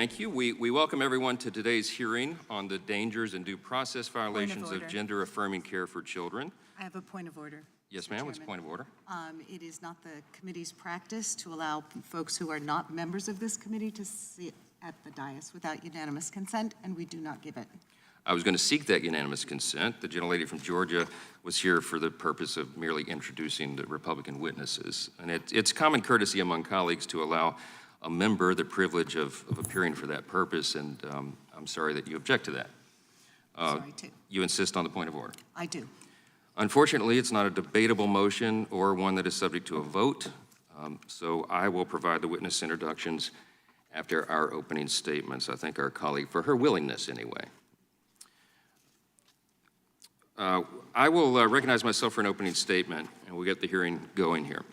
Thank you. We welcome everyone to today's hearing on the dangers and due process violations of gender-affirming care for children. I have a point of order. Yes, ma'am. What's the point of order? It is not the committee's practice to allow folks who are not members of this committee to sit at the dais without unanimous consent, and we do not give it. I was going to seek that unanimous consent. The gentlelady from Georgia was here for the purpose of merely introducing the Republican witnesses. And it's common courtesy among colleagues to allow a member the privilege of appearing for that purpose, and I'm sorry that you object to that. Sorry, too. You insist on the point of order? I do. Unfortunately, it's not a debatable motion or one that is subject to a vote, so I will provide the witness introductions after our opening statements. I thank our colleague for her willingness anyway. I will recognize myself for an opening statement, and we'll get the hearing going here.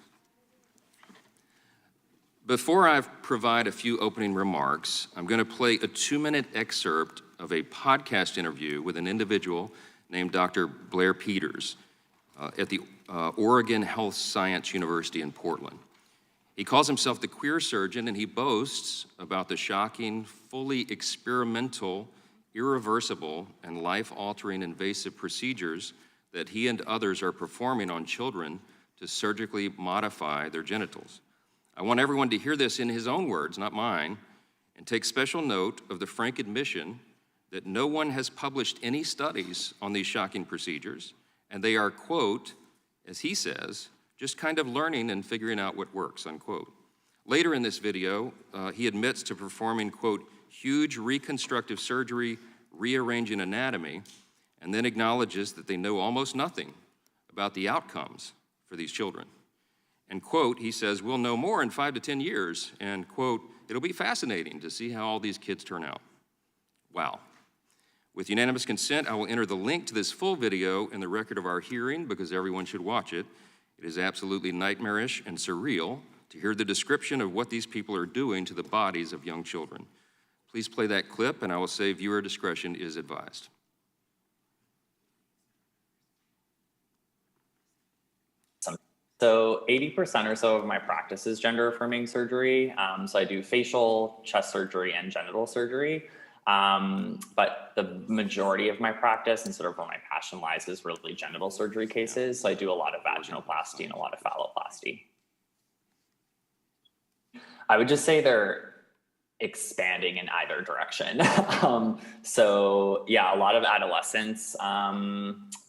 Before I provide a few opening remarks, I'm going to play a 2-minute excerpt of a podcast interview with an individual named Dr. Blair Peters at the Oregon Health Science University in Portland. He calls himself the queer surgeon, and he boasts about the shocking, fully experimental, irreversible, and life-altering invasive procedures that he and others are performing on children to surgically modify their genitals. I want everyone to hear this in his own words, not mine, and take special note of the frank admission that no one has published any studies on these shocking procedures, and they are, quote, as he says, just kind of learning and figuring out what works, unquote. Later in this video, he admits to performing, quote, huge reconstructive surgery, rearranging anatomy, and then acknowledges that they know almost nothing about the outcomes for these children. And, quote, he says, we'll know more in 5 to 10 years, and, quote, it'll be fascinating to see how all these kids turn out. Wow. With unanimous consent, I will enter the link to this full video in the record of our hearing because everyone should watch it. It is absolutely nightmarish and surreal to hear the description of what these people are doing to the bodies of young children. Please play that clip, and I will say viewer discretion is advised. So 80% or so of my practice is gender-affirming surgery. So I do facial, chest surgery, and genital surgery. But the majority of my practice and sort of where my passion lies is really genital surgery cases. So I do a lot of vaginoplasty and a lot of phalloplasty. I would just say they're expanding in either direction. So yeah, a lot of adolescents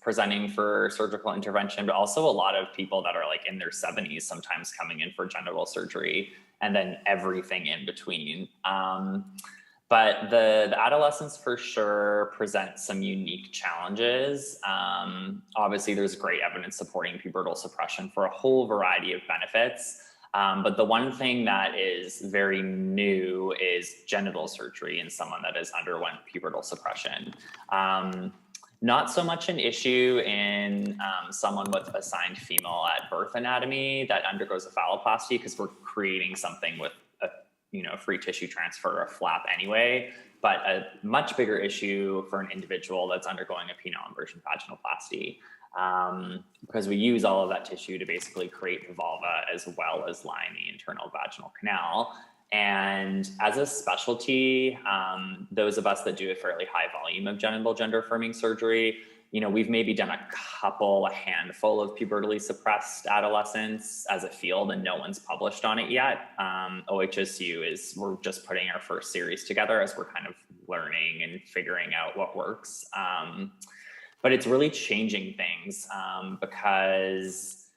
presenting for surgical intervention, but also a lot of people that are like in their 70s sometimes coming in for genital surgery, and then everything in between. But the adolescents for sure present some unique challenges. Obviously, there's great evidence supporting pubertal suppression for a whole variety of benefits. But the one thing that is very new is genital surgery in someone that has underwent pubertal suppression. Not so much an issue in someone with assigned female at birth anatomy that undergoes a phalloplasty, because we're creating something with a free tissue transfer or a flap anyway, but a much bigger issue for an individual that's undergoing a penile inversion vaginoplasty. Because we use all of that tissue to basically create the vulva as well as line the internal vaginal canal. And as a specialty, those of us that do a fairly high volume of genital gender-affirming surgery, we've maybe done a handful of pubertally suppressed adolescents as a field, and no one's published on it yet. OHSU we're just putting our first series together as we're kind of learning and figuring out what works. But it's really changing things because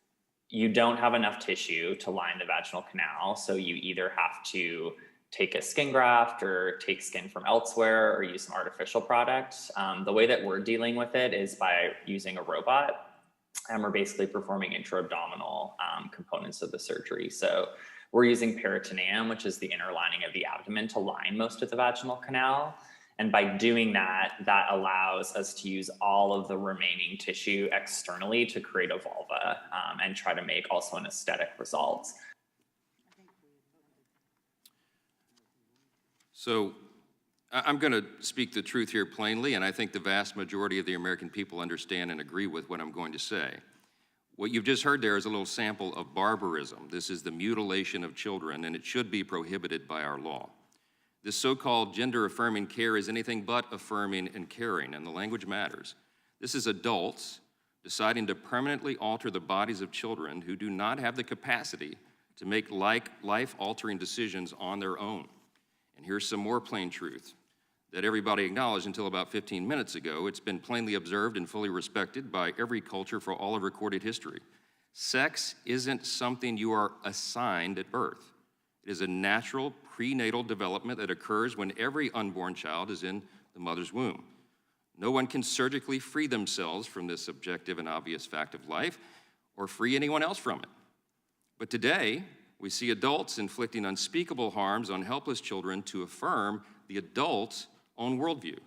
you don't have enough tissue to line the vaginal canal. So you either have to take a skin graft or take skin from elsewhere or use some artificial product. The way that we're dealing with it is by using a robot, and we're basically performing intra-abdominal components of the surgery. So we're using peritoneum, which is the inner lining of the abdomen, to line most of the vaginal canal. And by doing that, that allows us to use all of the remaining tissue externally to create a vulva and try to make also an aesthetic result. So I'm going to speak the truth here plainly, and I think the vast majority of the American people understand and agree with what I'm going to say. What you've just heard there is a little sample of barbarism. This is the mutilation of children, and it should be prohibited by our law. This so-called gender-affirming care is anything but affirming and caring, and the language matters. This is adults deciding to permanently alter the bodies of children who do not have the capacity to make life-altering decisions on their own. And here's some more plain truth that everybody acknowledged until about 15 minutes ago. It's been plainly observed and fully respected by every culture for all of recorded history. Sex isn't something you are assigned at birth. It is a natural prenatal development that occurs when every unborn child is in the mother's womb. No one can surgically free themselves from this objective and obvious fact of life or free anyone else from it. But today, we see adults inflicting unspeakable harms on helpless children to affirm the adult's own worldview,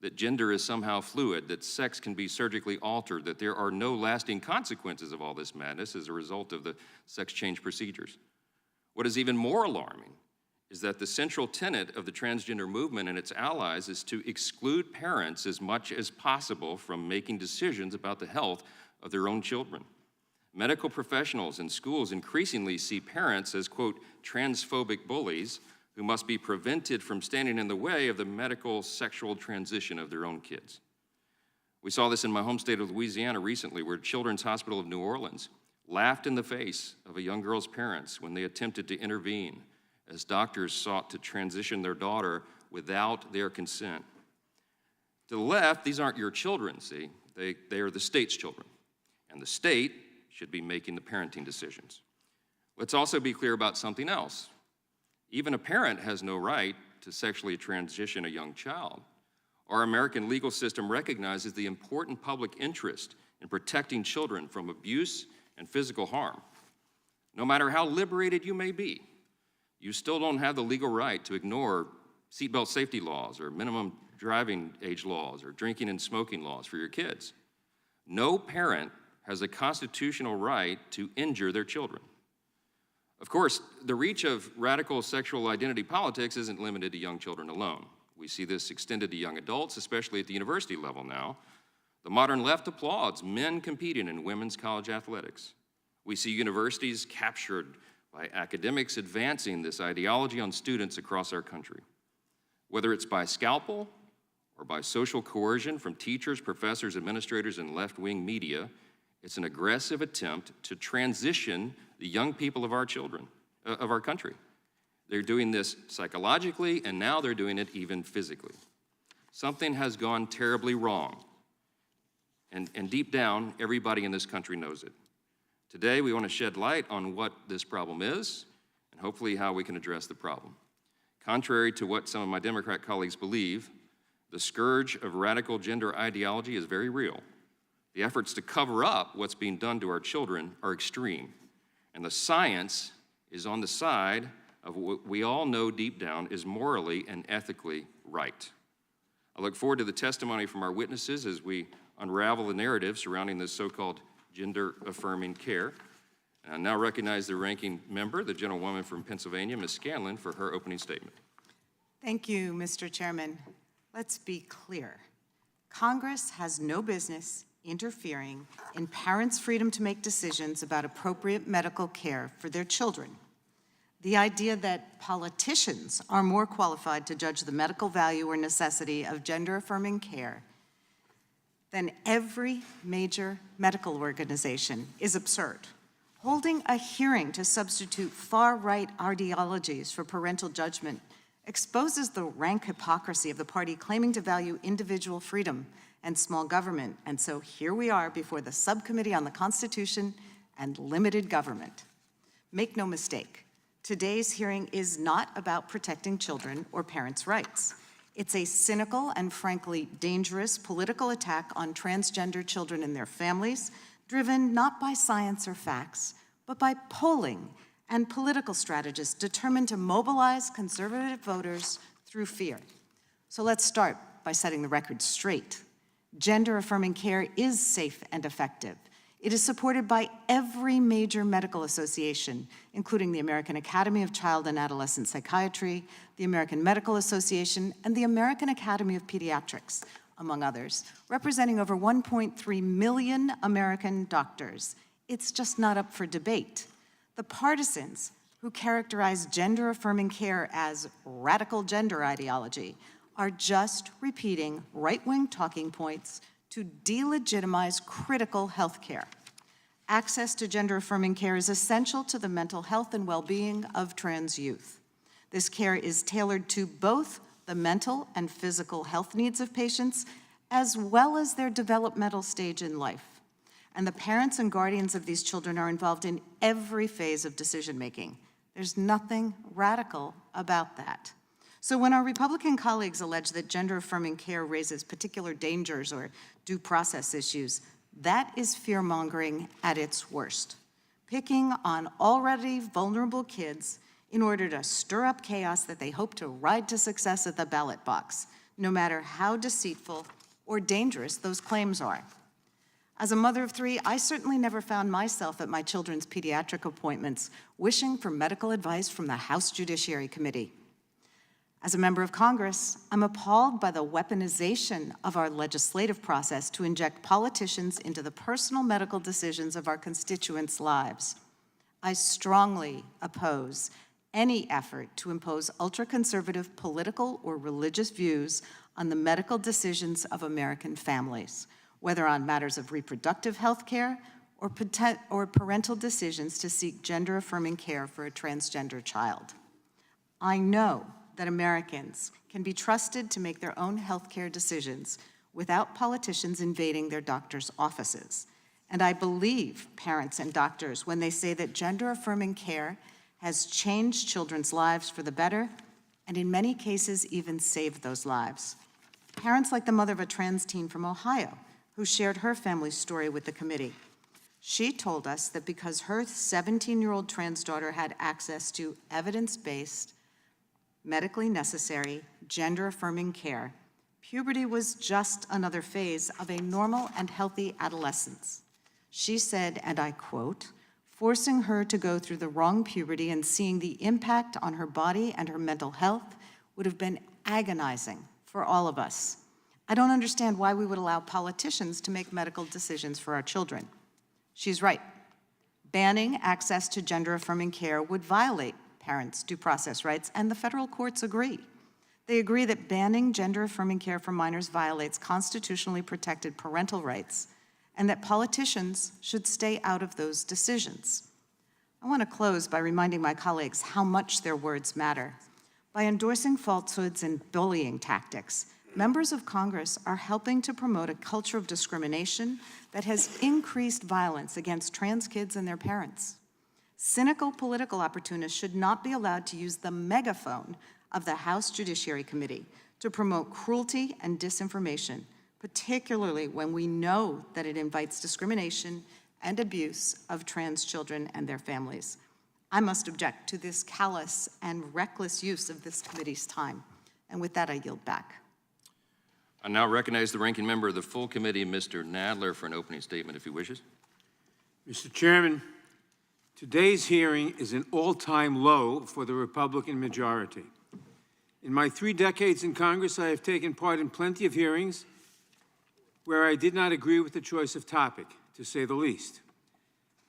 that gender is somehow fluid, that sex can be surgically altered, that there are no lasting consequences of all this madness as a result of the sex change procedures. What is even more alarming is that the central tenet of the transgender movement and its allies is to exclude parents as much as possible from making decisions about the health of their own children. Medical professionals and schools increasingly see parents as, quote, transphobic bullies who must be prevented from standing in the way of the medical sexual transition of their own kids. We saw this in my home state of Louisiana recently, where Children's Hospital of New Orleans laughed in the face of a young girl's parents when they attempted to intervene as doctors sought to transition their daughter without their consent. To the left, these aren't your children, see? They are the state's children, and the state should be making the parenting decisions. Let's also be clear about something else. Even a parent has no right to sexually transition a young child. Our American legal system recognizes the important public interest in protecting children from abuse and physical harm. No matter how liberated you may be, you still don't have the legal right to ignore seatbelt safety laws or minimum driving age laws or drinking and smoking laws for your kids. No parent has a constitutional right to injure their children. Of course, the reach of radical sexual identity politics isn't limited to young children alone. We see this extended to young adults, especially at the university level now. The modern left applauds men competing in women's college athletics. We see universities captured by academics advancing this ideology on students across our country. Whether it's by scalpel or by social coercion from teachers, professors, administrators, and left-wing media, it's an aggressive attempt to transition the young people of our children, of our country. They're doing this psychologically, and now they're doing it even physically. Something has gone terribly wrong, and deep down, everybody in this country knows it. Today, we want to shed light on what this problem is, and hopefully how we can address the problem. Contrary to what some of my Democrat colleagues believe, the scourge of radical gender ideology is very real. The efforts to cover up what's being done to our children are extreme, and the science is on the side of what we all know deep down is morally and ethically right. I look forward to the testimony from our witnesses as we unravel the narrative surrounding this so-called gender-affirming care. And I now recognize the ranking member, the gentlewoman from Pennsylvania, Ms. Scanlon, for her opening statement. Thank you, Mr. Chairman. Let's be clear. Congress has no business interfering in parents' freedom to make decisions about appropriate medical care for their children. The idea that politicians are more qualified to judge the medical value or necessity of gender-affirming care than every major medical organization is absurd. Holding a hearing to substitute far-right ideologies for parental judgment exposes the rank hypocrisy of the party claiming to value individual freedom and small government. And so here we are before the Subcommittee on the Constitution and Limited Government. Make no mistake, today's hearing is not about protecting children or parents' rights. It's a cynical and frankly dangerous political attack on transgender children and their families, driven not by science or facts, but by polling and political strategists determined to mobilize conservative voters through fear. So let's start by setting the record straight. Gender-affirming care is safe and effective. It is supported by every major medical association, including the American Academy of Child and Adolescent Psychiatry, the American Medical Association, and the American Academy of Pediatrics, among others, representing over 1.3 million American doctors. It's just not up for debate. The partisans who characterize gender-affirming care as radical gender ideology are just repeating right-wing talking points to delegitimize critical health care. Access to gender-affirming care is essential to the mental health and well-being of trans youth. This care is tailored to both the mental and physical health needs of patients, as well as their developmental stage in life. And the parents and guardians of these children are involved in every phase of decision-making. There's nothing radical about that. So when our Republican colleagues allege that gender-affirming care raises particular dangers or due process issues, that is fear-mongering at its worst, picking on already vulnerable kids in order to stir up chaos that they hope to ride to success at the ballot box, no matter how deceitful or dangerous those claims are. As a mother of three, I certainly never found myself at my children's pediatric appointments wishing for medical advice from the House Judiciary Committee. As a member of Congress, I'm appalled by the weaponization of our legislative process to inject politicians into the personal medical decisions of our constituents' lives. I strongly oppose any effort to impose ultra-conservative political or religious views on the medical decisions of American families, whether on matters of reproductive health care or parental decisions to seek gender-affirming care for a transgender child. I know that Americans can be trusted to make their own health care decisions without politicians invading their doctors' offices. And I believe parents and doctors when they say that gender-affirming care has changed children's lives for the better, and in many cases even saved those lives. Parents like the mother of a trans teen from Ohio, who shared her family's story with the committee. She told us that because her 17-year-old trans daughter had access to evidence-based, medically necessary, gender-affirming care, puberty was just another phase of a normal and healthy adolescence. She said, and I quote, "Forcing her to go through the wrong puberty and seeing the impact on her body and her mental health would have been agonizing for all of us. I don't understand why we would allow politicians to make medical decisions for our children." She's right. Banning access to gender-affirming care would violate parents' due process rights, and the federal courts agree. They agree that banning gender-affirming care for minors violates constitutionally protected parental rights, and that politicians should stay out of those decisions. I want to close by reminding my colleagues how much their words matter. By endorsing falsehoods and bullying tactics, members of Congress are helping to promote a culture of discrimination that has increased violence against trans kids and their parents. Cynical political opportunists should not be allowed to use the megaphone of the House Judiciary Committee to promote cruelty and disinformation, particularly when we know that it invites discrimination and abuse of trans children and their families. I must object to this callous and reckless use of this committee's time. And with that, I yield back. I now recognize the ranking member of the full committee, Mr. Nadler, for an opening statement, if he wishes. Mr. Chairman, today's hearing is an all-time low for the Republican majority. In my 3 decades in Congress, I have taken part in plenty of hearings where I did not agree with the choice of topic, to say the least.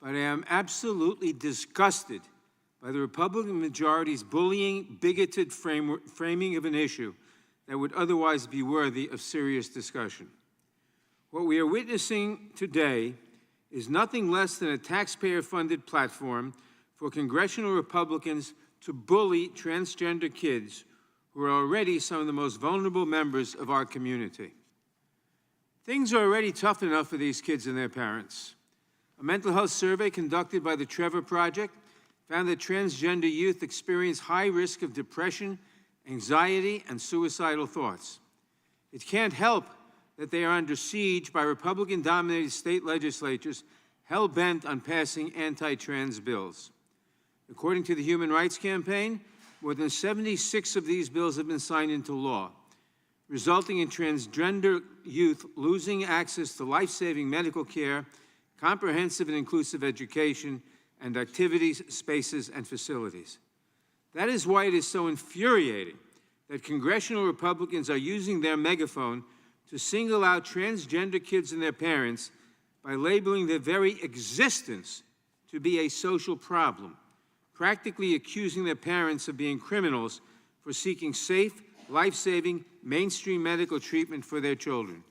But I am absolutely disgusted by the Republican majority's bullying, bigoted framing of an issue that would otherwise be worthy of serious discussion. What we are witnessing today is nothing less than a taxpayer-funded platform for congressional Republicans to bully transgender kids who are already some of the most vulnerable members of our community. Things are already tough enough for these kids and their parents. A mental health survey conducted by the Trevor Project found that transgender youth experience high risk of depression, anxiety, and suicidal thoughts. It can't help that they are under siege by Republican-dominated state legislatures hell-bent on passing anti-trans bills. According to the Human Rights Campaign, more than 76 of these bills have been signed into law, resulting in transgender youth losing access to life-saving medical care, comprehensive and inclusive education, and activities, spaces, and facilities. That is why it is so infuriating that congressional Republicans are using their megaphone to single out transgender kids and their parents by labeling their very existence to be a social problem, practically accusing their parents of being criminals for seeking safe, life-saving, mainstream medical treatment for their children.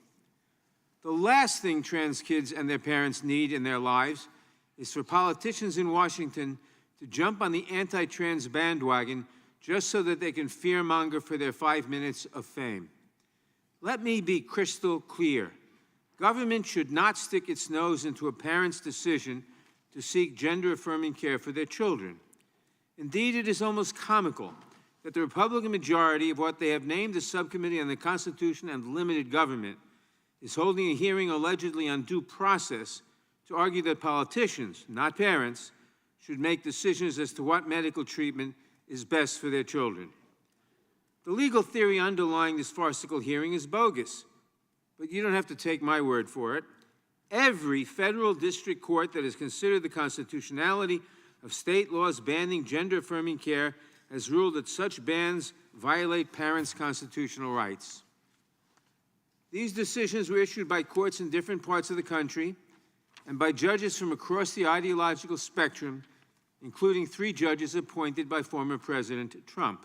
The last thing trans kids and their parents need in their lives is for politicians in Washington to jump on the anti-trans bandwagon just so that they can fearmonger for their 5 minutes of fame. Let me be crystal clear. Government should not stick its nose into a parent's decision to seek gender-affirming care for their children. Indeed, it is almost comical that the Republican majority of what they have named the Subcommittee on the Constitution and Limited Government is holding a hearing allegedly on due process to argue that politicians, not parents, should make decisions as to what medical treatment is best for their children. The legal theory underlying this farcical hearing is bogus, but you don't have to take my word for it. Every federal district court that has considered the constitutionality of state laws banning gender-affirming care has ruled that such bans violate parents' constitutional rights. These decisions were issued by courts in different parts of the country and by judges from across the ideological spectrum, including 3 judges appointed by former President Trump.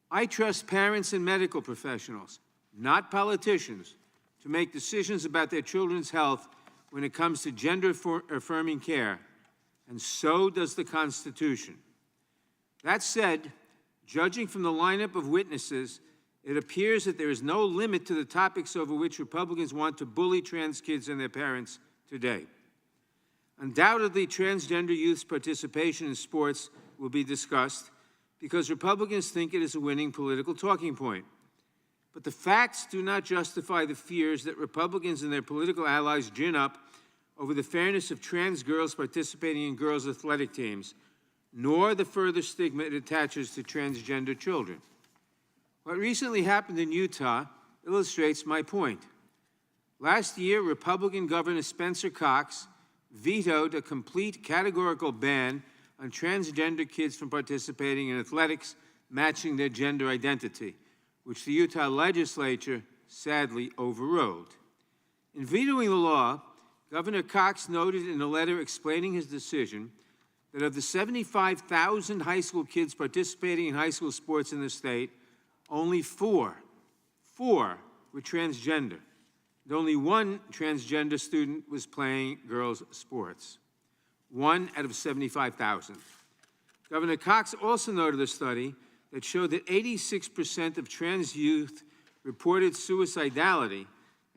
I trust parents and medical professionals, not politicians, to make decisions about their children's health when it comes to gender-affirming care, and so does the Constitution. That said, judging from the lineup of witnesses, it appears that there is no limit to the topics over which Republicans want to bully trans kids and their parents today. Undoubtedly, transgender youth's participation in sports will be discussed because Republicans think it is a winning political talking point. But the facts do not justify the fears that Republicans and their political allies gin up over the fairness of trans girls participating in girls' athletic teams, nor the further stigma it attaches to transgender children. What recently happened in Utah illustrates my point. Last year, Republican Governor Spencer Cox vetoed a complete categorical ban on transgender kids from participating in athletics matching their gender identity, which the Utah legislature sadly overrode. In vetoing the law, Governor Cox noted in a letter explaining his decision that of the 75,000 high school kids participating in high school sports in the state, only four were transgender. And only 1 transgender student was playing girls' sports. 1 out of 75,000. Governor Cox also noted a study that showed that 86% of trans youth reported suicidality,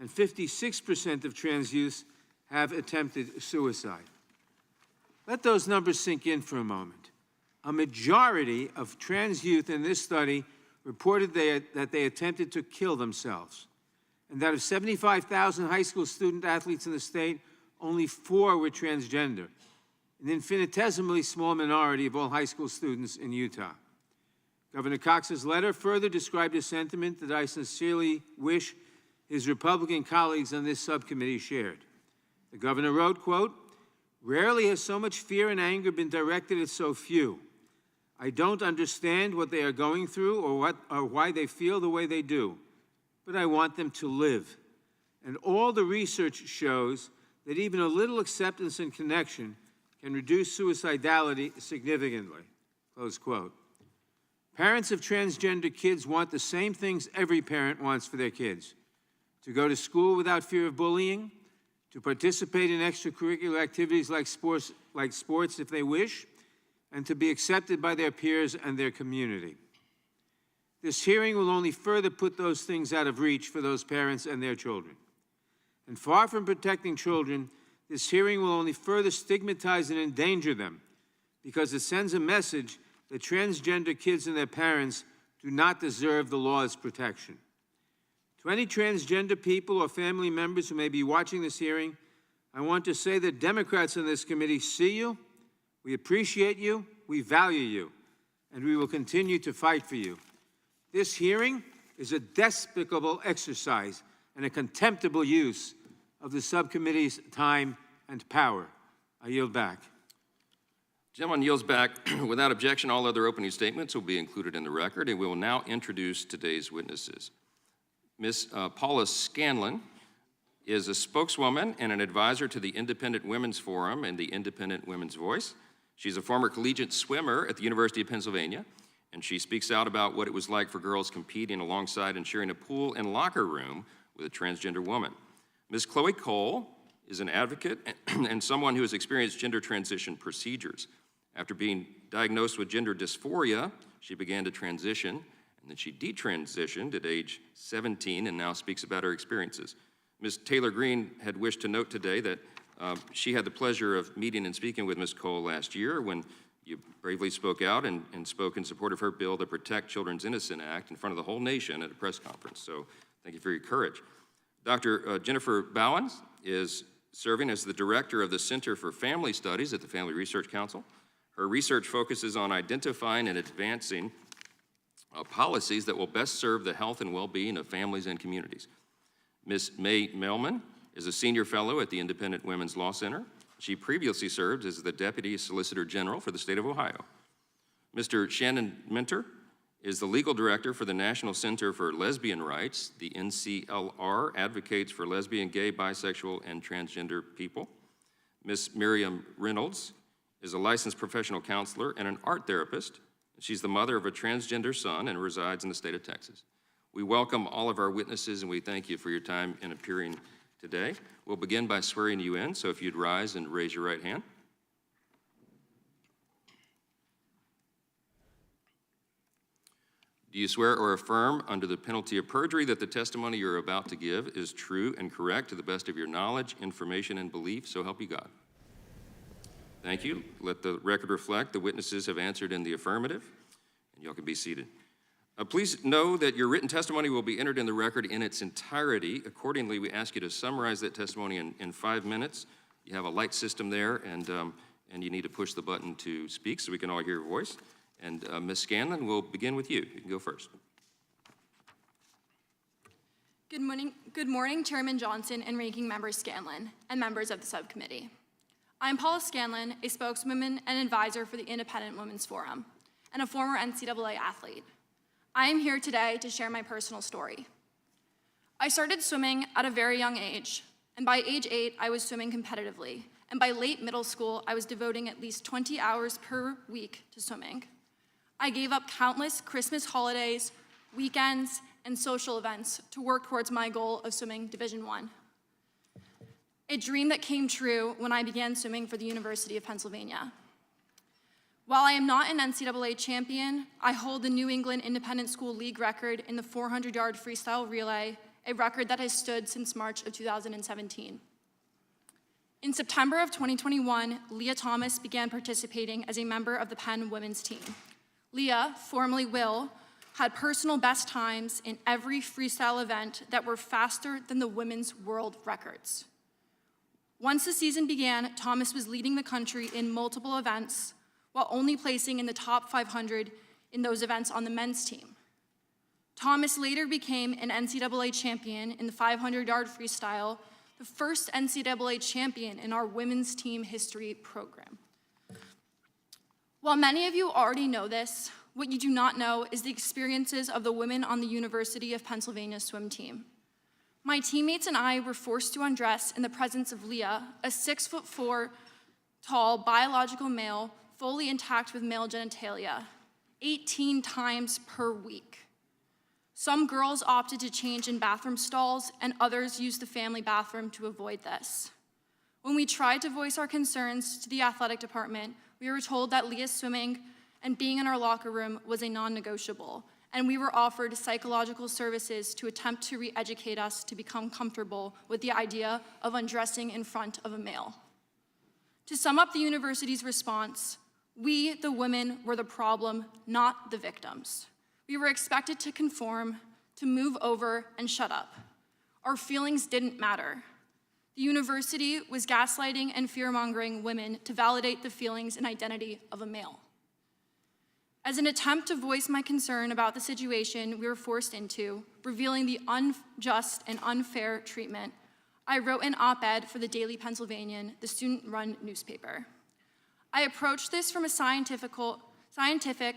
and 56% of trans youth have attempted suicide. Let those numbers sink in for a moment. A majority of trans youth in this study reported that they attempted to kill themselves. And that of 75,000 high school student athletes in the state, only 4 were transgender, an infinitesimally small minority of all high school students in Utah. Governor Cox's letter further described a sentiment that I sincerely wish his Republican colleagues on this subcommittee shared. The governor wrote, quote, "Rarely has so much fear and anger been directed at so few. I don't understand what they are going through or why they feel the way they do, but I want them to live. And all the research shows that even a little acceptance and connection can reduce suicidality significantly," close quote. Parents of transgender kids want the same things every parent wants for their kids: to go to school without fear of bullying, to participate in extracurricular activities like sports if they wish, and to be accepted by their peers and their community. This hearing will only further put those things out of reach for those parents and their children. And far from protecting children, this hearing will only further stigmatize and endanger them, because it sends a message that transgender kids and their parents do not deserve the law's protection. To any transgender people or family members who may be watching this hearing, I want to say that Democrats on this committee see you, we appreciate you, we value you, and we will continue to fight for you. This hearing is a despicable exercise and a contemptible use of the subcommittee's time and power. I yield back. Gentleman yields back. Without objection, all other opening statements will be included in the record, and we will now introduce today's witnesses. Ms. Paula Scanlon is a spokeswoman and an advisor to the Independent Women's Forum and the Independent Women's Voice. She's a former collegiate swimmer at the University of Pennsylvania, and she speaks out about what it was like for girls competing alongside and sharing a pool and locker room with a transgender woman. Ms. Chloe Cole is an advocate and someone who has experienced gender transition procedures. After being diagnosed with gender dysphoria, she began to transition, and then she detransitioned at age 17 and now speaks about her experiences. Ms. Taylor Green had wished to note today that she had the pleasure of meeting and speaking with Ms. Cole last year when you bravely spoke out and spoke in support of her bill, the Protect Children's Innocent Act, in front of the whole nation at a press conference. So thank you for your courage. Dr. Jennifer Bowens is serving as the director of the Center for Family Studies at the Family Research Council. Her research focuses on identifying and advancing policies that will best serve the health and well-being of families and communities. Ms. Mae Mailman is a senior fellow at the Independent Women's Law Center. She previously served as the Deputy Solicitor General for the state of Ohio. Mr. Shannon Minter is the legal director for the National Center for Lesbian Rights. The NCLR advocates for lesbian, gay, bisexual, and transgender people. Ms. Miriam Reynolds is a licensed professional counselor and an art therapist. She's the mother of a transgender son and resides in the state of Texas. We welcome all of our witnesses and we thank you for your time in appearing today. We'll begin by swearing you in, so if you'd rise and raise your right hand. Do you swear or affirm under the penalty of perjury that the testimony you're about to give is true and correct to the best of your knowledge, information, and belief, so help you God? Thank you. Let the record reflect the witnesses have answered in the affirmative, and y'all can be seated. Please know that your written testimony will be entered in the record in its entirety. Accordingly, we ask you to summarize that testimony in 5 minutes. You have a light system there, and you need to push the button to speak so we can all hear your voice. And Ms. Scanlon, we'll begin with you. You can go first. Good morning, Chairman Johnson and Ranking Member Scanlon, and members of the subcommittee. I'm Paula Scanlon, a spokeswoman and advisor for the Independent Women's Forum, and a former NCAA athlete. I am here today to share my personal story. I started swimming at a very young age, and by age 8, I was swimming competitively, and by late middle school, I was devoting at least 20 hours per week to swimming. I gave up countless Christmas holidays, weekends, and social events to work towards my goal of swimming Division I. A dream that came true when I began swimming for the University of Pennsylvania. While I am not an NCAA champion, I hold the New England Independent School League record in the 400-yard freestyle relay, a record that has stood since March of 2017. In September of 2021, Leah Thomas began participating as a member of the Penn women's team. Leah, formerly Will, had personal best times in every freestyle event that were faster than the women's world records. Once the season began, Thomas was leading the country in multiple events, while only placing in the top 500 in those events on the men's team. Thomas later became an NCAA champion in the 500-yard freestyle, the first NCAA champion in our women's team history program. While many of you already know this, what you do not know is the experiences of the women on the University of Pennsylvania swim team. My teammates and I were forced to undress in the presence of Leah, a 6'4" tall biological male, fully intact with male genitalia, 18 times per week. Some girls opted to change in bathroom stalls, and others used the family bathroom to avoid this. When we tried to voice our concerns to the athletic department, we were told that Leah's swimming and being in our locker room was a non-negotiable, and we were offered psychological services to attempt to re-educate us to become comfortable with the idea of undressing in front of a male. To sum up the university's response, we, the women, were the problem, not the victims. We were expected to conform, to move over, and shut up. Our feelings didn't matter. The university was gaslighting and fear-mongering women to validate the feelings and identity of a male. As an attempt to voice my concern about the situation we were forced into, revealing the unjust and unfair treatment, I wrote an op-ed for the Daily Pennsylvanian, the student-run newspaper. I approached this from a scientific,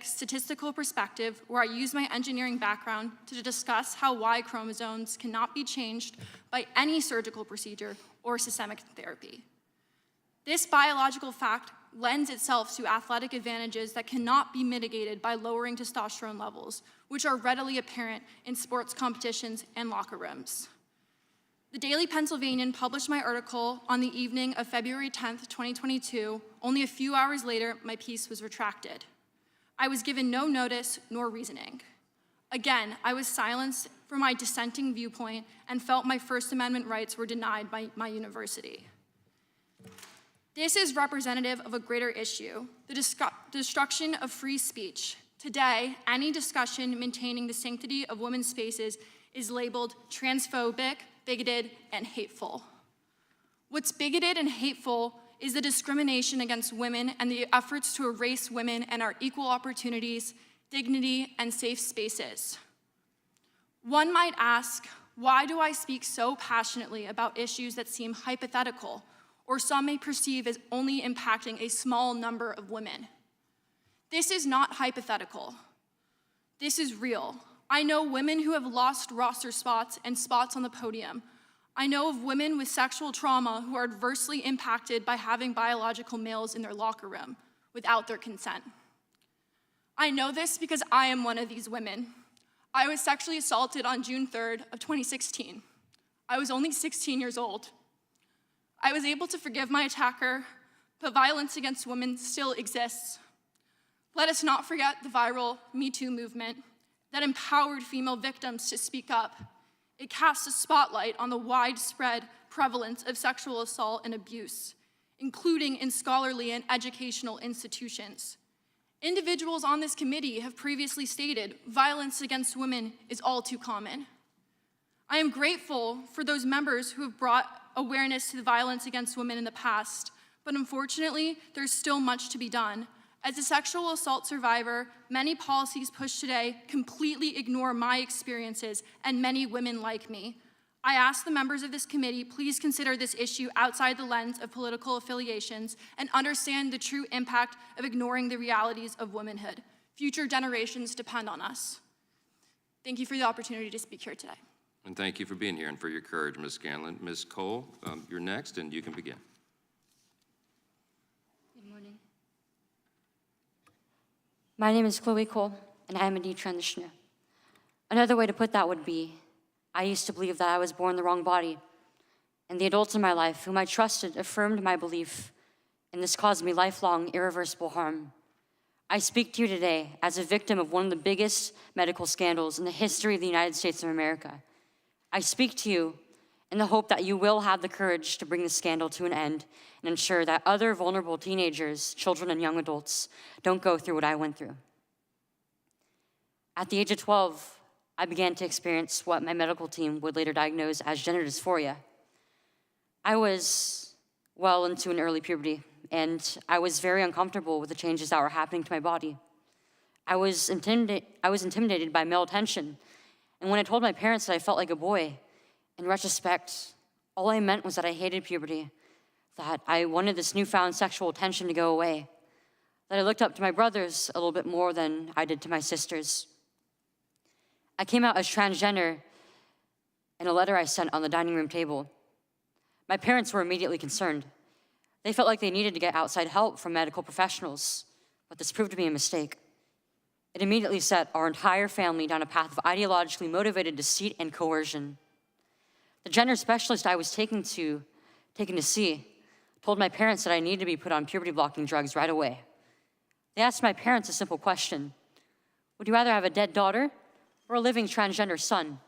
statistical perspective where I used my engineering background to discuss how Y chromosomes cannot be changed by any surgical procedure or systemic therapy. This biological fact lends itself to athletic advantages that cannot be mitigated by lowering testosterone levels, which are readily apparent in sports competitions and locker rooms. The Daily Pennsylvanian published my article on the evening of February 10th, 2022. Only a few hours later, my piece was retracted. I was given no notice nor reasoning. Again, I was silenced for my dissenting viewpoint and felt my First Amendment rights were denied by my university. This is representative of a greater issue, the destruction of free speech. Today, any discussion maintaining the sanctity of women's spaces is labeled transphobic, bigoted, and hateful. What's bigoted and hateful is the discrimination against women and the efforts to erase women and our equal opportunities, dignity, and safe spaces. One might ask, why do I speak so passionately about issues that seem hypothetical, or some may perceive as only impacting a small number of women? This is not hypothetical. This is real. I know women who have lost roster spots and spots on the podium. I know of women with sexual trauma who are adversely impacted by having biological males in their locker room without their consent. I know this because I am one of these women. I was sexually assaulted on June 3rd of 2016. I was only 16 years old. I was able to forgive my attacker, but violence against women still exists. Let us not forget the viral Me Too movement that empowered female victims to speak up. It casts a spotlight on the widespread prevalence of sexual assault and abuse, including in scholarly and educational institutions. Individuals on this committee have previously stated violence against women is all too common. I am grateful for those members who have brought awareness to the violence against women in the past, but unfortunately, there's still much to be done. As a sexual assault survivor, many policies pushed today completely ignore my experiences and many women like me. I ask the members of this committee, please consider this issue outside the lens of political affiliations and understand the true impact of ignoring the realities of womanhood. Future generations depend on us. Thank you for the opportunity to speak here today. And thank you for being here and for your courage, Ms. Scanlon. Ms. Cole, you're next, and you can begin. Good morning. My name is Chloe Cole, and I am a detransitioner. Another way to put that would be, I used to believe that I was born in the wrong body, and the adults in my life whom I trusted affirmed my belief, and this caused me lifelong, irreversible harm. I speak to you today as a victim of one of the biggest medical scandals in the history of the United States of America. I speak to you in the hope that you will have the courage to bring the scandal to an end and ensure that other vulnerable teenagers, children, and young adults don't go through what I went through. At the age of 12, I began to experience what my medical team would later diagnose as gender dysphoria. I was well into an early puberty, and I was very uncomfortable with the changes that were happening to my body. I was intimidated by male attention, and when I told my parents that I felt like a boy, in retrospect, all I meant was that I hated puberty, that I wanted this newfound sexual attention to go away, that I looked up to my brothers a little bit more than I did to my sisters. I came out as transgender in a letter I sent on the dining room table. My parents were immediately concerned. They felt like they needed to get outside help from medical professionals, but this proved to be a mistake. It immediately set our entire family down a path of ideologically motivated deceit and coercion. The gender specialist I was taken to see told my parents that I needed to be put on puberty-blocking drugs right away. They asked my parents a simple question: would you rather have a dead daughter or a living transgender son?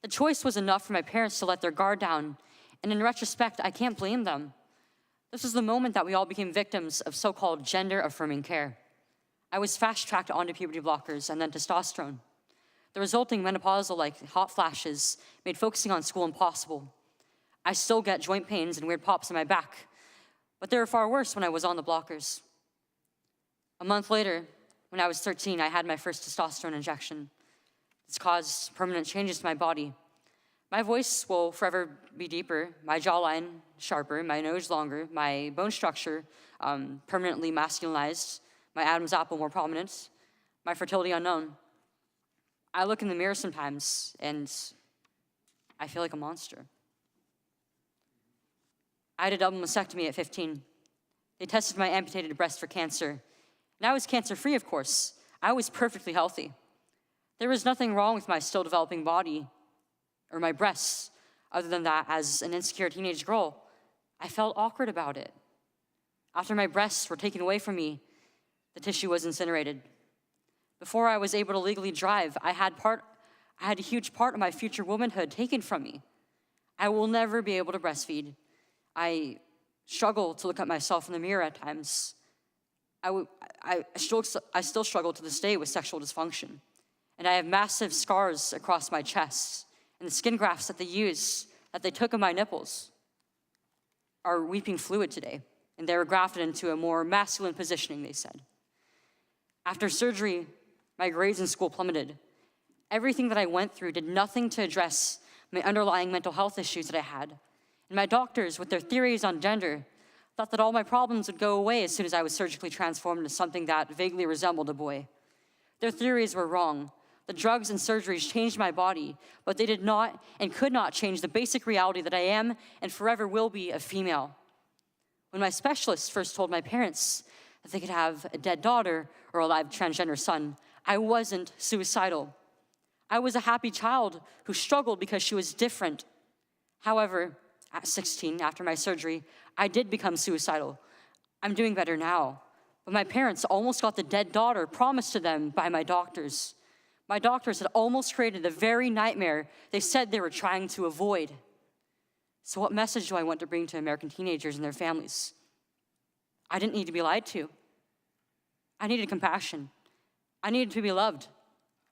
The choice was enough for my parents to let their guard down, and in retrospect, I can't blame them. This was the moment that we all became victims of so-called gender-affirming care. I was fast-tracked onto puberty blockers and then testosterone. The resulting menopausal-like hot flashes made focusing on school impossible. I still get joint pains and weird pops in my back, but they were far worse when I was on the blockers. A month later, when I was 13, I had my first testosterone injection. This caused permanent changes to my body. My voice will forever be deeper, my jawline sharper, my nose longer, my bone structure permanently masculinized, my Adam's apple more prominent, my fertility unknown. I look in the mirror sometimes and I feel like a monster. I had a double mastectomy at 15. They tested my amputated breast for cancer. And I was cancer-free, of course. I was perfectly healthy. There was nothing wrong with my still developing body or my breasts, other than that, as an insecure teenage girl, I felt awkward about it. After my breasts were taken away from me, the tissue was incinerated. Before I was able to legally drive, I had a huge part of my future womanhood taken from me. I will never be able to breastfeed. I struggle to look at myself in the mirror at times. I still struggle to this day with sexual dysfunction. And I have massive scars across my chest. And the skin grafts that they took of my nipples are weeping fluid today. And they were grafted into a more masculine positioning, they said. After surgery, my grades in school plummeted. Everything that I went through did nothing to address my underlying mental health issues that I had. And my doctors, with their theories on gender, thought that all my problems would go away as soon as I was surgically transformed into something that vaguely resembled a boy. Their theories were wrong. The drugs and surgeries changed my body, but they did not and could not change the basic reality that I am and forever will be a female. When my specialist first told my parents that they could have a dead daughter or a live transgender son, I wasn't suicidal. I was a happy child who struggled because she was different. However, at 16, after my surgery, I did become suicidal. I'm doing better now. But my parents almost got the dead daughter promised to them by my doctors. My doctors had almost created the very nightmare they said they were trying to avoid. So what message do I want to bring to American teenagers and their families? I didn't need to be lied to. I needed compassion. I needed to be loved.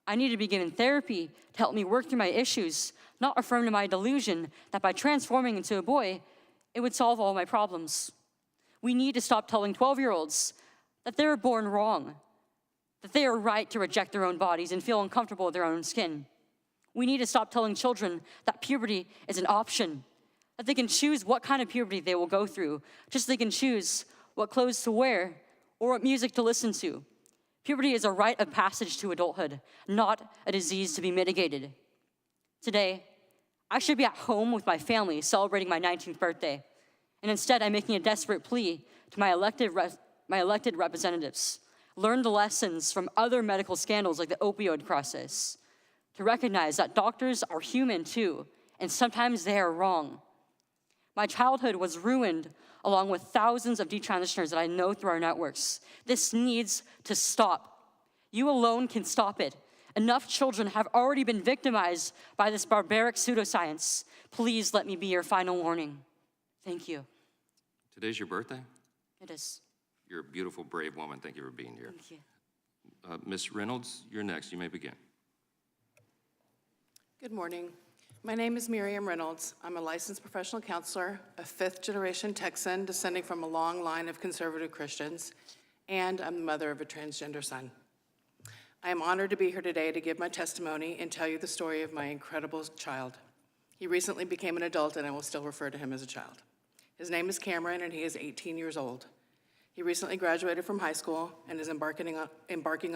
I needed to be given therapy to help me work through my issues, not affirm to my delusion that by transforming into a boy, it would solve all my problems. We need to stop telling 12-year-olds that they were born wrong, that they are right to reject their own bodies and feel uncomfortable with their own skin. We need to stop telling children that puberty is an option, that they can choose what kind of puberty they will go through, just so they can choose what clothes to wear or what music to listen to. Puberty is a rite of passage to adulthood, not a disease to be mitigated. Today, I should be at home with my family celebrating my 19th birthday, and instead I'm making a desperate plea to my elected representatives. Learn the lessons from other medical scandals like the opioid crisis, to recognize that doctors are human too, and sometimes they are wrong. My childhood was ruined along with thousands of detransitioners that I know through our networks. This needs to stop. You alone can stop it. Enough children have already been victimized by this barbaric pseudoscience. Please let me be your final warning. Thank you. Today's your birthday? It is. You're a beautiful, brave woman. Thank you for being here. Thank you. Ms. Reynolds, you're next. You may begin. Good morning. My name is Miriam Reynolds. I'm a licensed professional counselor, a fifth-generation Texan descending from a long line of conservative Christians, and I'm the mother of a transgender son. I am honored to be here today to give my testimony and tell you the story of my incredible child. He recently became an adult, and I will still refer to him as a child. His name is Cameron, and he is 18 years old. He recently graduated from high school and is embarking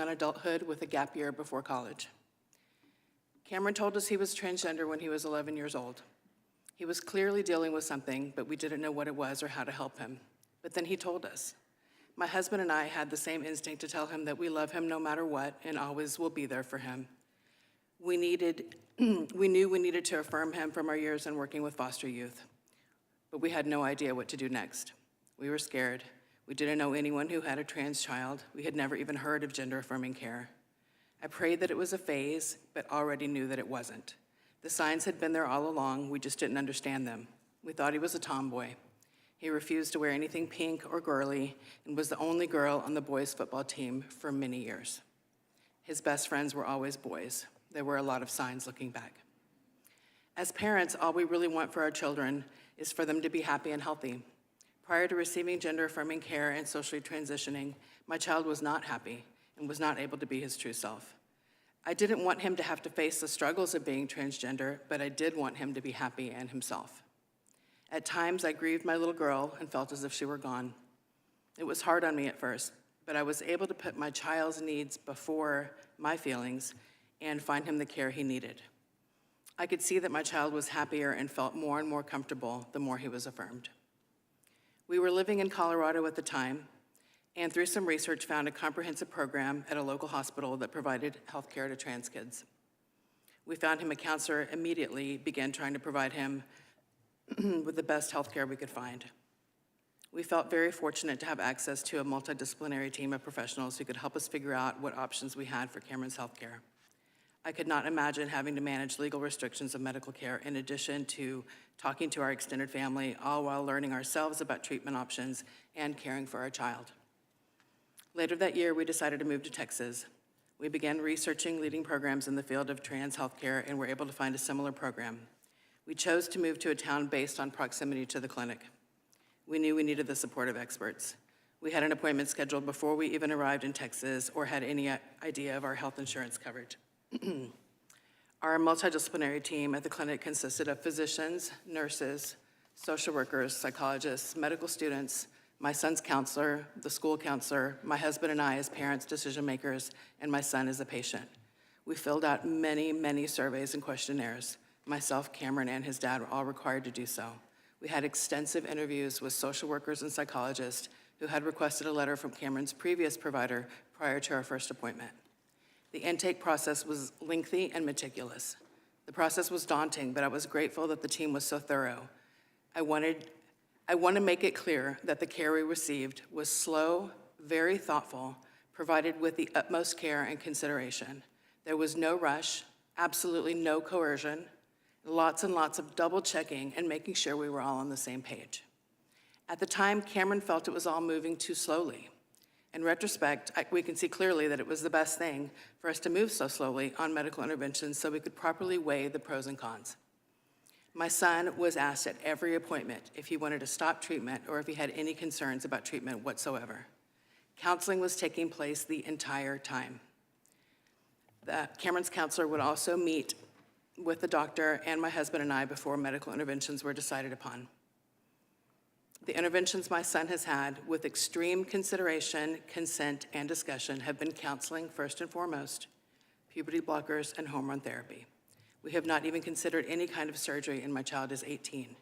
on adulthood with a gap year before college. Cameron told us he was transgender when he was 11 years old. He was clearly dealing with something, but we didn't know what it was or how to help him. But then he told us. My husband and I had the same instinct to tell him that we love him no matter what and always will be there for him. We knew we needed to affirm him from our years in working with foster youth, but we had no idea what to do next. We were scared. We didn't know anyone who had a trans child. We had never even heard of gender-affirming care. I prayed that it was a phase, but already knew that it wasn't. The signs had been there all along, we just didn't understand them. We thought he was a tomboy. He refused to wear anything pink or girly and was the only girl on the boys' football team for many years. His best friends were always boys. There were a lot of signs looking back. As parents, all we really want for our children is for them to be happy and healthy. Prior to receiving gender-affirming care and socially transitioning, my child was not happy and was not able to be his true self. I didn't want him to have to face the struggles of being transgender, but I did want him to be happy and himself. At times, I grieved my little girl and felt as if she were gone. It was hard on me at first, but I was able to put my child's needs before my feelings and find him the care he needed. I could see that my child was happier and felt more and more comfortable the more he was affirmed. We were living in Colorado at the time, and through some research found a comprehensive program at a local hospital that provided health care to trans kids. We found him a counselor, immediately began trying to provide him with the best health care we could find. We felt very fortunate to have access to a multidisciplinary team of professionals who could help us figure out what options we had for Cameron's health care. I could not imagine having to manage legal restrictions of medical care in addition to talking to our extended family, all while learning ourselves about treatment options and caring for our child. Later that year, we decided to move to Texas. We began researching leading programs in the field of trans healthcare and were able to find a similar program. We chose to move to a town based on proximity to the clinic. We knew we needed the support of experts. We had an appointment scheduled before we even arrived in Texas or had any idea of our health insurance coverage. Our multidisciplinary team at the clinic consisted of physicians, nurses, social workers, psychologists, medical students, my son's counselor, the school counselor, my husband and I as parents, decision makers, and my son as a patient. We filled out many, many surveys and questionnaires. Myself, Cameron, and his dad were all required to do so. We had extensive interviews with social workers and psychologists who had requested a letter from Cameron's previous provider prior to our first appointment. The intake process was lengthy and meticulous. The process was daunting, but I was grateful that the team was so thorough. I want to make it clear that the care we received was slow, very thoughtful, provided with the utmost care and consideration. There was no rush, absolutely no coercion, lots and lots of double checking and making sure we were all on the same page. At the time, Cameron felt it was all moving too slowly. In retrospect, we can see clearly that it was the best thing for us to move so slowly on medical interventions so we could properly weigh the pros and cons. My son was asked at every appointment if he wanted to stop treatment or if he had any concerns about treatment whatsoever. Counseling was taking place the entire time. Cameron's counselor would also meet with the doctor and my husband and I before medical interventions were decided upon. The interventions my son has had with extreme consideration, consent, and discussion have been counseling first and foremost, puberty blockers, and hormone therapy. We have not even considered any kind of surgery, and my child is 18.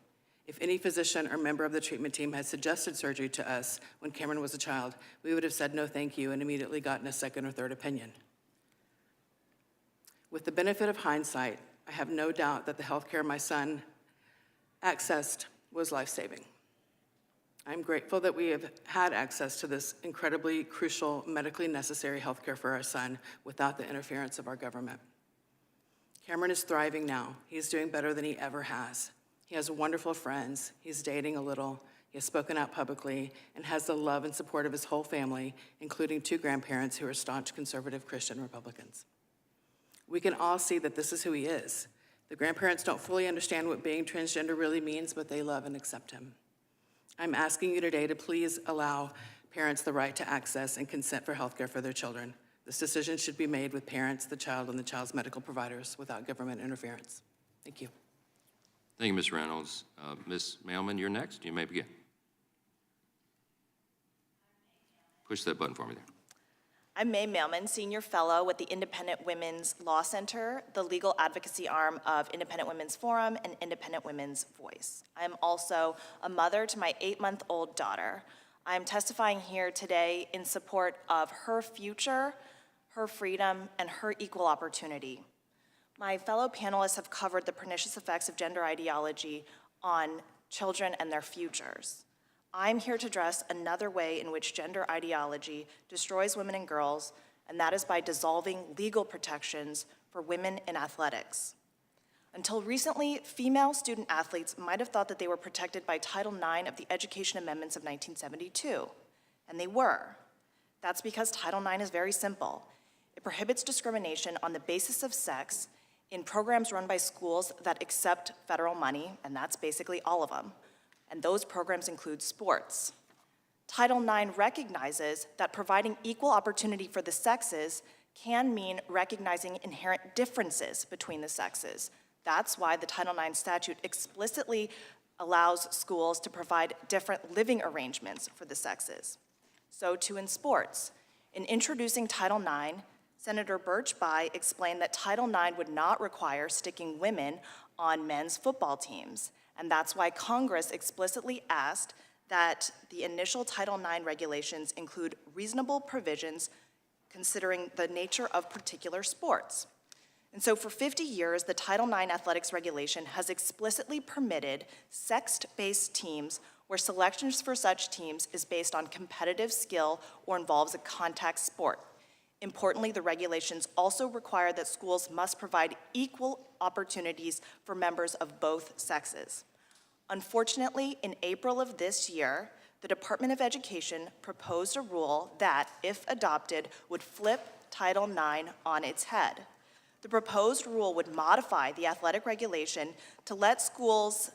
If any physician or member of the treatment team had suggested surgery to us when Cameron was a child, we would have said no thank you and immediately gotten a second or third opinion. With the benefit of hindsight, I have no doubt that the health care my son accessed was life-saving. I'm grateful that we have had access to this incredibly crucial, medically necessary health care for our son without the interference of our government. Cameron is thriving now. He's doing better than he ever has. He has wonderful friends. He's dating a little. He has spoken out publicly and has the love and support of his whole family, including 2 grandparents who are staunch conservative Christian Republicans. We can all see that this is who he is. The grandparents don't fully understand what being transgender really means, but they love and accept him. I'm asking you today to please allow parents the right to access and consent for health care for their children. This decision should be made with parents, the child, and the child's medical providers without government interference. Thank you. Thank you, Ms. Reynolds. Ms. Mailman, you're next. You may begin. Push that button for me there. I'm Mae Mailman, Senior Fellow with the Independent Women's Law Center, the legal advocacy arm of Independent Women's Forum and Independent Women's Voice. I am also a mother to my 8-month-old daughter. I am testifying here today in support of her future, her freedom, and her equal opportunity. My fellow panelists have covered the pernicious effects of gender ideology on children and their futures. I'm here to address another way in which gender ideology destroys women and girls, and that is by dissolving legal protections for women in athletics. Until recently, female student athletes might have thought that they were protected by Title IX of the Education Amendments of 1972, and they were. That's because Title IX is very simple. It prohibits discrimination on the basis of sex in programs run by schools that accept federal money, and that's basically all of them. And those programs include sports. Title IX recognizes that providing equal opportunity for the sexes can mean recognizing inherent differences between the sexes. That's why the Title IX statute explicitly allows schools to provide different living arrangements for the sexes. So too in sports. In introducing Title IX, Senator Birch Bayh explained that Title IX would not require sticking women on men's football teams. And that's why Congress explicitly asked that the initial Title IX regulations include reasonable provisions considering the nature of particular sports. And so for 50 years, the Title IX athletics regulation has explicitly permitted sex-based teams where selections for such teams is based on competitive skill or involves a contact sport. Importantly, the regulations also require that schools must provide equal opportunities for members of both sexes. Unfortunately, in April of this year, the Department of Education proposed a rule that, if adopted, would flip Title IX on its head. The proposed rule would modify the athletic regulation to let schools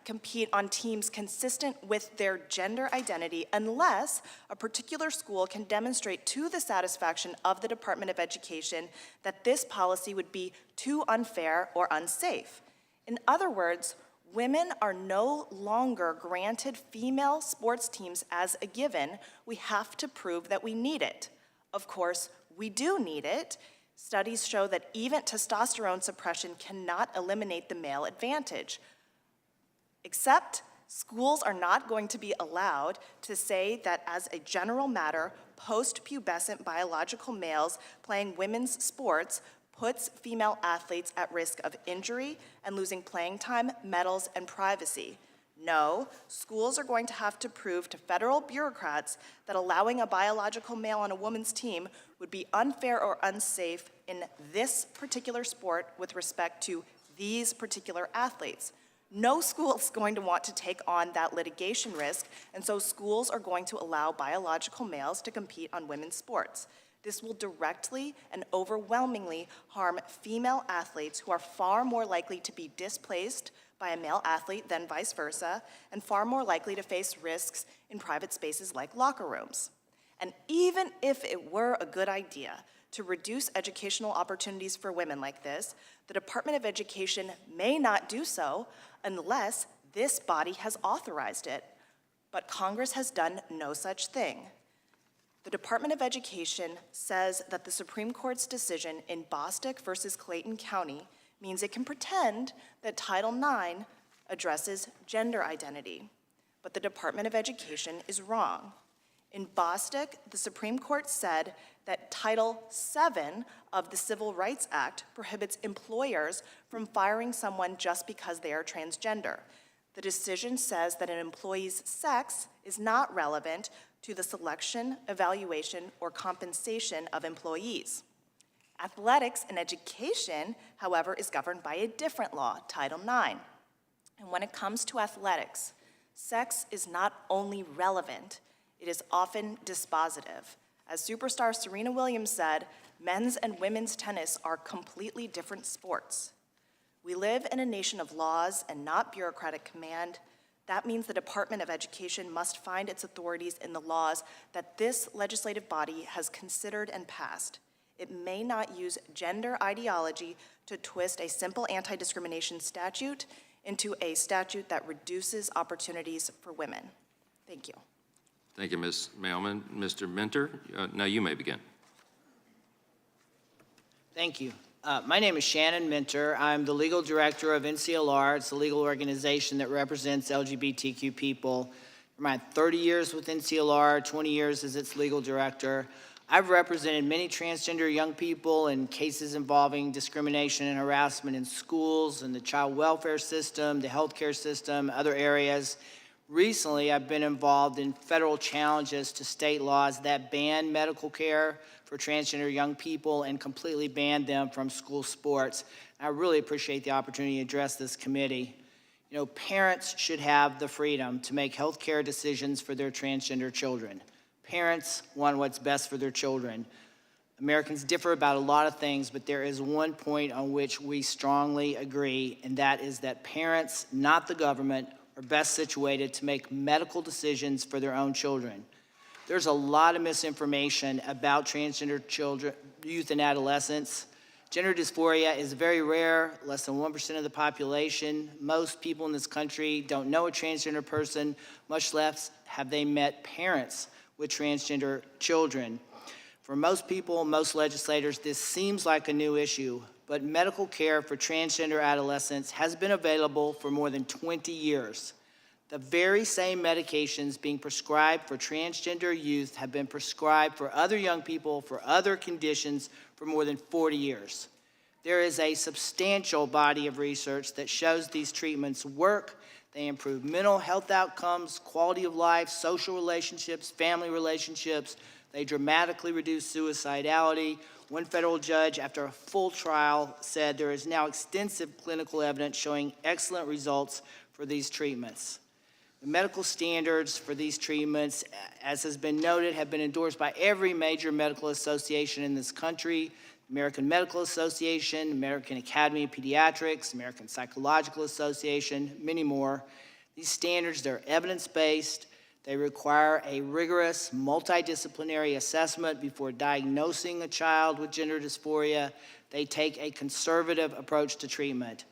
compete on teams consistent with their gender identity unless a particular school can demonstrate to the satisfaction of the Department of Education that this policy would be too unfair or unsafe. In other words, women are no longer granted female sports teams as a given. We have to prove that we need it. Of course, we do need it. Studies show that even testosterone suppression cannot eliminate the male advantage. Except schools are not going to be allowed to say that as a general matter, post-pubescent biological males playing women's sports puts female athletes at risk of injury and losing playing time, medals, and privacy. No, schools are going to have to prove to federal bureaucrats that allowing a biological male on a woman's team would be unfair or unsafe in this particular sport with respect to these particular athletes. No school is going to want to take on that litigation risk, and so schools are going to allow biological males to compete on women's sports. This will directly and overwhelmingly harm female athletes who are far more likely to be displaced by a male athlete than vice versa, and far more likely to face risks in private spaces like locker rooms. And even if it were a good idea to reduce educational opportunities for women like this, the Department of Education may not do so unless this body has authorized it. But Congress has done no such thing. The Department of Education says that the Supreme Court's decision in Bostick versus Clayton County means it can pretend that Title IX addresses gender identity. But the Department of Education is wrong. In Bostick, the Supreme Court said that Title VII of the Civil Rights Act prohibits employers from firing someone just because they are transgender. The decision says that an employee's sex is not relevant to the selection, evaluation, or compensation of employees. Athletics and education, however, is governed by a different law, Title IX. And when it comes to athletics, sex is not only relevant, it is often dispositive. As superstar Serena Williams said, men's and women's tennis are completely different sports. We live in a nation of laws and not bureaucratic command. That means the Department of Education must find its authorities in the laws that this legislative body has considered and passed. It may not use gender ideology to twist a simple anti-discrimination statute into a statute that reduces opportunities for women. Thank you. Thank you, Ms. Mailman. Mr. Minter, now you may begin. Thank you. My name is Shannon Minter. I'm the legal director of NCLR. It's a legal organization that represents LGBTQ people. For my 30 years with NCLR, 20 years as its legal director, I've represented many transgender young people in cases involving discrimination and harassment in schools, in the child welfare system, the healthcare system, other areas. Recently, I've been involved in federal challenges to state laws that ban medical care for transgender young people and completely ban them from school sports. I really appreciate the opportunity to address this committee. You know, parents should have the freedom to make health care decisions for their transgender children. Parents want what's best for their children. Americans differ about a lot of things, but there is one point on which we strongly agree, and that is that parents, not the government, are best situated to make medical decisions for their own children. There's a lot of misinformation about transgender children, youth and adolescents. Gender dysphoria is very rare, less than 1% of the population. Most people in this country don't know a transgender person, much less have they met parents with transgender children. For most people, most legislators, this seems like a new issue, but medical care for transgender adolescents has been available for more than 20 years. The very same medications being prescribed for transgender youth have been prescribed for other young people for other conditions for more than 40 years. There is a substantial body of research that shows these treatments work. They improve mental health outcomes, quality of life, social relationships, family relationships. They dramatically reduce suicidality. One federal judge, after a full trial, said there is now extensive clinical evidence showing excellent results for these treatments. The medical standards for these treatments, as has been noted, have been endorsed by every major medical association in this country: American Medical Association, American Academy of Pediatrics, American Psychological Association, many more. These standards, they're evidence-based. They require a rigorous multidisciplinary assessment before diagnosing a child with gender dysphoria. They take a conservative approach to treatment.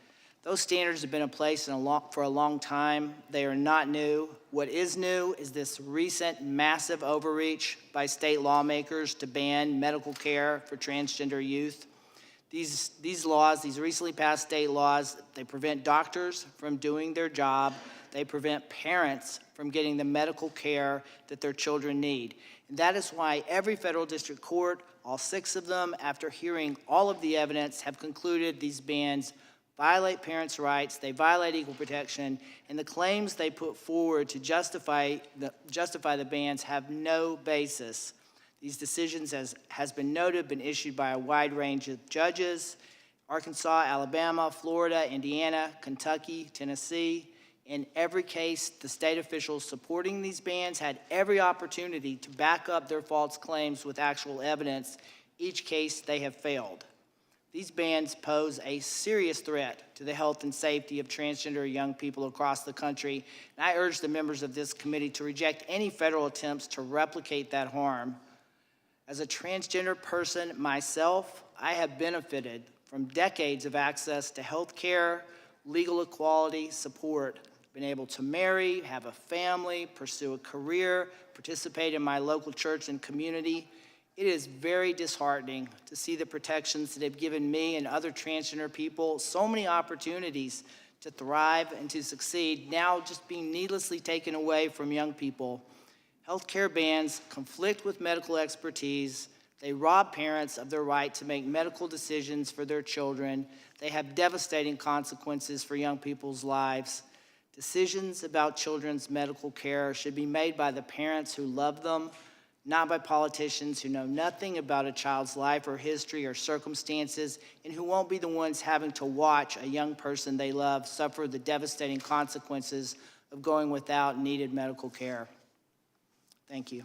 Those standards have been in place for a long time. They are not new. What is new is this recent massive overreach by state lawmakers to ban medical care for transgender youth. These laws, these recently passed state laws, they prevent doctors from doing their job. They prevent parents from getting the medical care that their children need. And that is why every federal district court, all 6 of them, after hearing all of the evidence, have concluded these bans violate parents' rights, they violate equal protection, and the claims they put forward to justify the bans have no basis. These decisions, as has been noted, been issued by a wide range of judges: Arkansas, Alabama, Florida, Indiana, Kentucky, Tennessee. In every case, the state officials supporting these bans had every opportunity to back up their false claims with actual evidence. Each case, they have failed. These bans pose a serious threat to the health and safety of transgender young people across the country, and I urge the members of this committee to reject any federal attempts to replicate that harm. As a transgender person myself, I have benefited from decades of access to health care, legal equality, support, been able to marry, have a family, pursue a career, participate in my local church and community. It is very disheartening to see the protections that have given me and other transgender people so many opportunities to thrive and to succeed now just being needlessly taken away from young people. Healthcare bans conflict with medical expertise. They rob parents of their right to make medical decisions for their children. They have devastating consequences for young people's lives. Decisions about children's medical care should be made by the parents who love them, not by politicians who know nothing about a child's life or history or circumstances, and who won't be the ones having to watch a young person they love suffer the devastating consequences of going without needed medical care. Thank you.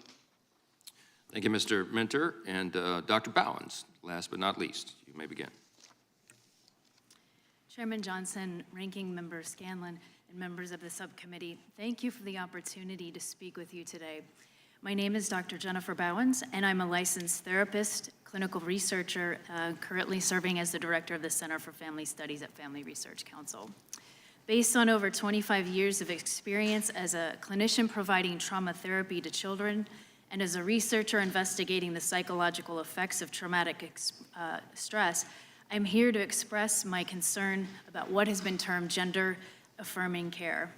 Thank you, Mr. Minter. And Dr. Bowens, last but not least, you may begin. Chairman Johnson, Ranking Member Scanlon, and members of the subcommittee, thank you for the opportunity to speak with you today. My name is Dr. Jennifer Bowens, and I'm a licensed therapist, clinical researcher, currently serving as the director of the Center for Family Studies at Family Research Council. Based on over 25 years of experience as a clinician providing trauma therapy to children, and as a researcher investigating the psychological effects of traumatic stress, I'm here to express my concern about what has been termed gender-affirming care.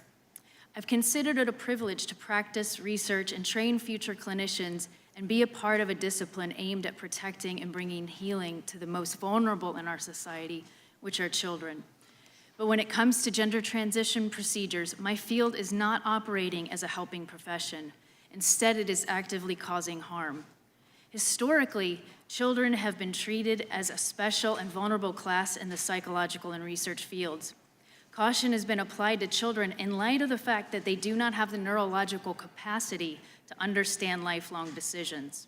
I've considered it a privilege to practice, research, and train future clinicians and be a part of a discipline aimed at protecting and bringing healing to the most vulnerable in our society, which are children. But when it comes to gender transition procedures, my field is not operating as a helping profession. Instead, it is actively causing harm. Historically, children have been treated as a special and vulnerable class in the psychological and research fields. Caution has been applied to children in light of the fact that they do not have the neurological capacity to understand lifelong decisions.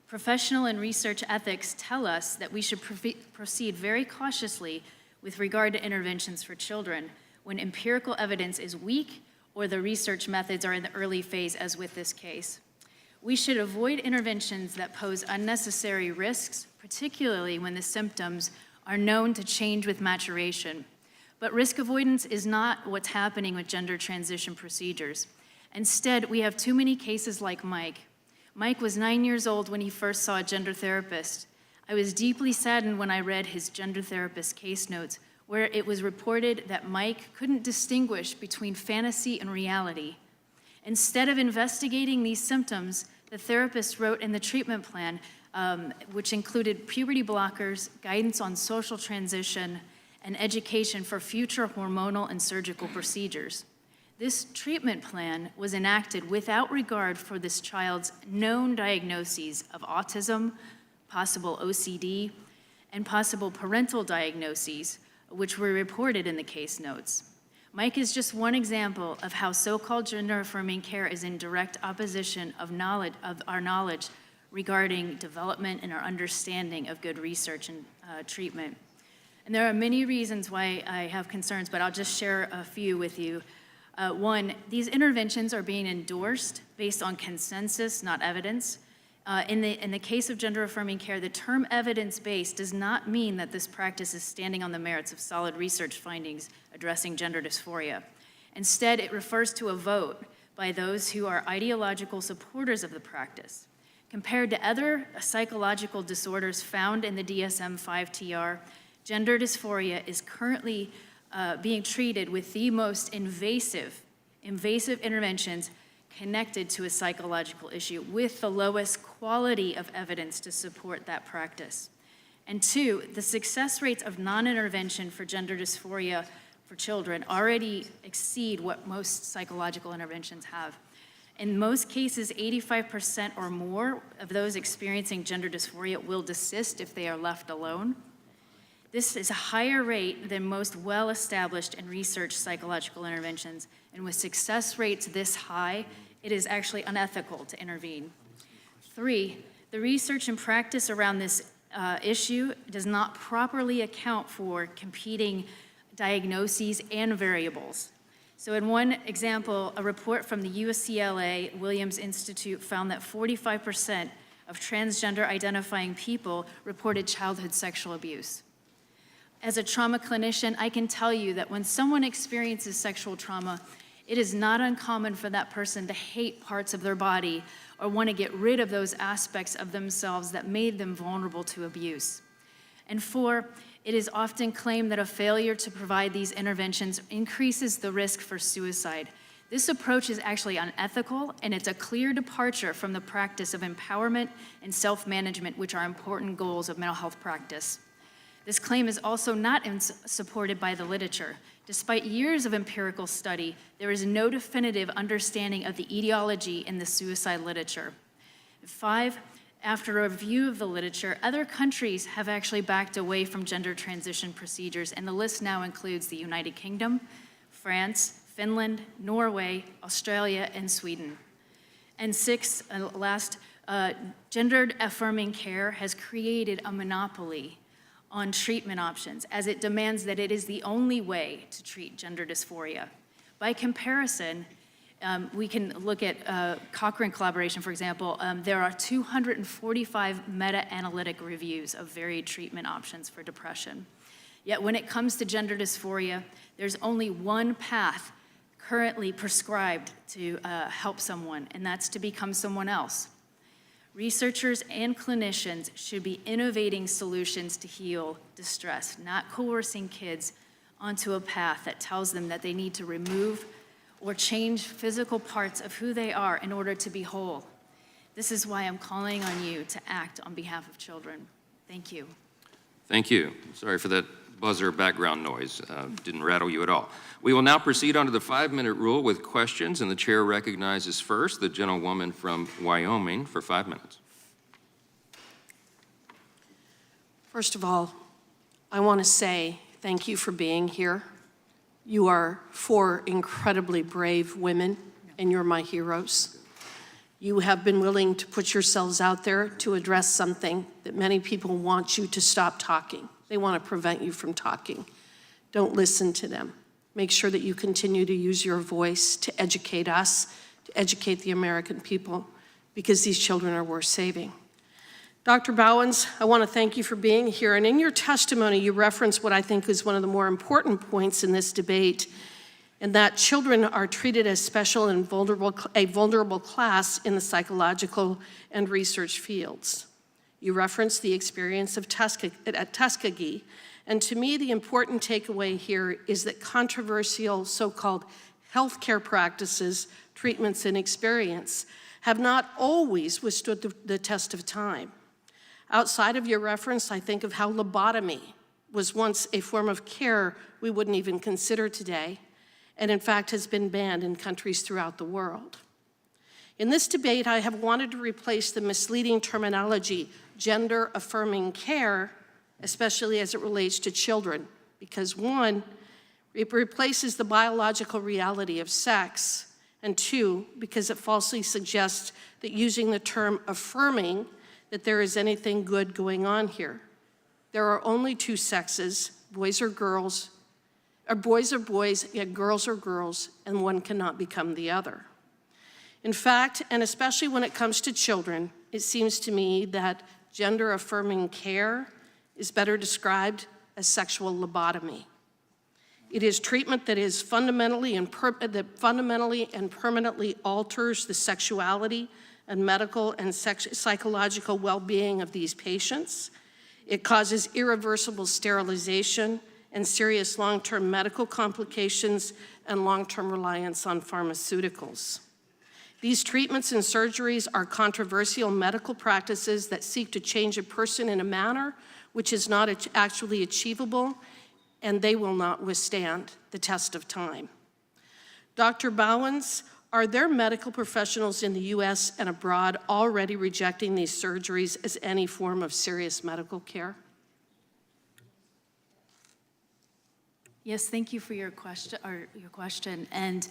Professional and research ethics tell us that we should proceed very cautiously with regard to interventions for children when empirical evidence is weak or the research methods are in the early phase, as with this case. We should avoid interventions that pose unnecessary risks, particularly when the symptoms are known to change with maturation. But risk avoidance is not what's happening with gender transition procedures. Instead, we have too many cases like Mike. Mike was 9 years old when he first saw a gender therapist. I was deeply saddened when I read his gender therapist case notes, where it was reported that Mike couldn't distinguish between fantasy and reality. Instead of investigating these symptoms, the therapist wrote in the treatment plan, which included puberty blockers, guidance on social transition, and education for future hormonal and surgical procedures. This treatment plan was enacted without regard for this child's known diagnoses of autism, possible OCD, and possible parental diagnoses, which were reported in the case notes. Mike is just one example of how so-called gender-affirming care is in direct opposition of our knowledge regarding development and our understanding of good research and treatment. And there are many reasons why I have concerns, but I'll just share a few with you. One, these interventions are being endorsed based on consensus, not evidence. In the case of gender-affirming care, the term evidence-based does not mean that this practice is standing on the merits of solid research findings addressing gender dysphoria. Instead, it refers to a vote by those who are ideological supporters of the practice. Compared to other psychological disorders found in the DSM-5 TR, gender dysphoria is currently being treated with the most invasive interventions connected to a psychological issue with the lowest quality of evidence to support that practice. And two, the success rates of non-intervention for gender dysphoria for children already exceed what most psychological interventions have. In most cases, 85% or more of those experiencing gender dysphoria will desist if they are left alone. This is a higher rate than most well-established and researched psychological interventions, and with success rates this high, it is actually unethical to intervene. Three, the research and practice around this issue does not properly account for competing diagnoses and variables. So in one example, a report from the UCLA Williams Institute found that 45% of transgender identifying people reported childhood sexual abuse. As a trauma clinician, I can tell you that when someone experiences sexual trauma, it is not uncommon for that person to hate parts of their body or want to get rid of those aspects of themselves that made them vulnerable to abuse. And four, it is often claimed that a failure to provide these interventions increases the risk for suicide. This approach is actually unethical, and it's a clear departure from the practice of empowerment and self-management, which are important goals of mental health practice. This claim is also not supported by the literature. Despite years of empirical study, there is no definitive understanding of the etiology in the suicide literature. Five, after a review of the literature, other countries have actually backed away from gender transition procedures, and the list now includes the United Kingdom, France, Finland, Norway, Australia, and Sweden. And six, gender-affirming care has created a monopoly on treatment options, as it demands that it is the only way to treat gender dysphoria. By comparison, we can look at Cochrane collaboration, for example. There are 245 meta-analytic reviews of varied treatment options for depression. Yet when it comes to gender dysphoria, there's only one path currently prescribed to help someone, and that's to become someone else. Researchers and clinicians should be innovating solutions to heal distress, not coercing kids onto a path that tells them that they need to remove or change physical parts of who they are in order to be whole. This is why I'm calling on you to act on behalf of children. Thank you. Thank you. Sorry for that buzzer background noise. Didn't rattle you at all. We will now proceed on to the 5-minute rule with questions, and the chair recognizes first the gentlewoman from Wyoming for 5 minutes. First of all, I want to say thank you for being here. You are 4 incredibly brave women, and you're my heroes. You have been willing to put yourselves out there to address something that many people want you to stop talking. They want to prevent you from talking. Don't listen to them. Make sure that you continue to use your voice to educate us, to educate the American people, because these children are worth saving. Dr. Bowens, I want to thank you for being here. And in your testimony, you referenced what I think is one of the more important points in this debate, and that children are treated as special and a vulnerable class in the psychological and research fields. You referenced the experience of at Tuskegee And to me, the important takeaway here is that controversial so-called healthcare practices, treatments, and experience have not always withstood the test of time. Outside of your reference, I think of how lobotomy was once a form of care we wouldn't even consider today, and in fact has been banned in countries throughout the world. In this debate, I have wanted to replace the misleading terminology gender-affirming care, especially as it relates to children, because one, it replaces the biological reality of sex, and two, because it falsely suggests that using the term affirming that there is anything good going on here. There are only two sexes, boys are girls, or boys are boys, yet girls are girls, and one cannot become the other. In fact, and especially when it comes to children, it seems to me that gender-affirming care is better described as sexual lobotomy. It is treatment that is fundamentally and permanently alters the sexuality and medical and psychological well-being of these patients. It causes irreversible sterilization and serious long-term medical complications and long-term reliance on pharmaceuticals. These treatments and surgeries are controversial medical practices that seek to change a person in a manner which is not actually achievable, and they will not withstand the test of time. Dr. Bowens, are there medical professionals in the US and abroad already rejecting these surgeries as any form of serious medical care? Yes, thank you for your question. And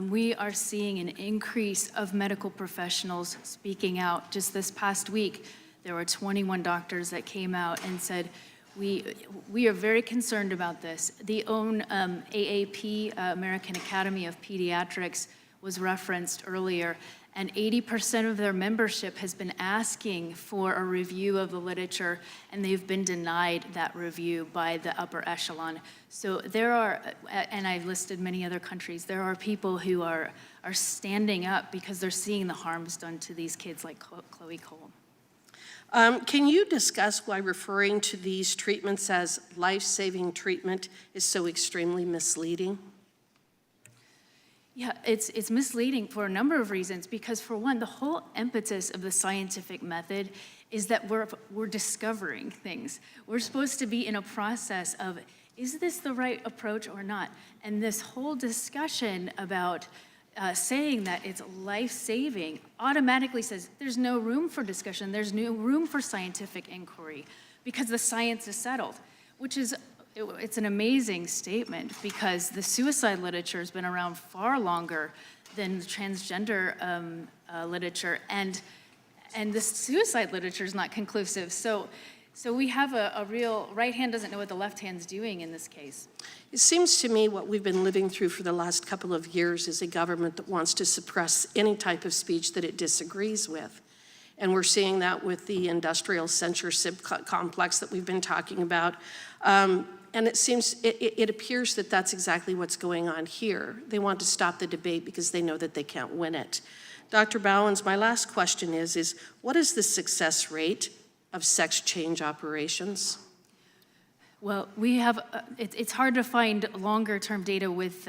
we are seeing an increase of medical professionals speaking out. Just this past week, there were 21 doctors that came out and said, we are very concerned about this. The own AAP, American Academy of Pediatrics, was referenced earlier, and 80% of their membership has been asking for a review of the literature, and they've been denied that review by the upper echelon. So there are, and I've listed many other countries, there are people who are standing up because they're seeing the harms done to these kids like Chloe Cole. Can you discuss why referring to these treatments as life-saving treatment is so extremely misleading? Yeah, it's misleading for a number of reasons, because for one, the whole impetus of the scientific method is that we're discovering things. We're supposed to be in a process of, is this the right approach or not? And this whole discussion about saying that it's life-saving automatically says there's no room for discussion, there's no room for scientific inquiry, because the science is settled, which is it's an amazing statement, because the suicide literature has been around far longer than the transgender literature, and the suicide literature is not conclusive. So we have a real, right hand doesn't know what the left hand's doing in this case. It seems to me what we've been living through for the last couple of years is a government that wants to suppress any type of speech that it disagrees with. And we're seeing that with the industrial censorship complex that we've been talking about. And it appears that that's exactly what's going on here. They want to stop the debate because they know that they can't win it. Dr. Bowens, my last question is what is the success rate of sex change operations? Well, we have, it's hard to find longer-term data with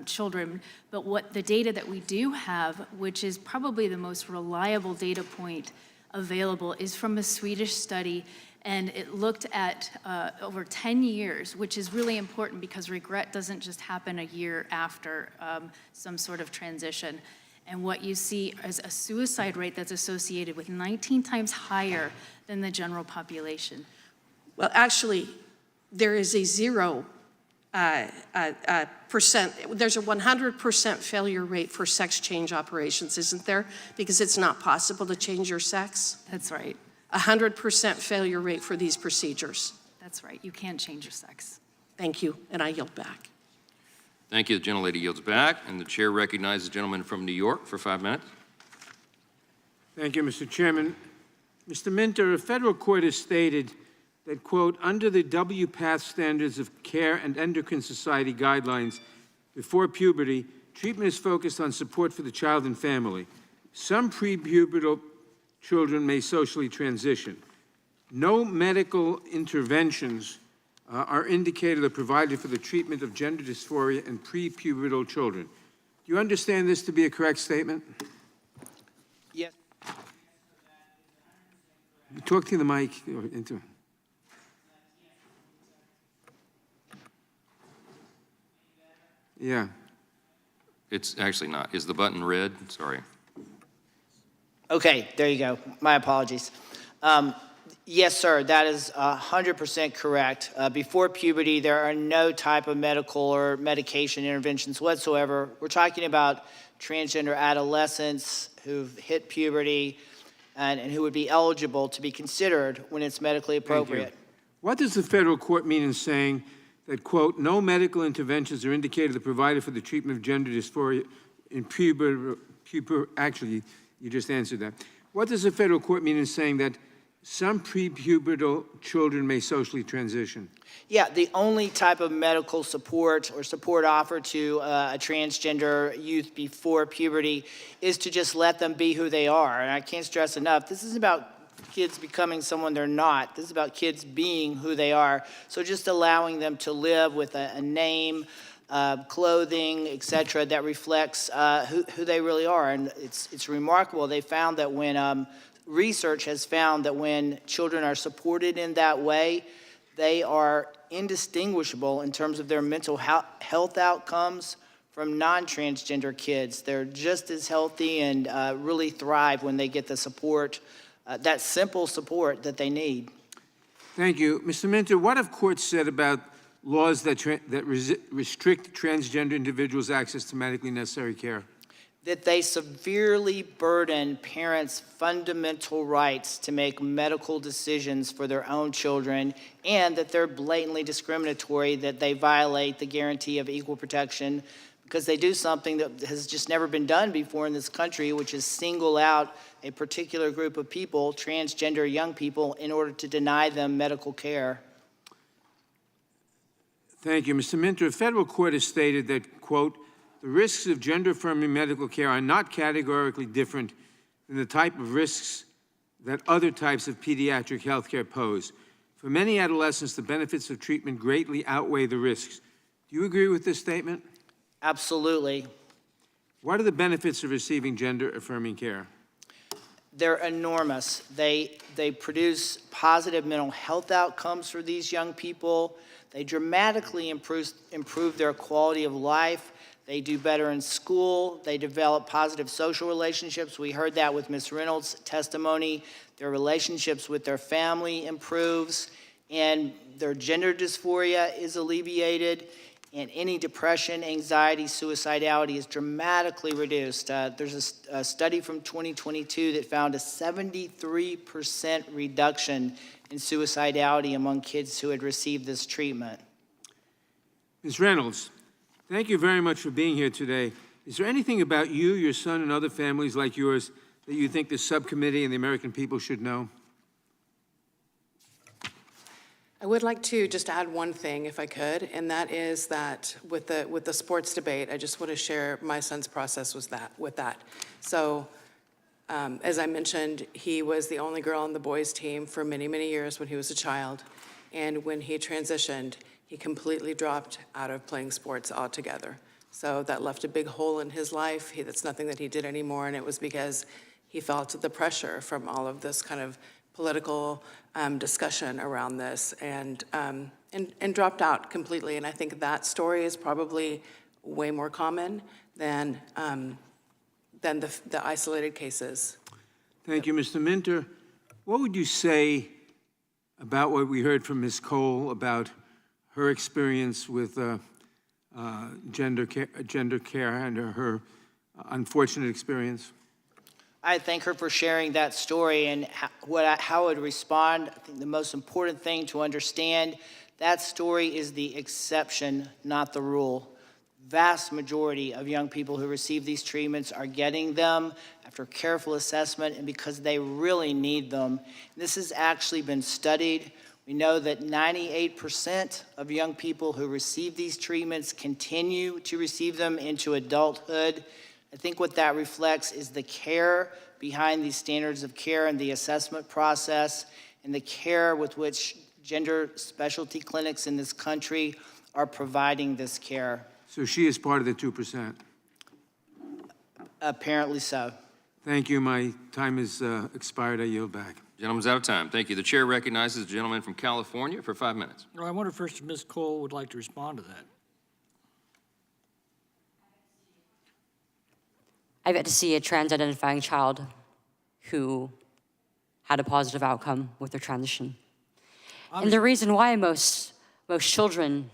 children, but what the data that we do have, which is probably the most reliable data point available, is from a Swedish study, and it looked at over 10 years, which is really important because regret doesn't just happen a year after some sort of transition. And what you see is a suicide rate that's associated with 19 times higher than the general population. Well, actually, there is a 0%, there's a 100% failure rate for sex change operations, isn't there? Because it's not possible to change your sex? That's right. 100% failure rate for these procedures. That's right. You can't change your sex. Thank you, and I yield back. Thank you. The gentlelady yields back, and the chair recognizes the gentleman from New York for 5 minutes. Thank you, Mr. Chairman. Mr. Minter, a federal court has stated that, quote, under the WPATH standards of care and endocrine society guidelines before puberty, treatment is focused on support for the child and family. Some prepubertal children may socially transition. No medical interventions are indicated or provided for the treatment of gender dysphoria in prepubertal children. Do you understand this to be a correct statement? Yes. Talk to the mic. Or into. Yeah. It's actually not. Is the button red? Sorry. Okay, there you go. My apologies. Yes, sir, that is 100% correct. Before puberty, there are no type of medical or medication interventions whatsoever. We're talking about transgender adolescents who've hit puberty and who would be eligible to be considered when it's medically appropriate. What does the federal court mean in saying that, quote, no medical interventions are indicated or provided for the treatment of gender dysphoria in actually, you just answered that. What does the federal court mean in saying that some prepubertal children may socially transition? Yeah, the only type of medical support or support offered to a transgender youth before puberty is to just let them be who they are. And I can't stress enough, this is about kids becoming someone they're not. This is about kids being who they are. So just allowing them to live with a name, clothing, etc., that reflects who they really are. And it's remarkable. They found that when research has found that when children are supported in that way, they are indistinguishable in terms of their mental health outcomes from non-transgender kids. They're just as healthy and really thrive when they get the support, that simple support that they need. Thank you. Mr. Minter, what have courts said about laws that restrict transgender individuals' access to medically necessary care? That they severely burden parents' fundamental rights to make medical decisions for their own children, and that they're blatantly discriminatory, that they violate the guarantee of equal protection because they do something that has just never been done before in this country, which is single out a particular group of people, transgender young people, in order to deny them medical care. Thank you. Mr. Minter, a federal court has stated that, quote, the risks of gender-affirming medical care are not categorically different than the type of risks that other types of pediatric health care pose. For many adolescents, the benefits of treatment greatly outweigh the risks. Do you agree with this statement? Absolutely. What are the benefits of receiving gender-affirming care? They're enormous. They produce positive mental health outcomes for these young people. They dramatically improve their quality of life. They do better in school. They develop positive social relationships. We heard that with Ms. Reynolds' testimony. Their relationships with their family improves, and their gender dysphoria is alleviated, and any depression, anxiety, suicidality is dramatically reduced. There's a study from 2022 that found a 73% reduction in suicidality among kids who had received this treatment. Ms. Reynolds, thank you very much for being here today. Is there anything about you, your son, and other families like yours that you think the subcommittee and the American people should know? I would like to just add one thing, if I could, and that is that with the sports debate, I just want to share my son's process with that. So, as I mentioned, he was the only girl on the boys' team for many, many years when he was a child, and when he transitioned, he completely dropped out of playing sports altogether. So that left a big hole in his life. That's nothing that he did anymore, and it was because he felt the pressure from all of this kind of political discussion around this, and dropped out completely. And I think that story is probably way more common than the isolated cases. Thank you, Mr. Minter. What would you say about what we heard from Ms. Cole about her experience with gender care and her unfortunate experience? I thank her for sharing that story and how I would respond. I think the most important thing to understand, that story is the exception, not the rule. Vast majority of young people who receive these treatments are getting them after careful assessment and because they really need them. This has actually been studied. We know that 98% of young people who receive these treatments continue to receive them into adulthood. I think what that reflects is the care behind these standards of care and the assessment process and the care with which gender specialty clinics in this country are providing this care. So she is part of the 2%. Apparently so. Thank you. My time is expired. I yield back. Gentleman's out of time. Thank you. The chair recognizes the gentleman from California for 5 minutes. Well, I wonder first if Ms. Cole would like to respond to that. I've yet to see a trans-identifying child who had a positive outcome with their transition. And the reason why most children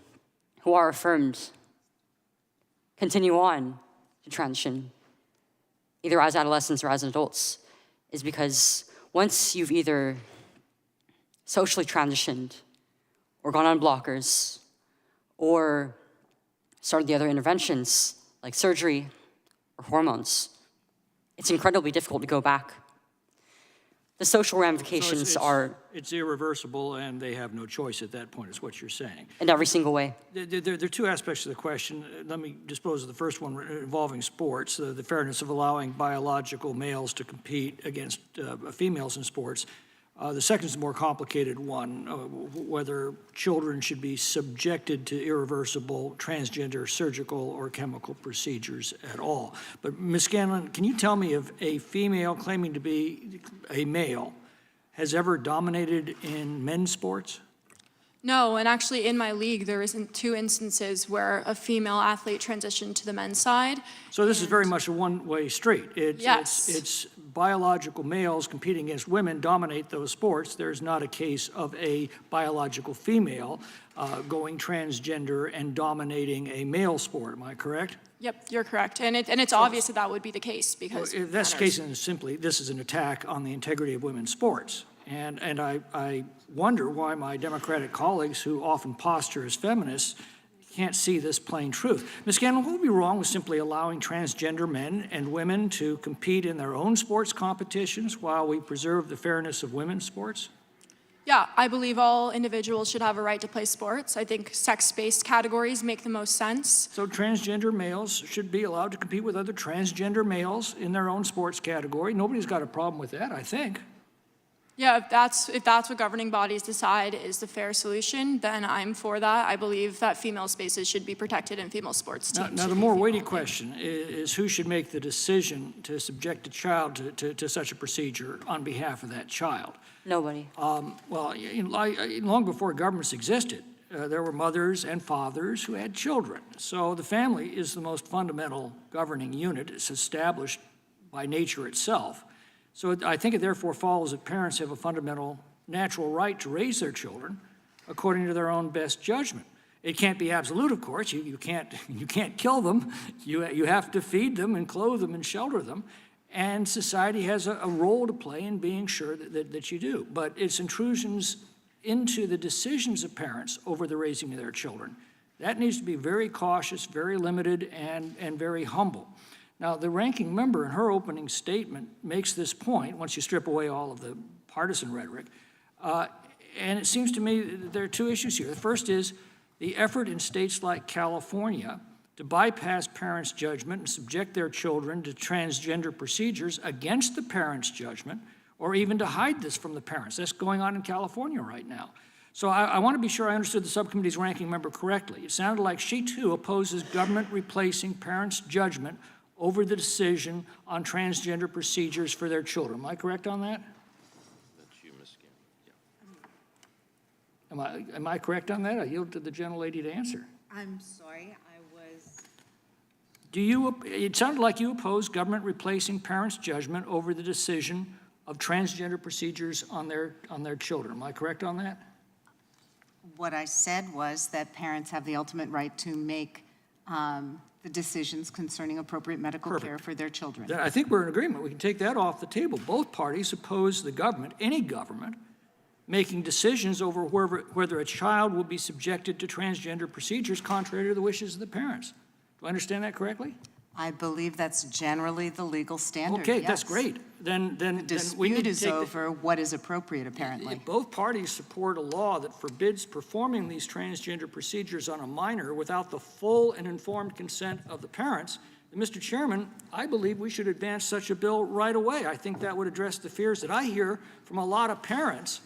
who are affirmed continue on to transition, either as adolescents or as adults, is because once you've either socially transitioned or gone on blockers or started the other interventions like surgery or hormones, it's incredibly difficult to go back. The social ramifications are... It's irreversible, and they have no choice at that point, is what you're saying. in every single way. There are two aspects to the question. Let me dispose of the first one involving sports, the fairness of allowing biological males to compete against females in sports. The second is a more complicated one, whether children should be subjected to irreversible transgender surgical or chemical procedures at all. But Ms. Scanlon, can you tell me if a female claiming to be a male has ever dominated in men's sports? No, and actually in my league, there isn't 2 instances where a female athlete transitioned to the men's side. So this is very much a one-way street. Yes. It's biological males competing against women dominate those sports. There's not a case of a biological female going transgender and dominating a male sport. Am I correct? Yep, you're correct. And it's obvious that that would be the case because... Well, if that's the case, then simply this is an attack on the integrity of women's sports. And I wonder why my Democratic colleagues, who often posture as feminists, can't see this plain truth. Ms. Scanlon, what would be wrong with simply allowing transgender men and women to compete in their own sports competitions while we preserve the fairness of women's sports? Yeah, I believe all individuals should have a right to play sports. I think sex-based categories make the most sense. So transgender males should be allowed to compete with other transgender males in their own sports category. Nobody's got a problem with that, I think. Yeah, if that's what governing bodies decide is the fair solution, then I'm for that. I believe that female spaces should be protected and female sports teams. Now the more weighty question is who should make the decision to subject a child to such a procedure on behalf of that child? Nobody. Well, long before governments existed, there were mothers and fathers who had children. So the family is the most fundamental governing unit. It's established by nature itself. So I think it therefore follows that parents have a fundamental natural right to raise their children according to their own best judgment. It can't be absolute, of course. You can't kill them. You have to feed them and clothe them and shelter them. And society has a role to play in being sure that you do. But it's intrusions into the decisions of parents over the raising of their children. That needs to be very cautious, very limited, and very humble. Now, the ranking member in her opening statement makes this point, once you strip away all of the partisan rhetoric, and it seems to me that there are 2 issues here. The first is the effort in states like California to bypass parents' judgment and subject their children to transgender procedures against the parents' judgment, or even to hide this from the parents. That's going on in California right now. So I want to be sure I understood the subcommittee's ranking member correctly. It sounded like she, too, opposes government replacing parents' judgment over the decision on transgender procedures for their children. Am I correct on that? That's you, Ms. Scanlon. Yeah. Am I correct on that? I yield to the gentlelady to answer. I'm sorry, I was... It sounded like you oppose government replacing parents' judgment over the decision of transgender procedures on their children. Am I correct on that? What I said was that parents have the ultimate right to make the decisions concerning appropriate medical care for their children. I think we're in agreement. We can take that off the table. Both parties oppose the government, any government, making decisions over whether a child will be subjected to transgender procedures contrary to the wishes of the parents. Do I understand that correctly? I believe that's generally the legal standard, Okay, yes. that's great. Then The we need dispute to is take over what is appropriate, apparently. If both parties support a law that forbids performing these transgender procedures on a minor without the full and informed consent of the parents, then, Mr. Chairman, I believe we should advance such a bill right away. I think that would address the fears that I hear from a lot of parents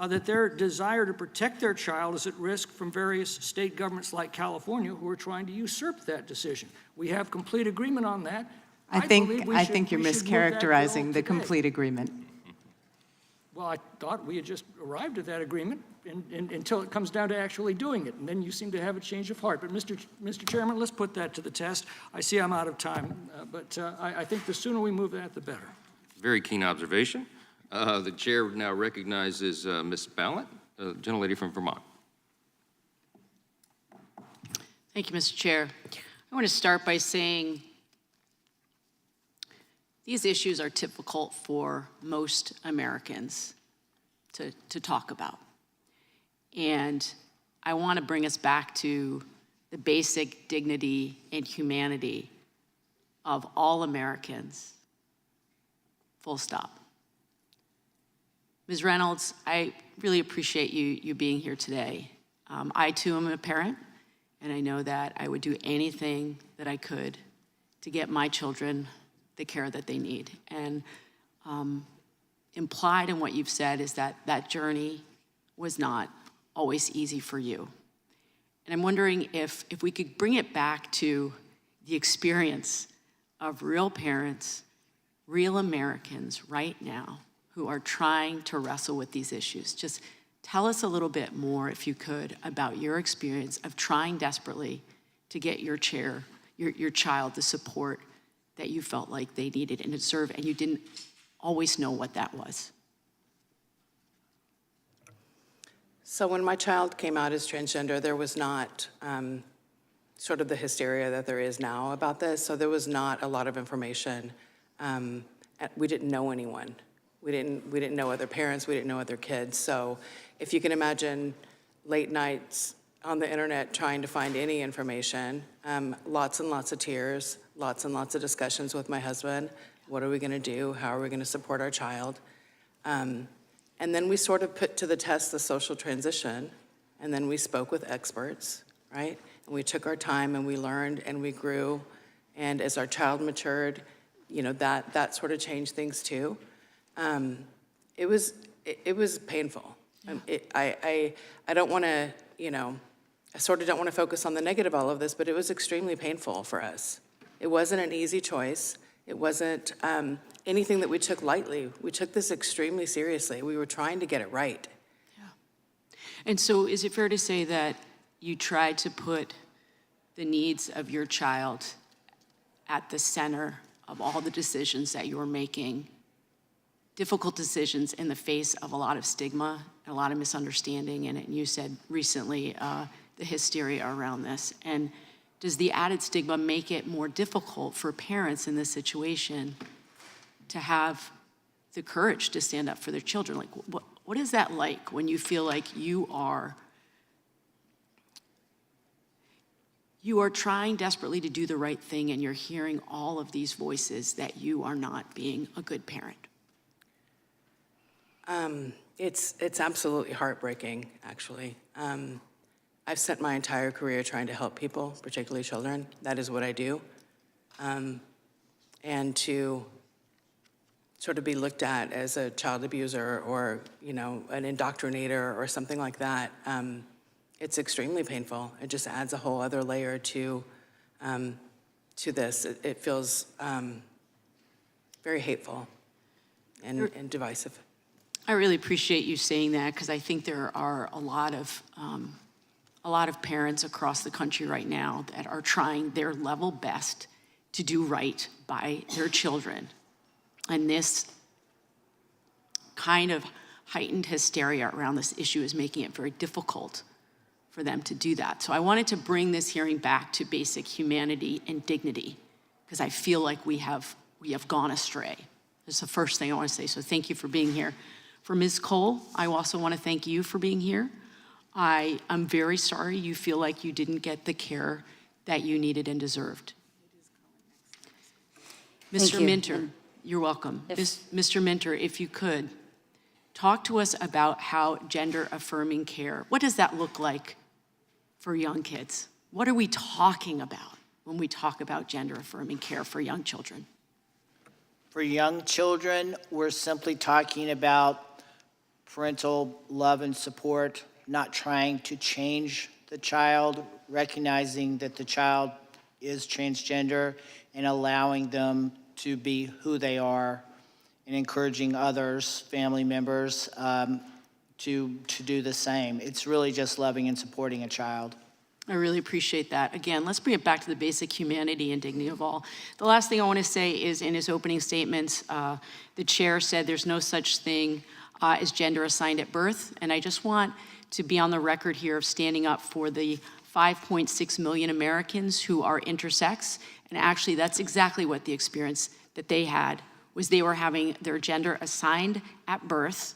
that their desire to protect their child is at risk from various state governments like California who are trying to usurp that decision. We have complete agreement on that. I think believe we you're should move that bill mischaracterizing the today. complete agreement. Well, I thought we had just arrived at that agreement until it comes down to actually doing it, and then you seem to have a change of heart. But Mr. Chairman, let's put that to the test. I see I'm out of time, but I think the sooner we move that, the better. Very keen observation. The chair now recognizes Ms. Ballot, gentlelady from Vermont. Thank you, Mr. Chair. I want to start by saying these issues are difficult for most Americans to talk about. And I want to bring us back to the basic dignity and humanity of all Americans, full stop. Ms. Reynolds, I really appreciate you being here today. I too am a parent, and I know that I would do anything that I could to get my children the care that they need. And implied in what you've said is that that journey was not always easy for you. And I'm wondering if we could bring it back to the experience of real parents, real Americans right now who are trying to wrestle with these issues. Just tell us a little bit more, if you could, about your experience of trying desperately to get your child the support that you felt like they needed and deserved, and you didn't always know what that was. So when my child came out as transgender, there was not sort of the hysteria that there is now about this. So there was not a lot of information. We didn't know anyone. We didn't know other parents. We didn't know other kids. So if you can imagine late nights on the internet trying to find any information, lots and lots of tears, lots and lots of discussions with my husband. What are we going to do? How are we going to support our child? And then we sort of put to the test the social transition, and then we spoke with experts, right? And we took our time and we learned and we grew. And as our child matured, that sort of changed things too. It was painful. I don't want to, I sort of don't want to focus on the negative of all of this, but it was extremely painful for us. It wasn't an easy choice. It wasn't anything that we took lightly. We took this extremely seriously. We were trying to get it right. Yeah. And so is it fair to say that you tried to put the needs of your child at the center of all the decisions that you were making, difficult decisions in the face of a lot of stigma, a lot of misunderstanding, and you said recently the hysteria around this. And does the added stigma make it more difficult for parents in this situation to have the courage to stand up for their children? Like, what is that like when you feel like you are trying desperately to do the right thing and you're hearing all of these voices that you are not being a good parent? It's absolutely heartbreaking, actually. I've spent my entire career trying to help people, particularly children. That is what I do. And to sort of be looked at as a child abuser or, an indoctrinator or something like that, it's extremely painful. It just adds a whole other layer to this. It feels very hateful and divisive. I really appreciate you saying that, because I think there are a lot of parents across the country right now that are trying their level best to do right by their children. And this kind of heightened hysteria around this issue is making it very difficult for them to do that. So I wanted to bring this hearing back to basic humanity and dignity, because I feel like we have gone astray. That's the first thing I want to say. So thank you for being here. For Ms. Cole, I also want to thank you for being here. I'm very sorry you feel like you didn't get the care that you needed and deserved. Mr. Minter, you're welcome. Mr. Minter, if you could, talk to us about how gender-affirming care, what does that look like for young kids? What are we talking about when we talk about gender-affirming care for young children? For young children, we're simply talking about parental love and support, not trying to change the child, recognizing that the child is transgender and allowing them to be who they are, and encouraging others, family members, to do the same. It's really just loving and supporting a child. I really appreciate that. Again, let's bring it back to the basic humanity and dignity of all. The last thing I want to say is in his opening statements, the chair said there's no such thing as gender assigned at birth. And I just want to be on the record here of standing up for the 5.6 million Americans who are intersex. And actually, that's exactly what the experience that they had was they were having their gender assigned at birth,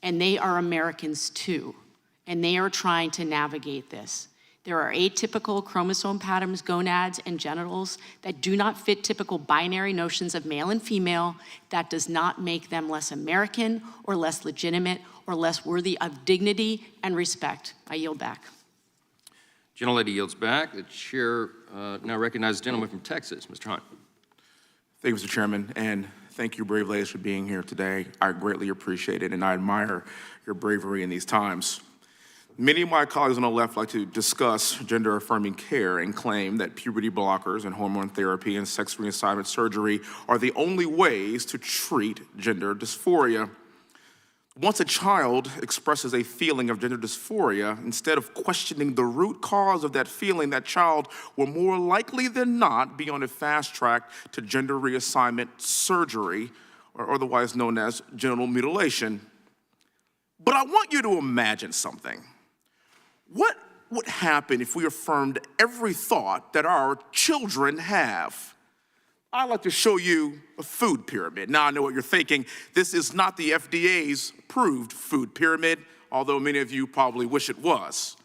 and they are Americans too. And they are trying to navigate this. There are atypical chromosome patterns, gonads, and genitals that do not fit typical binary notions of male and female. That does not make them less American or less legitimate or less worthy of dignity and respect. I yield back. Gentlelady yields back. The chair now recognizes the gentleman from Texas, Mr. Hunt. Thank you, Mr. Chairman, and thank you, brave ladies, for being here today. I greatly appreciate it, and I admire your bravery in these times. Many of my colleagues on the left like to discuss gender-affirming care and claim that puberty blockers and hormone therapy and sex reassignment surgery are the only ways to treat gender dysphoria. Once a child expresses a feeling of gender dysphoria, instead of questioning the root cause of that feeling, that child will more likely than not be on a fast track to gender reassignment surgery, or otherwise known as genital mutilation. But I want you to imagine something. What would happen if we affirmed every thought that our children have? I'd like to show you a food pyramid. Now I know what you're thinking. This is not the FDA's approved food pyramid, although many of you probably wish it was.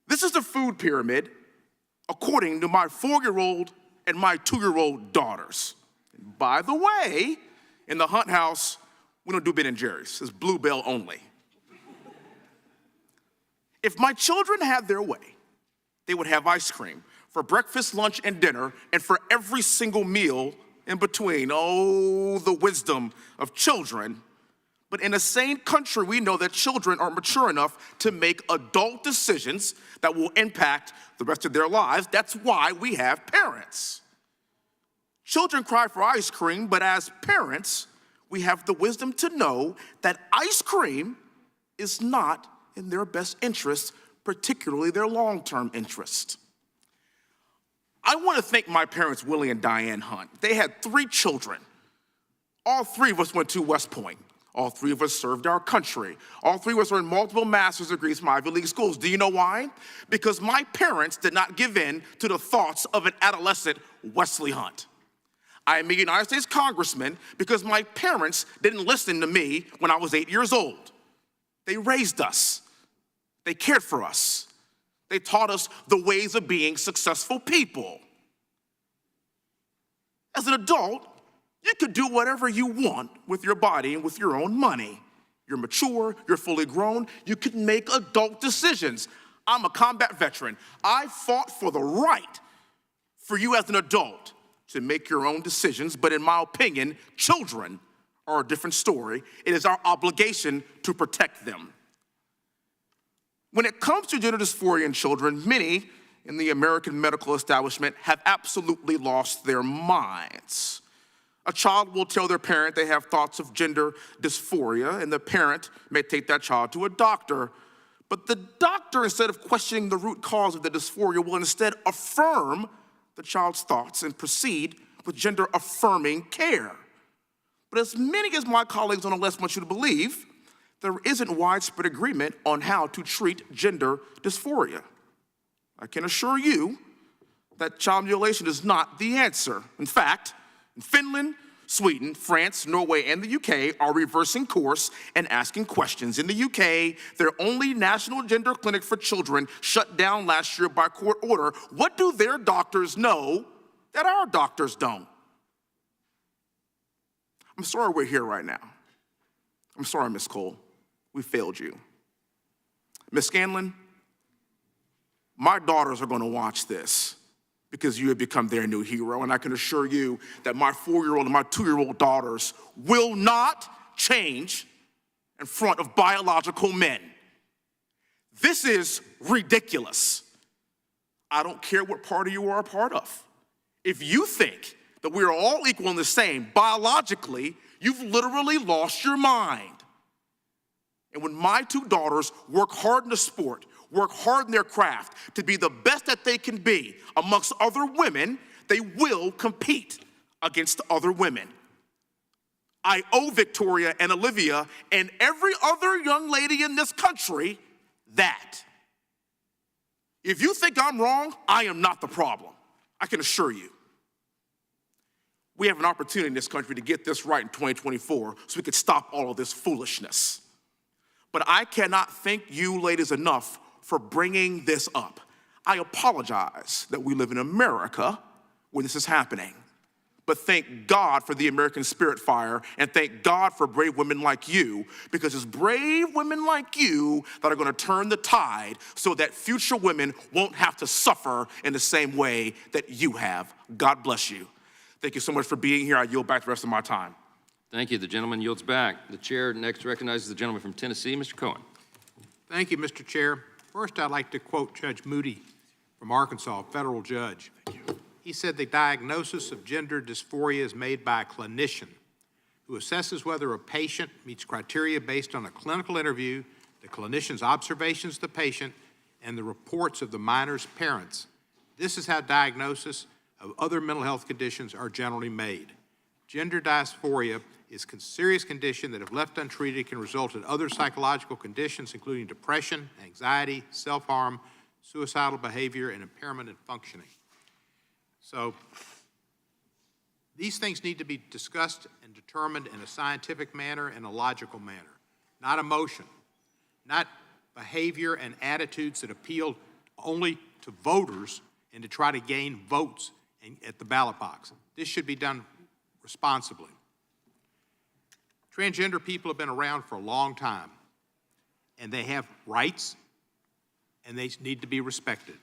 This is the food pyramid according to my 4-year-old and my 2-year-old daughters. And by the way, in the Hunt house, we don't do Ben & Jerry's. It's Bluebell only. If my children had their way, they would have ice cream for breakfast, lunch, and dinner, and for every single meal in between. Oh, the wisdom of children. But in a sane country, we know that children are mature enough to make adult decisions that will impact the rest of their lives. That's why we have parents. Children cry for ice cream, but as parents, we have the wisdom to know that ice cream is not in their best interest, particularly their long-term interest. I want to thank my parents, Willie and Diane Hunt. They had 3 children. All 3 of us went to West Point. All 3 of us served our country. All 3 of us earned multiple master's degrees from Ivy League schools. Do you know why? Because my parents did not give in to the thoughts of an adolescent Wesley Hunt. I am a United States congressman because my parents didn't listen to me when I was 8 years old. They raised us. They cared for us. They taught us the ways of being successful people. As an adult, you could do whatever you want with your body and with your own money. You're mature, you're fully grown, you can make adult decisions. I'm a combat veteran. I fought for the right for you as an adult to make your own decisions, but in my opinion, children are a different story. It is our obligation to protect them. When it comes to gender dysphoria in children, many in the American medical establishment have absolutely lost their minds. A child will tell their parent they have thoughts of gender dysphoria, and the parent may take that child to a doctor. But the doctor, instead of questioning the root cause of the dysphoria, will instead affirm the child's thoughts and proceed with gender-affirming care. But as many as my colleagues on the left want you to believe, there isn't widespread agreement on how to treat gender dysphoria. I can assure you that child mutilation is not the answer. In fact, in Finland, Sweden, France, Norway, and the UK are reversing course and asking questions. In the UK, their only national gender clinic for children shut down last year by court order. What do their doctors know that our doctors don't? I'm sorry we're here right now. I'm sorry, Ms. Cole. We failed you. Ms. Scanlon, my daughters are going to watch this because you have become their new hero, and I can assure you that my 4-year-old and my 2-year-old daughters will not change in front of biological men. This is ridiculous. I don't care what party you are a part of. If you think that we are all equal and the same biologically, you've literally lost your mind. And when my two daughters work hard in the sport, work hard in their craft to be the best that they can be amongst other women, they will compete against other women. I owe Victoria and Olivia and every other young lady in this country that. If you think I'm wrong, I am not the problem. I can assure you. We have an opportunity in this country to get this right in 2024 so we can stop all of this foolishness. But I cannot thank you ladies enough for bringing this up. I apologize that we live in America where this is happening. But thank God for the American Spirit Fire, and thank God for brave women like you, because it's brave women like you that are going to turn the tide so that future women won't have to suffer in the same way that you have. God bless you. Thank you so much for being here. I yield back the rest of my time. Thank you. The gentleman yields back. The chair next recognizes the gentleman from Tennessee, Mr. Cohen. Thank you, Mr. Chair. First, I'd like to quote Judge Moody from Arkansas, a federal judge. Thank you. He said the diagnosis of gender dysphoria is made by a clinician who assesses whether a patient meets criteria based on a clinical interview, the clinician's observations of the patient, and the reports of the minor's parents. This is how diagnosis of other mental health conditions are generally made. Gender dysphoria is a serious condition that, if left untreated, can result in other psychological conditions, including depression, anxiety, self-harm, suicidal behavior, and impairment in functioning. So these things need to be discussed and determined in a scientific manner and a logical manner, not emotion, not behavior and attitudes that appeal only to voters and to try to gain votes at the ballot box. This should be done responsibly. Transgender people have been around for a long time, and they have rights, and they need to be respected.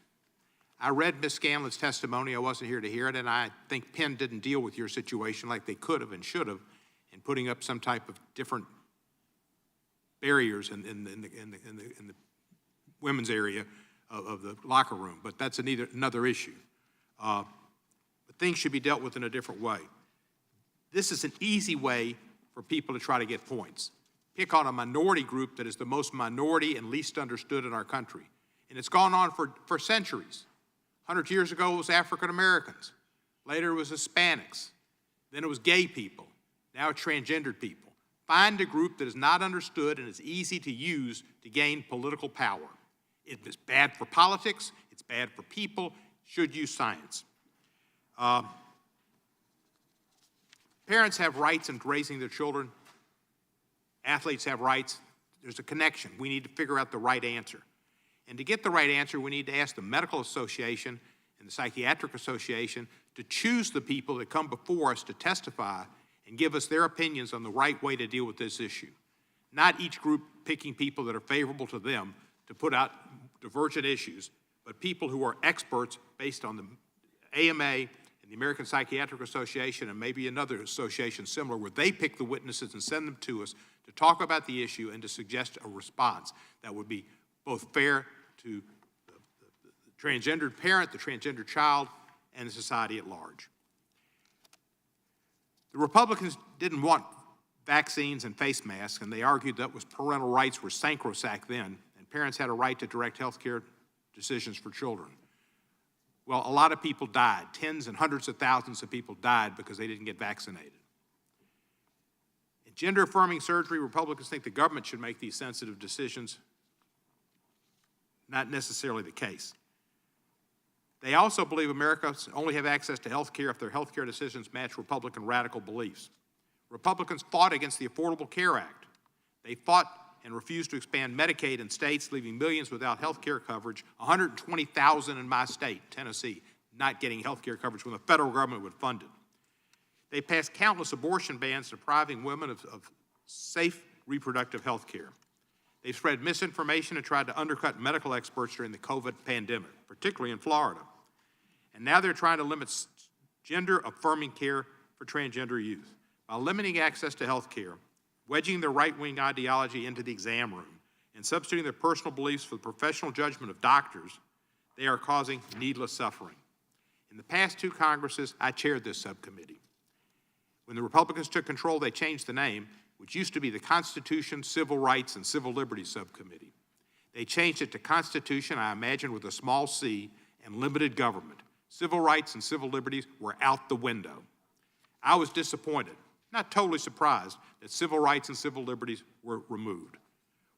I read Ms. Scanlon's testimony. I wasn't here to hear it, and I think Penn didn't deal with your situation like they could have and should have in putting up some type of different barriers in the women's area of the locker room, but that's another issue. But things should be dealt with in a different way. This is an easy way for people to try to get points. Pick on a minority group that is the most minority and least understood in our country. And it's gone on for centuries. 100 years ago, it was African Americans. Later, it was Hispanics. Then it was gay people. Now it's transgendered people. Find a group that is not understood and is easy to use to gain political power. It is bad for politics. It's bad for people. Should use science. Parents have rights in raising their children. Athletes have rights. There's a connection. We need to figure out the right answer. And to get the right answer, we need to ask the Medical Association and the Psychiatric Association to choose the people that come before us to testify and give us their opinions on the right way to deal with this issue. Not each group picking people that are favorable to them to put out divergent issues, but people who are experts based on the AMA and the American Psychiatric Association and maybe another association similar, where they pick the witnesses and send them to us to talk about the issue and to suggest a response that would be both fair to the transgendered parent, the transgendered child, and the society at large. The Republicans didn't want vaccines and face masks, and they argued that parental rights were sacrosanct then, and parents had a right to direct health care decisions for children. Well, a lot of people died. Tens and hundreds of thousands of people died because they didn't get vaccinated. In gender-affirming surgery, Republicans think the government should make these sensitive decisions. Not necessarily the case. They also believe Americans only have access to health care if their health care decisions match Republican radical beliefs. Republicans fought against the Affordable Care Act. They fought and refused to expand Medicaid in states, leaving millions without health care coverage, 120,000 in my state, Tennessee, not getting health care coverage when the federal government would fund it. They passed countless abortion bans depriving women of safe reproductive health care. They've spread misinformation and tried to undercut medical experts during the COVID pandemic, particularly in Florida. And now they're trying to limit gender-affirming care for transgender youth. By limiting access to health care, wedging their right-wing ideology into the exam room, and substituting their personal beliefs for the professional judgment of doctors, they are causing needless suffering. In the past 2 Congresses, I chaired this subcommittee. When the Republicans took control, they changed the name, which used to be the Constitution, Civil Rights, and Civil Liberties Subcommittee. They changed it to Constitution, I imagine, with a small c, and limited government. Civil rights and civil liberties were out the window. I was disappointed, not totally surprised, that civil rights and civil liberties were removed.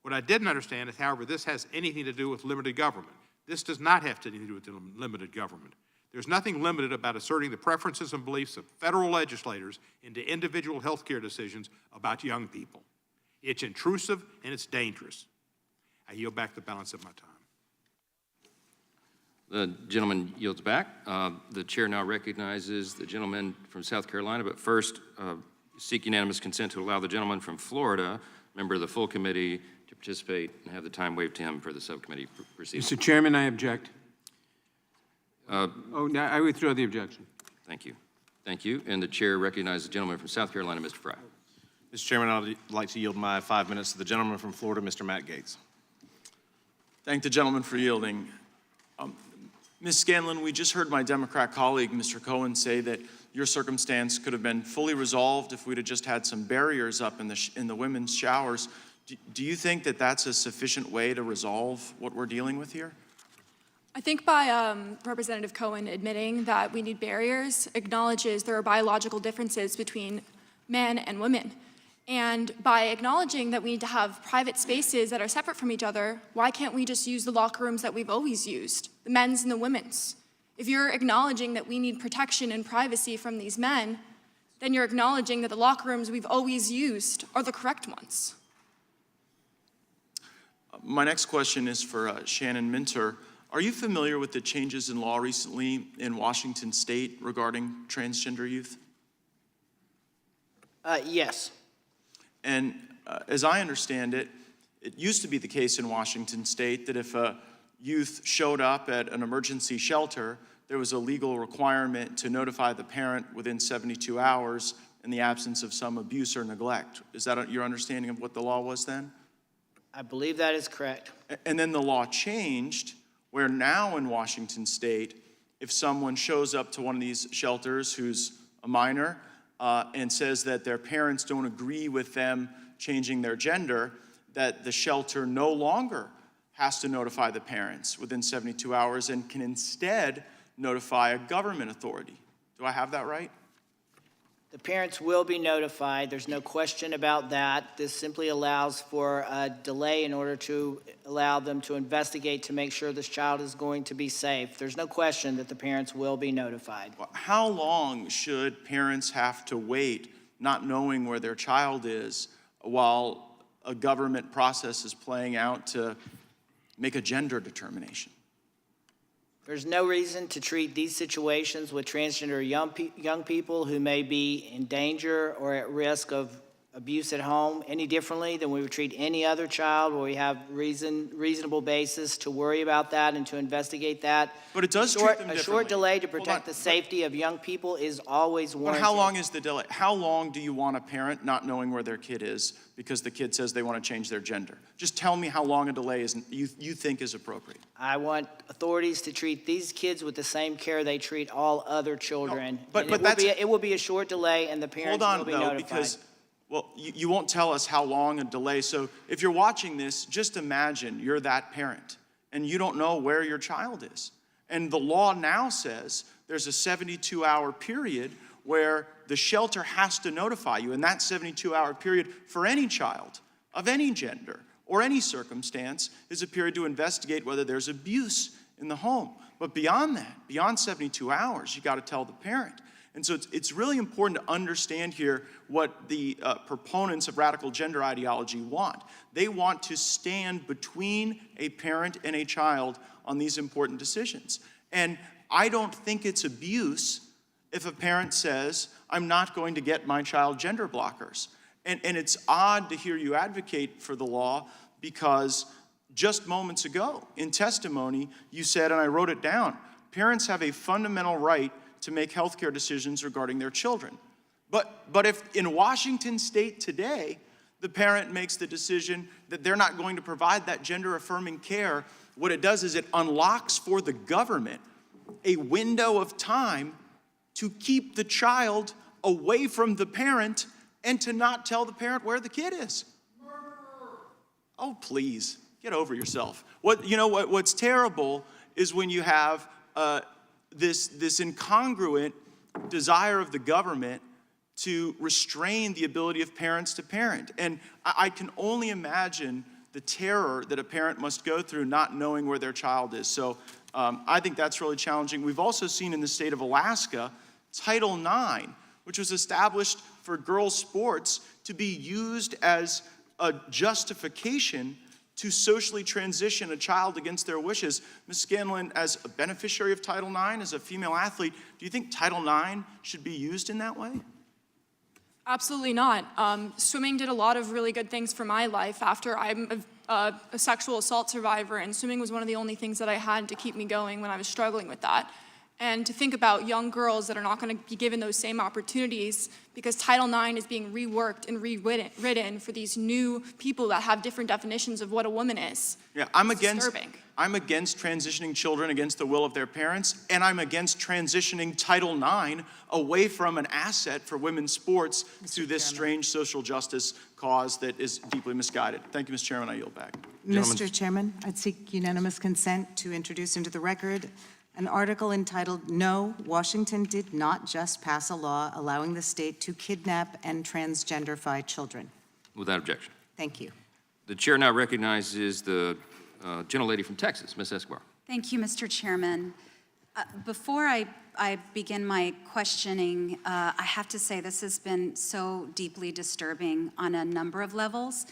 What I didn't understand is, however, this has anything to do with limited government. This does not have anything to do with limited government. There's nothing limited about asserting the preferences and beliefs of federal legislators into individual health care decisions about young people. It's intrusive and it's dangerous. I yield back the balance of my time. The gentleman yields back. The chair now recognizes the gentleman from South Carolina, but first seek unanimous consent to allow the gentleman from Florida, member of the full committee, to participate and have the time waived to him for the subcommittee proceedings. Mr. Chairman, I object. No, I withdraw the objection. Thank you. Thank you. And the chair recognizes the gentleman from South Carolina, Mr. Fry. Mr. Chairman, I'd like to yield my 5 minutes to the gentleman from Florida, Mr. Matt Gaetz. Thank the gentleman for yielding. Ms. Scanlon, we just heard my Democrat colleague, Mr. Cohen, say that your circumstance could have been fully resolved if we'd have just had some barriers up in the women's showers. Do you think that that's a sufficient way to resolve what we're dealing with here? I think by Representative Cohen admitting that we need barriers acknowledges there are biological differences between men and women. And by acknowledging that we need to have private spaces that are separate from each other, why can't we just use the locker rooms that we've always used, the men's and the women's? If you're acknowledging that we need protection and privacy from these men, then you're acknowledging that the locker rooms we've always used are the correct ones. My next question is for Shannon Minter. Are you familiar with the changes in law recently in Washington State regarding transgender youth? Yes. And as I understand it, it used to be the case in Washington State that if a youth showed up at an emergency shelter, there was a legal requirement to notify the parent within 72 hours in the absence of some abuse or neglect. Is that your understanding of what the law was then? I believe that is correct. And then the law changed, where now in Washington State, if someone shows up to one of these shelters who's a minor and says that their parents don't agree with them changing their gender, that the shelter no longer has to notify the parents within 72 hours and can instead notify a government authority. Do I have that right? The parents will be notified. There's no question about that. This simply allows for a delay in order to allow them to investigate to make sure this child is going to be safe. There's no question that the parents will be notified. How long should parents have to wait, not knowing where their child is, while a government process is playing out to make a gender determination? There's no reason to treat these situations with transgender young people who may be in danger or at risk of abuse at home any differently than we would treat any other child where we have reasonable basis to worry about that and to investigate that. But it does treat them differently. A short delay to protect the safety of young people is always warranted. But how long is the delay? How long do you want a parent not knowing where their kid is because the kid says they want to change their gender? Just tell me how long a delay is you think is appropriate. I want authorities to treat these kids with the same care they treat all other children. No, but it will be a short delay, and the parents will be notified. Because you won't tell us how long a delay. So if you're watching this, just imagine you're that parent and you don't know where your child is. And the law now says there's a 72-hour period where the shelter has to notify you. And that 72-hour period for any child of any gender or any circumstance is a period to investigate whether there's abuse in the home. But beyond that, beyond 72 hours, you got to tell the parent. And so it's really important to understand here what the proponents of radical gender ideology want. They want to stand between a parent and a child on these important decisions. And I don't think it's abuse if a parent says, I'm not going to get my child gender blockers. And it's odd to hear you advocate for the law because just moments ago in testimony, you said, and I wrote it down, parents have a fundamental right to make healthcare decisions regarding their children. But if in Washington State today, the parent makes the decision that they're not going to provide that gender-affirming care, what it does is it unlocks for the government a window of time to keep the child away from the parent and to not tell the parent where the kid is. Oh, please, get over yourself. What's terrible is when you have this incongruent desire of the government to restrain the ability of parents to parent. And I can only imagine the terror that a parent must go through not knowing where their child is. So I think that's really challenging. We've also seen in the state of Alaska, Title IX, which was established for girls' sports, to be used as a justification to socially transition a child against their wishes. Ms. Scanlon, as a beneficiary of Title IX, as a female athlete, do you think Title IX should be used in that way? Absolutely not. Swimming did a lot of really good things for my life after I'm a sexual assault survivor, and swimming was one of the only things that I had to keep me going when I was struggling with that. And to think about young girls that are not going to be given those same opportunities because Title IX is being reworked and rewritten for these new people that have different definitions of what a woman is. Yeah, I'm against transitioning children against the will of their parents, and I'm against transitioning Title IX away from an asset for women's sports to this strange social justice cause that is deeply misguided. Thank you, Mr. Chairman. I yield back. Mr. Chairman, I'd seek unanimous consent to introduce into the record an article entitled, "No, Washington did not just pass a law allowing the state to kidnap and transgenderify children." Without objection. Thank you. The chair now recognizes the gentlelady from Texas, Ms. Escobar. Thank you, Mr. Chairman. Before I begin my questioning, I have to say this has been so deeply disturbing on a number of levels.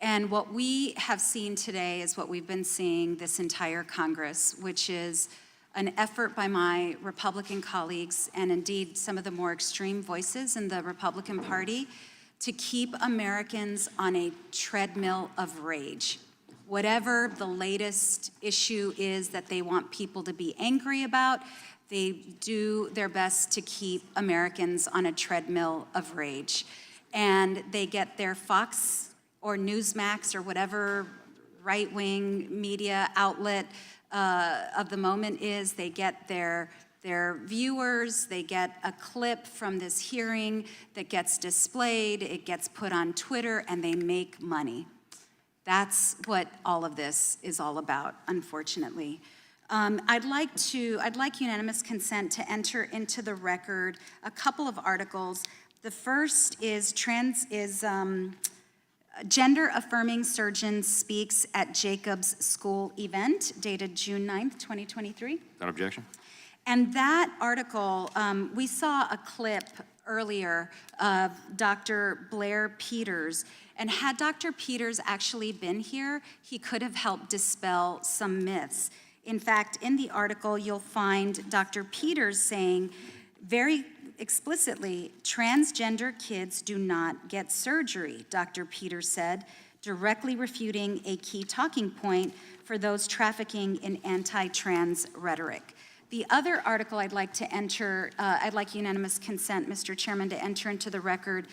And what we have seen today is what we've been seeing this entire Congress, which is an effort by my Republican colleagues, and indeed some of the more extreme voices in the Republican Party, to keep Americans on a treadmill of rage. Whatever the latest issue is that they want people to be angry about, they do their best to keep Americans on a treadmill of rage. And they get their Fox or Newsmax or whatever right-wing media outlet of the moment is, they get their viewers, they get a clip from this hearing that gets displayed, it gets put on Twitter, and they make money. That's what all of this is all about, unfortunately. I'd like unanimous consent to enter into the record a couple of articles. The first is Gender-Affirming Surgeon Speaks at Jacobs School event, dated June 9th, 2023. Without objection. And that article, we saw a clip earlier of Dr. Blair Peters, and had Dr. Peters actually been here, he could have helped dispel some myths. In fact, in the article, you'll find Dr. Peters saying very explicitly, transgender kids do not get surgery, Dr. Peters said, directly refuting a key talking point for those trafficking in anti-trans rhetoric. The other article I'd like unanimous consent, Mr. Chairman, to enter into the record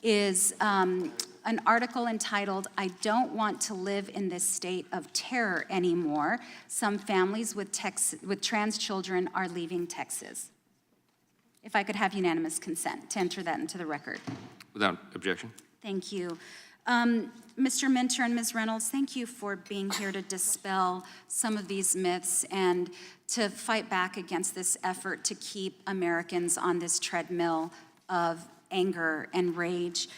is an article entitled, "I Don't Want to Live in This State of Terror Anymore. Some families with trans children are leaving Texas." If I could have unanimous consent to enter that into the record. Without objection. Thank you. Mr. Minter and Ms. Reynolds, thank you for being here to dispel some of these myths and to fight back against this effort to keep Americans on this treadmill of anger and rage.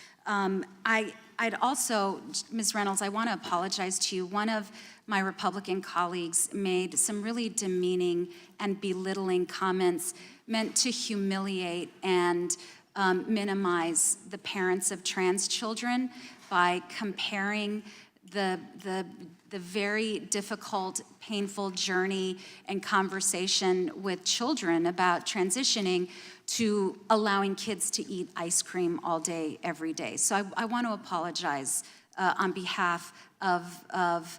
I'd also, Ms. Reynolds, I want to apologize to you. One of my Republican colleagues made some really demeaning and belittling comments meant to humiliate and minimize the parents of trans children by comparing the very difficult, painful journey and conversation with children about transitioning to allowing kids to eat ice cream all day, every day. So I want to apologize on behalf of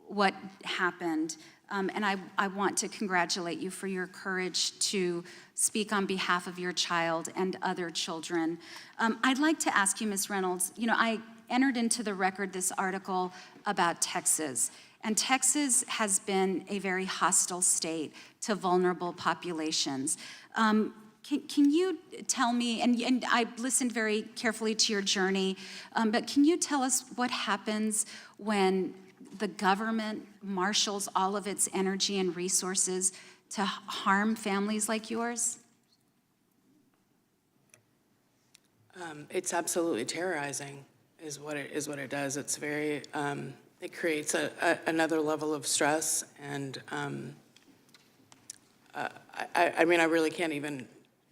what happened. And I want to congratulate you for your courage to speak on behalf of your child and other children. I'd like to ask you, Ms. Reynolds, I entered into the record this article about Texas. And Texas has been a very hostile state to vulnerable populations. Can you tell me, and I listened very carefully to your journey, but can you tell us what happens when the government marshals all of its energy and resources to harm families like yours? It's absolutely terrorizing, is what it does. It's very, it creates another level of stress, and I mean, I really can't even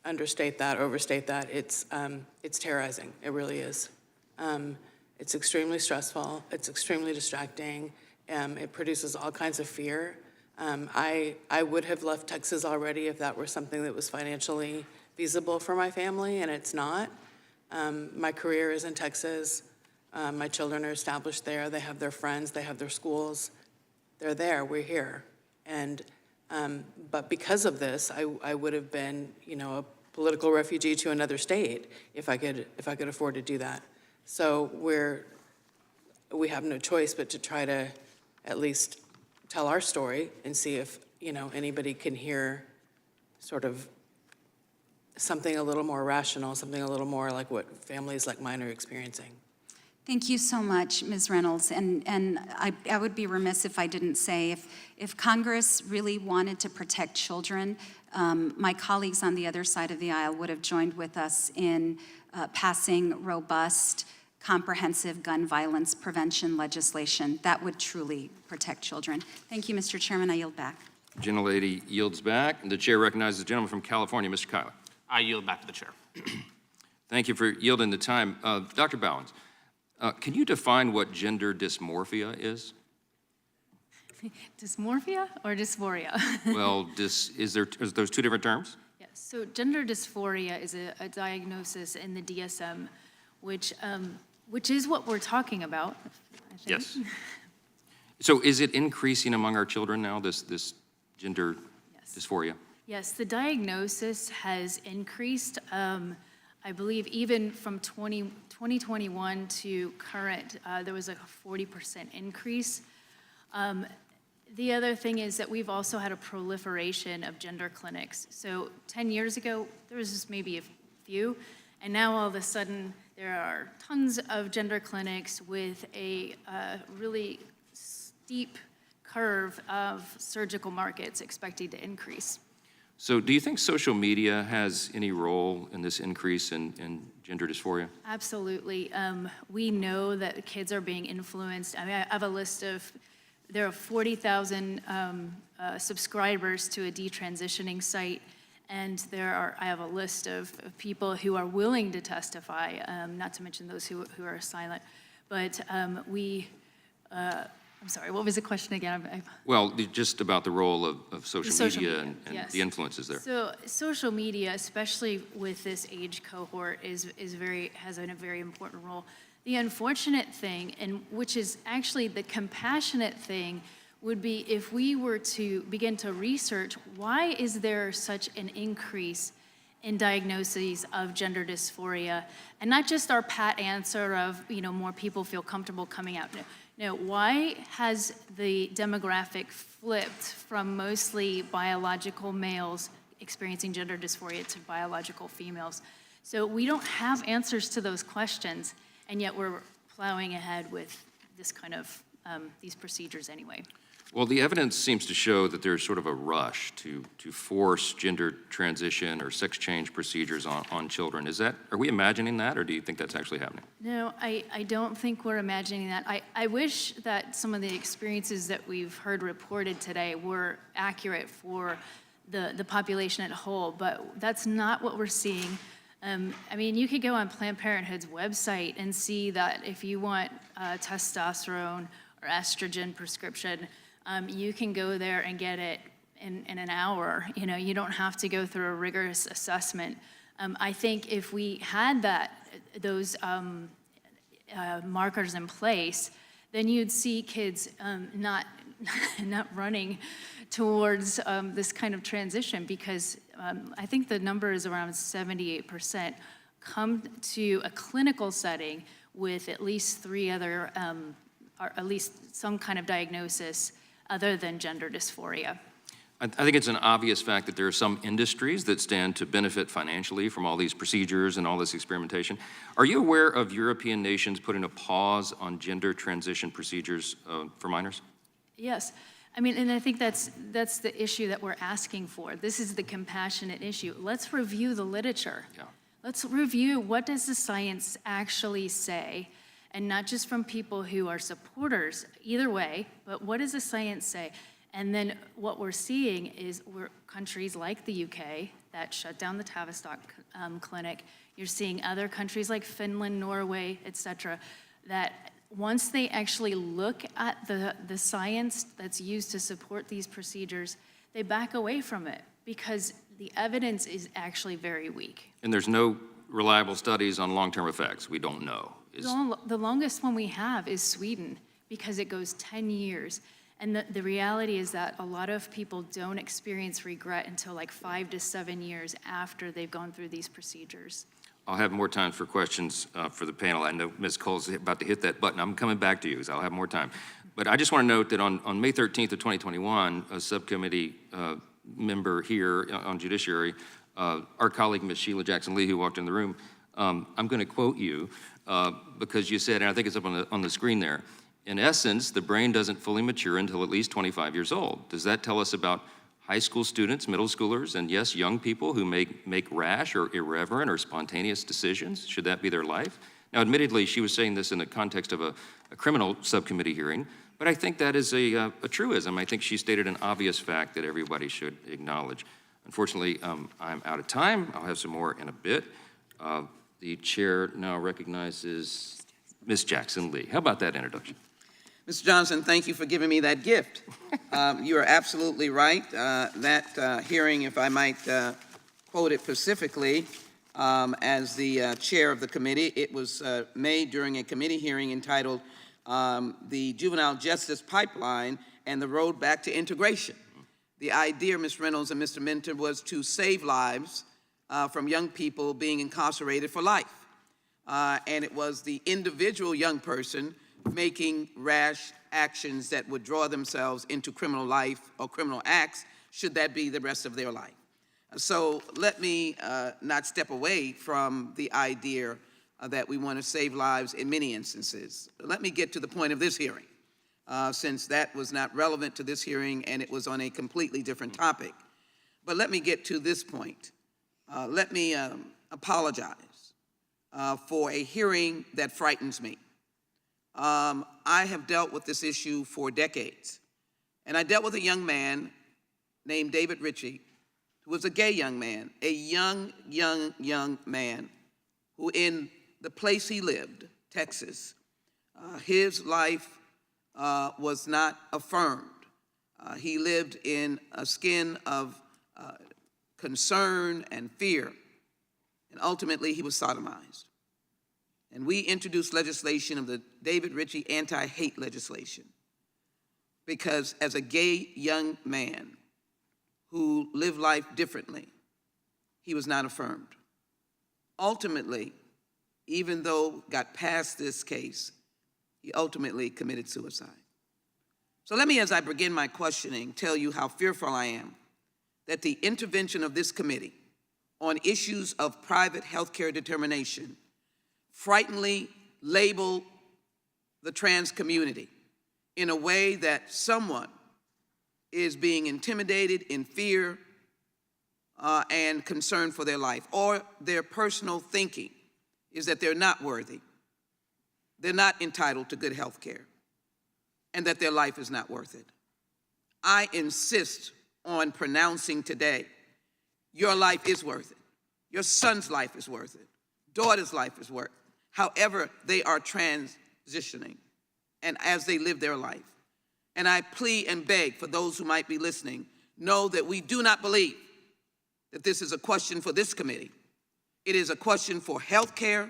understate that, overstate that. It's terrorizing. It really is. It's extremely stressful. It's extremely distracting. It produces all kinds of fear. I would have left Texas already if that were something that was financially feasible for my family, and it's not. My career is in Texas. My children are established there. They have their friends. They have their schools. They're there. We're here. And but because of this, I would have been, a political refugee to another state if I could afford to do that. So we have no choice but to try to at least tell our story and see if, anybody can hear sort of something a little more rational, something a little more like what families like mine are experiencing. Thank you so much, Ms. Reynolds. And I would be remiss if I didn't say, if Congress really wanted to protect children, my colleagues on the other side of the aisle would have joined with us in passing robust, comprehensive gun violence prevention legislation that would truly protect children. Thank you, Mr. Chairman. I yield back. Gentlelady yields back, and the chair recognizes the gentleman from California, Mr. Kyler. I yield back to the chair. Thank you for yielding the time. Dr. Bowens, can you define what gender dysmorphia is? Dysmorphia or dysphoria? Well, is those two different terms? Yes, so gender dysphoria is a diagnosis in the DSM, which is what we're talking about, I think. Yes. So is it increasing among our children now, this gender dysphoria? Yes, the diagnosis has increased, I believe even from 2021 to current, there was a 40% increase. The other thing is that we've also had a proliferation of gender clinics. So 10 years ago, there was just maybe a few, and now all of a sudden, there are tons of gender clinics with a really steep curve of surgical markets expected to increase. So do you think social media has any role in this increase in gender dysphoria? Absolutely. We know that kids are being influenced. I mean, I have a list of, there are 40,000 subscribers to a detransitioning site, and I have a list of people who are willing to testify, not to mention those who are silent. But I'm sorry, what was the question again? Well, just about the role of social media and yes. the influences there. So social media, especially with this age cohort, has a very important role. The unfortunate thing, and which is actually the compassionate thing, would be if we were to begin to research why is there such an increase in diagnoses of gender dysphoria, and not just our pat answer of more people feel comfortable coming out. No, why has the demographic flipped from mostly biological males experiencing gender dysphoria to biological females? So we don't have answers to those questions, and yet we're plowing ahead with this kind of these procedures anyway. Well, the evidence seems to show that there's sort of a rush to force gender transition or sex change procedures on children. Are we imagining that, or do you think that's actually happening? No, I don't think we're imagining that. I wish that some of the experiences that we've heard reported today were accurate for the population at whole, but that's not what we're seeing. I mean, you could go on Planned Parenthood's website and see that if you want testosterone or estrogen prescription, you can go there and get it in an hour. You don't have to go through a rigorous assessment. I think if we had those markers in place, then you'd see kids not not running towards this kind of transition, because I think the number is around 78% come to a clinical setting with at least 3 other, or at least some kind of diagnosis other than gender dysphoria. I think it's an obvious fact that there are some industries that stand to benefit financially from all these procedures and all this experimentation. Are you aware of European nations putting a pause on gender transition procedures for minors? Yes. I mean, and I think that's the issue that we're asking for. This is the compassionate issue. Let's review the literature. Yeah. Let's review what does the science actually say, and not just from people who are supporters either way, but what does the science say? And then what we're seeing is countries like the UK that shut down the Tavistock clinic. You're seeing other countries like Finland, Norway, et cetera, that once they actually look at the science that's used to support these procedures, they back away from it because the evidence is actually very weak. And there's no reliable studies on long-term effects. We don't know. The longest one we have is Sweden because it goes 10 years. And the reality is that a lot of people don't experience regret until like 5 to 7 years after they've gone through these procedures. I'll have more time for questions for the panel. I know Ms. Cole's about to hit that button. I'm coming back to you, so I'll have more time. But I just want to note that on May 13th of 2021, a subcommittee member here on Judiciary, our colleague, Ms. Sheila Jackson-Lee, who walked in the room, I'm going to quote you because you said, and I think it's up on the screen there, in essence, the brain doesn't fully mature until at least 25 years old. Does that tell us about high school students, middle schoolers, and yes, young people who make rash or irreverent or spontaneous decisions? Should that be their life? Now, admittedly, she was saying this in the context of a criminal subcommittee hearing, but I think that is a truism. I think she stated an obvious fact that everybody should acknowledge. Unfortunately, I'm out of time. I'll have some more in a bit. The chair now recognizes Ms. Jackson-Lee. How about that introduction? Mr. Johnson, thank you for giving me that gift. You are absolutely right. That hearing, if I might quote it specifically, as the chair of the committee, it was made during a committee hearing entitled The Juvenile Justice Pipeline and the Road Back to Integration. The idea, Ms. Reynolds and Mr. Minter, was to save lives from young people being incarcerated for life. And it was the individual young person making rash actions that would draw themselves into criminal life or criminal acts, should that be the rest of their life. So let me not step away from the idea that we want to save lives in many instances. Let me get to the point of this hearing, since that was not relevant to this hearing and it was on a completely different topic. But let me get to this point. Let me apologize for a hearing that frightens me. I have dealt with this issue for decades, and I dealt with a young man named David Ritchie, who was a gay young man, a young man who in the place he lived, Texas, his life was not affirmed. He lived in a skin of concern and fear, and ultimately he was sodomized. And we introduced legislation of the David Ritchie anti-hate legislation because as a gay young man who lived life differently, he was not affirmed. Ultimately, even though got past this case, he ultimately committed suicide. So let me, as I begin my questioning, tell you how fearful I am that the intervention of this committee on issues of private health care determination frighteningly label the trans community in a way that someone is being intimidated in fear and concern for their life, or their personal thinking is that they're not worthy, they're not entitled to good health care, and that their life is not worth it. I insist on pronouncing today, your life is worth it. Your son's life is worth it. Daughter's life is worth it. However they are transitioning and as they live their life. And I plead and beg for those who might be listening, know that we do not believe that this is a question for this committee. It is a question for health care,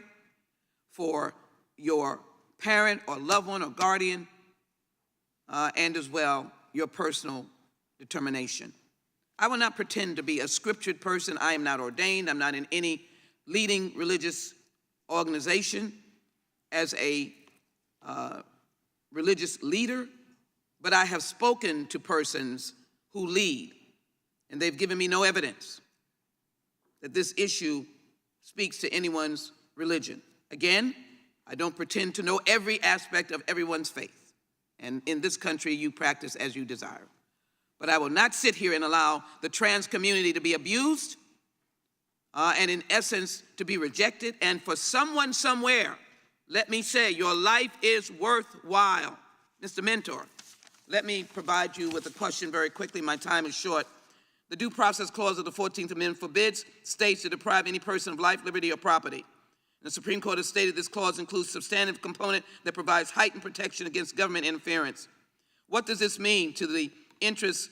for your parent or loved one or guardian, and as well your personal determination. I will not pretend to be a scriptured person. I am not ordained. I'm not in any leading religious organization as a religious leader, but I have spoken to persons who lead, and they've given me no evidence that this issue speaks to anyone's religion. Again, I don't pretend to know every aspect of everyone's faith, and in this country, you practice as you desire. But I will not sit here and allow the trans community to be abused and in essence to be rejected. And for someone somewhere, let me say, your life is worthwhile. Mr. Mentor, let me provide you with a question very quickly. My time is short. The Due Process Clause of the 14th Amendment forbids states to deprive any person of life, liberty, or property. The Supreme Court has stated this clause includes a substantive component that provides heightened protection against government interference. What does this mean to the interests?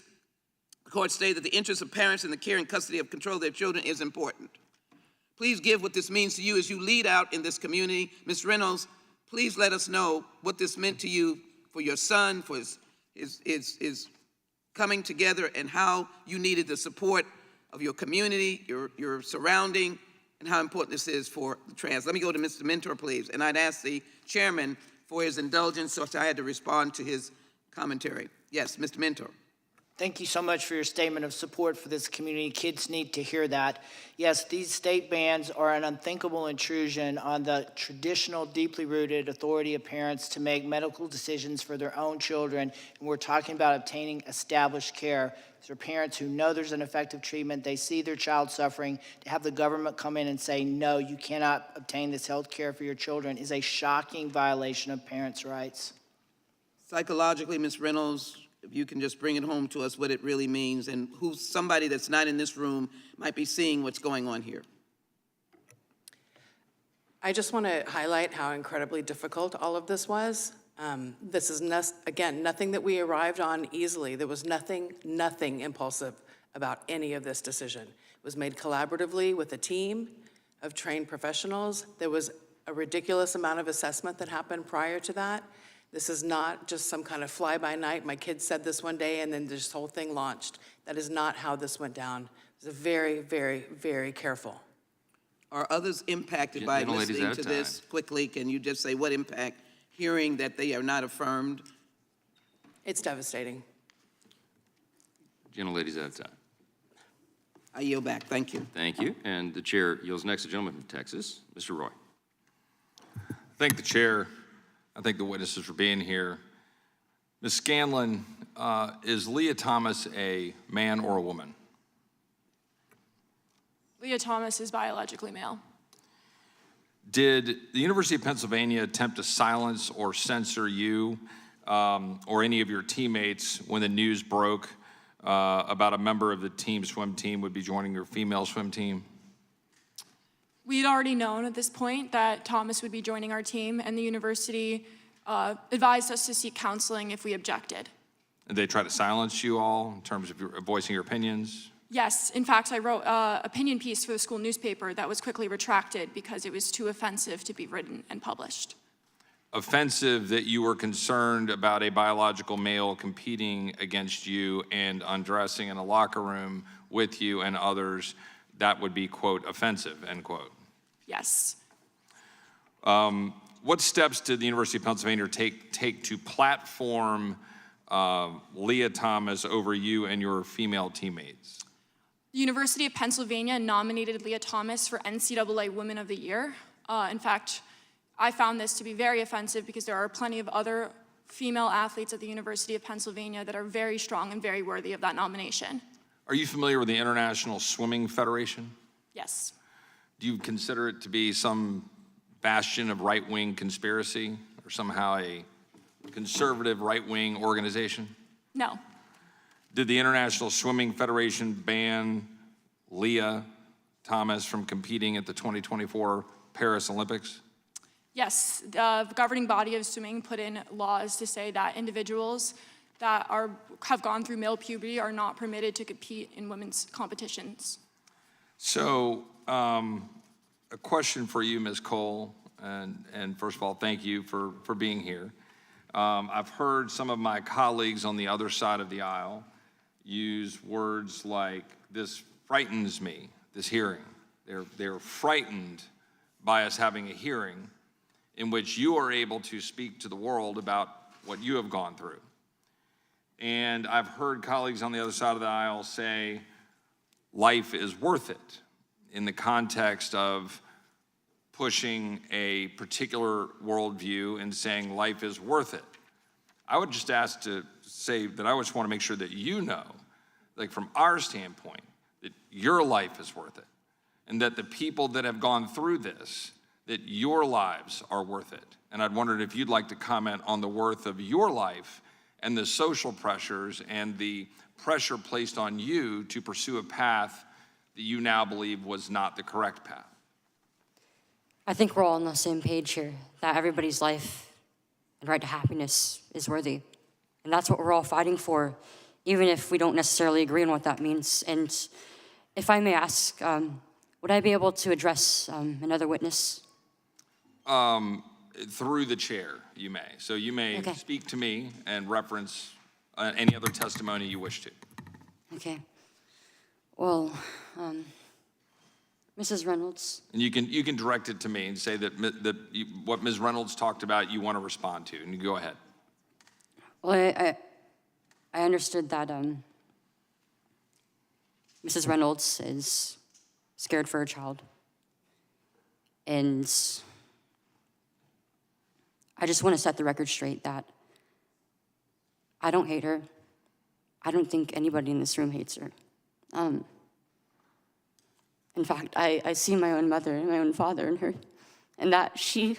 The court stated that the interests of parents in the care and custody of control of their children is important. Please give what this means to you as you lead out in this community. Ms. Reynolds, please let us know what this meant to you for your son, for his coming together, and how you needed the support of your community, your surrounding, and how important this is for the trans. Let me go to Mr. Mentor, please. And I'd ask the chairman for his indulgence, so I had to respond to his commentary. Yes, Mr. Mentor. Thank you so much for your statement of support for this community. Kids need to hear that. Yes, these state bans are an unthinkable intrusion on the traditional, deeply rooted authority of parents to make medical decisions for their own children. And we're talking about obtaining established care. These are parents who know there's an effective treatment. They see their child suffering. To have the government come in and say, no, you cannot obtain this health care for your children is a shocking violation of parents' rights. Psychologically, Ms. Reynolds, if you can just bring it home to us what it really means, and who somebody that's not in this room might be seeing what's going on here. I just want to highlight how incredibly difficult all of this was. This is, again, nothing that we arrived on easily. There was nothing impulsive about any of this decision. It was made collaboratively with a team of trained professionals. There was a ridiculous amount of assessment that happened prior to that. This is not just some kind of fly-by-night. My kids said this one day and then this whole thing launched. That is not how this went down. It was very, very, very careful. Are others impacted by listening to this? Quickly, can you just say what impact hearing that they are not affirmed? It's devastating. Gentlelady's out of time. I yield back. Thank you. Thank you. And the chair yields next to the gentleman from Texas, Mr. Roy. Thank the chair. I thank the witnesses for being here. Ms. Scanlon, is Leah Thomas a man or a woman? Leah Thomas is biologically male. Did the University of Pennsylvania attempt to silence or censor you or any of your teammates when the news broke about a member of the team swim team would be joining your female swim team? We had already known at this point that Thomas would be joining our team, and the university advised us to seek counseling if we objected. Did they try to silence you all in terms of voicing your opinions? Yes, in fact, I wrote an opinion piece for the school newspaper that was quickly retracted because it was too offensive to be written and published. Offensive that you were concerned about a biological male competing against you and undressing in a locker room with you and others, that would be, quote, offensive, end quote. Yes. What steps did the University of Pennsylvania take to platform Leah Thomas over you and your female teammates? The University of Pennsylvania nominated Leah Thomas for NCAA Women of the Year. In fact, I found this to be very offensive because there are plenty of other female athletes at the University of Pennsylvania that are very strong and very worthy of that nomination. Are you familiar with the International Swimming Federation? Yes. Do you consider it to be some bastion of right-wing conspiracy or somehow a conservative right-wing organization? No. Did the International Swimming Federation ban Leah Thomas from competing at the 2024 Paris Olympics? Yes, the governing body of swimming put in laws to say that individuals that have gone through male puberty are not permitted to compete in women's competitions. So, a question for you, Ms. Cole, and first of all, thank you for being here. I've heard some of my colleagues on the other side of the aisle use words like, this frightens me, this hearing. They're frightened by us having a hearing in which you are able to speak to the world about what you have gone through. And I've heard colleagues on the other side of the aisle say, life is worth it, in the context of pushing a particular worldview and saying life is worth it. I would just ask to say that I just want to make sure that you know, like from our standpoint, that your life is worth it, and that the people that have gone through this, that your lives are worth it. And I'd wondered if you'd like to comment on the worth of your life and the social pressures and the pressure placed on you to pursue a path that you now believe was not the correct path. I think we're all on the same page here, that everybody's life and right to happiness is worthy. And that's what we're all fighting for, even if we don't necessarily agree on what that means. And if I may ask, would I be able to address another witness? Through the chair, you may. So you may speak to me and reference any other testimony you wish to. Okay. Well, Mrs. Reynolds. And you can direct it to me and say that, what Ms. Reynolds talked about you want to respond to, and you go ahead. Well, I understood that Mrs. Reynolds is scared for her child. And I just want to set the record straight that I don't hate her. I don't think anybody in this room hates her. In fact, I see my own mother and my own father in her, and that she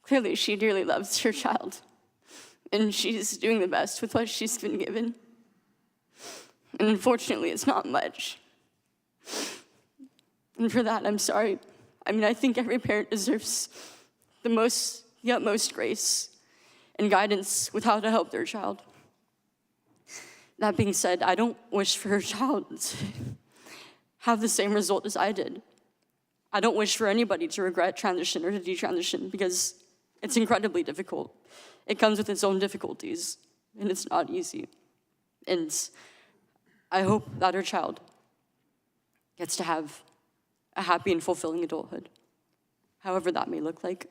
dearly loves her child. And she's doing the best with what she's been given. And unfortunately, it's not much. And for that, I'm sorry. I mean, I think every parent deserves the utmost grace and guidance with how to help their child. That being said, I don't wish for her child to have the same result as I did. I don't wish for anybody to regret transition or to detransition because it's incredibly difficult. It comes with its own difficulties, and it's not easy. And I hope that her child gets to have a happy and fulfilling adulthood, however that may look like.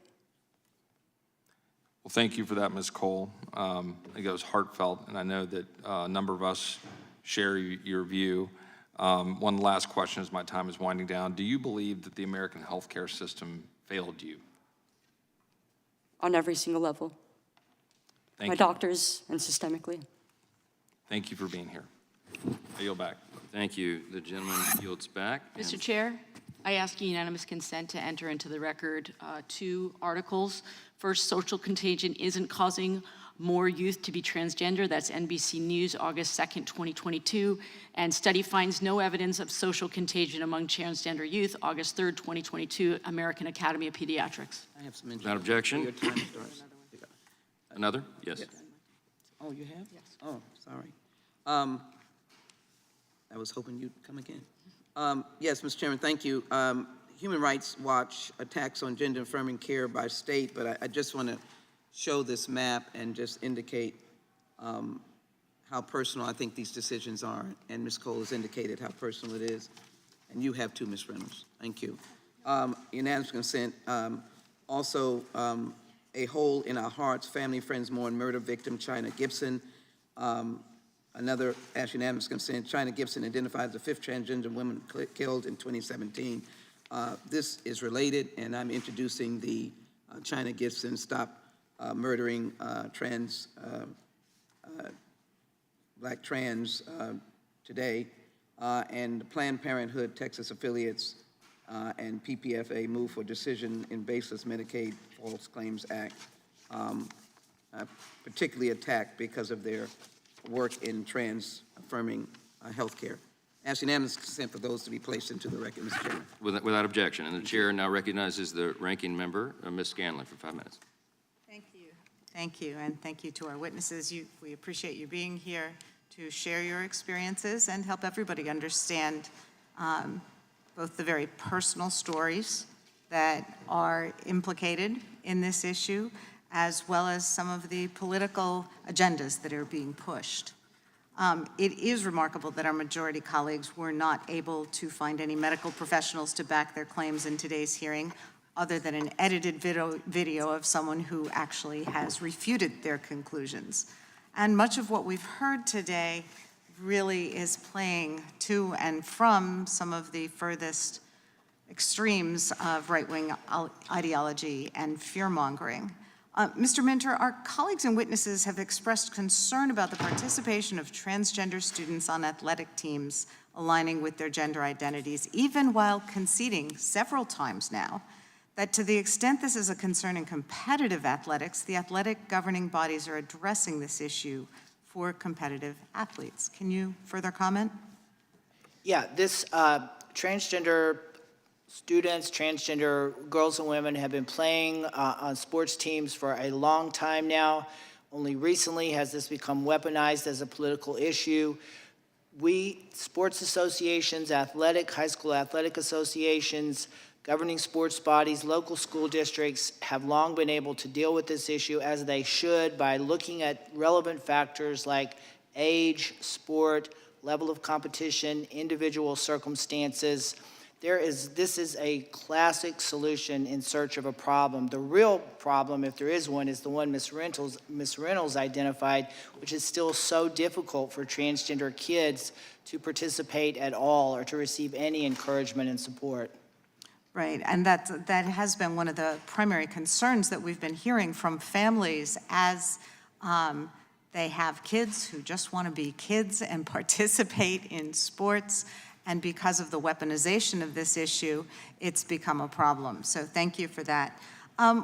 Well, thank you for that, Ms. Cole. I think it was heartfelt, and I know that a number of us share your view. One last question as my time is winding down. Do you believe that the American healthcare system failed you? On every single level. Thank My you. doctors and systemically. Thank you for being here. I yield back. Thank you. The gentleman yields back. Mr. Chair, I ask unanimous consent to enter into the record 2 articles. First, social contagion isn't causing more youth to be transgender. That's NBC News, August 2nd, 2022. And study finds no evidence of social contagion among transgender youth, August 3rd, 2022, American Academy of Pediatrics. I have some Without objection. Your time starts. Another? Yes. Oh, you have? Yes. Oh, sorry. I was hoping you'd come again. Yes, Mr. Chairman, thank you. Human Rights Watch attacks on gender-affirming care by state, but I just want to show this map and just indicate how personal I think these decisions are. And Ms. Cole has indicated how personal it is. And you have too, Ms. Reynolds. Thank you. Unanimous consent. Also, a hole in our hearts, family, friends mourn murder victim China Gibson. Another, as unanimous consent, China Gibson identified as the 5th transgender woman killed in 2017. This is related, and I'm introducing the China Gibson Stop Murdering Black Trans today, and Planned Parenthood Texas affiliates and PPFA move for decision in baseless Medicaid False Claims Act, particularly attacked because of their work in trans-affirming healthcare. Ask unanimous consent for those to be placed into the record, Mr. Chairman. Without objection. And the chair now recognizes the ranking member, Ms. Scanlon, for 5 minutes. Thank you. Thank you, and thank you to our witnesses. We appreciate you being here to share your experiences and help everybody understand both the very personal stories that are implicated in this issue, as well as some of the political agendas that are being pushed. It is remarkable that our majority colleagues were not able to find any medical professionals to back their claims in today's hearing, other than an edited video of someone who actually has refuted their conclusions. And much of what we've heard today really is playing to and from some of the furthest extremes of right-wing ideology and fear-mongering. Mr. Minter, our colleagues and witnesses have expressed concern about the participation of transgender students on athletic teams aligning with their gender identities, even while conceding several times now that to the extent this is a concern in competitive athletics, the athletic governing bodies are addressing this issue for competitive athletes. Can you further comment? Yeah, this transgender students, transgender girls and women have been playing on sports teams for a long time now. Only recently has this become weaponized as a political issue. We, sports associations, high school athletic associations, governing sports bodies, local school districts have long been able to deal with this issue as they should by looking at relevant factors like age, sport, level of competition, individual circumstances. This is a classic solution in search of a problem. The real problem, if there is one, is the one Ms. Reynolds identified, which is still so difficult for transgender kids to participate at all or to receive any encouragement and support. Right, and that has been one of the primary concerns that we've been hearing from families as they have kids who just want to be kids and participate in sports. And because of the weaponization of this issue, it's become a problem. So thank you for that.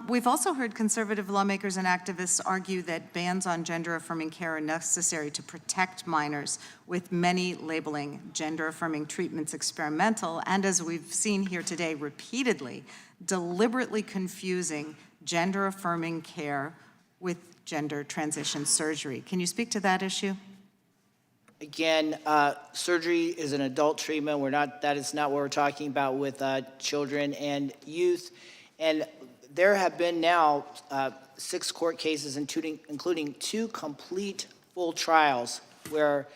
We've also heard conservative lawmakers and activists argue that bans on gender-affirming care are necessary to protect minors, with many labeling gender-affirming treatments experimental, and as we've seen here today repeatedly, deliberately confusing gender-affirming care with gender transition surgery. Can you speak to that issue? Again, surgery is an adult treatment. That is not what we're talking about with children and youth. And there have been now 6 court cases, including 2 complete full trials, where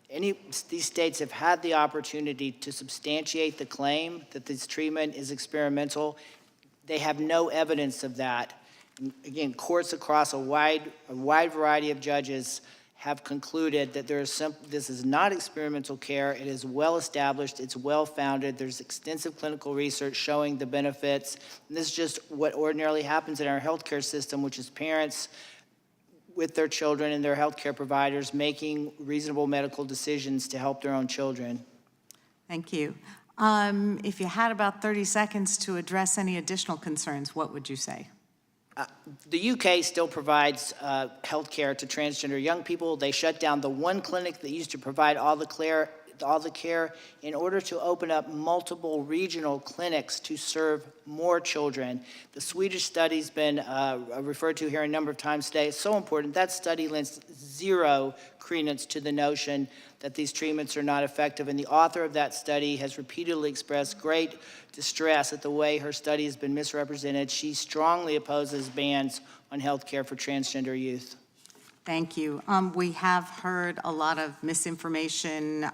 these states have had the opportunity to substantiate the claim that this treatment is experimental. They have no evidence of that. And again, courts across a wide variety of judges have concluded that this is not experimental care. It is well established, it's well founded, there's extensive clinical research showing the benefits. And this is just what ordinarily happens in our healthcare system, which is parents with their children and their healthcare providers making reasonable medical decisions to help their own children. Thank you. If you had about 30 seconds to address any additional concerns, what would you say? The UK still provides health care to transgender young people. They shut down the one clinic that used to provide all the care in order to open up multiple regional clinics to serve more children. The Swedish study's been referred to here a number of times today. It's so important. That study lends zero credence to the notion that these treatments are not effective. And the author of that study has repeatedly expressed great distress at the way her study has been misrepresented. She strongly opposes bans on health care for transgender youth. Thank you. We have heard a lot of misinformation,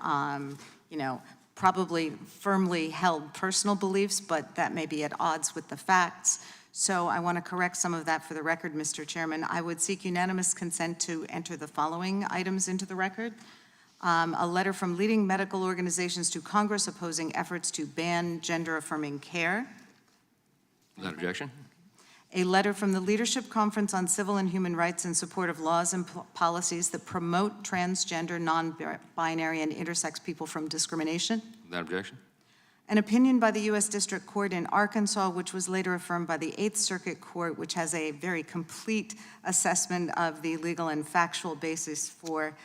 probably firmly held personal beliefs, but that may be at odds with the facts. So I want to correct some of that for the record, Mr. Chairman. I would seek unanimous consent to enter the following items into the record. A letter from leading medical organizations to Congress opposing efforts to ban gender-affirming care. Without objection. A letter from the Leadership Conference on Civil and Human Rights in support of laws and policies that promote transgender, non-binary, and intersex people from discrimination. Without objection. An opinion by the U.S. District Court in Arkansas, which was later affirmed by the Eighth Circuit Court, which has a very complete assessment of the legal and factual basis for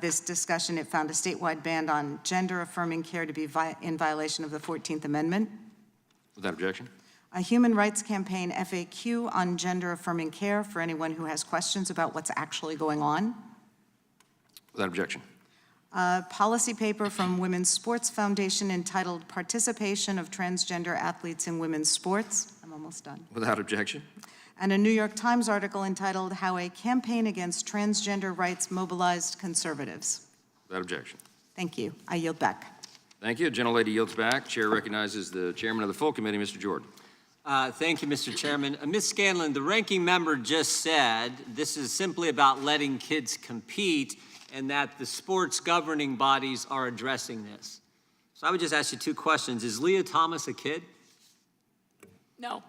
this discussion. It found a statewide ban on gender-affirming care to be in violation of the 14th Amendment. Without objection. A Human Rights Campaign FAQ on gender-affirming care for anyone who has questions about what's actually going on. Without objection. A policy paper from Women's Sports Foundation entitled Participation of Transgender Athletes in Women's Sports. I'm almost done. Without objection. and a New York Times article entitled How a Campaign Against Transgender Rights Mobilized Conservatives. Without objection. Thank you. I yield back. Thank you. Gentlelady yields back. Chair recognizes the chairman of the full committee, Mr. Jordan. Thank you, Mr. Chairman. Ms. Scanlon, the ranking member just said this is simply about letting kids compete and that the sports governing bodies are addressing this. So I would just ask you two questions. Is Leah Thomas a kid? No.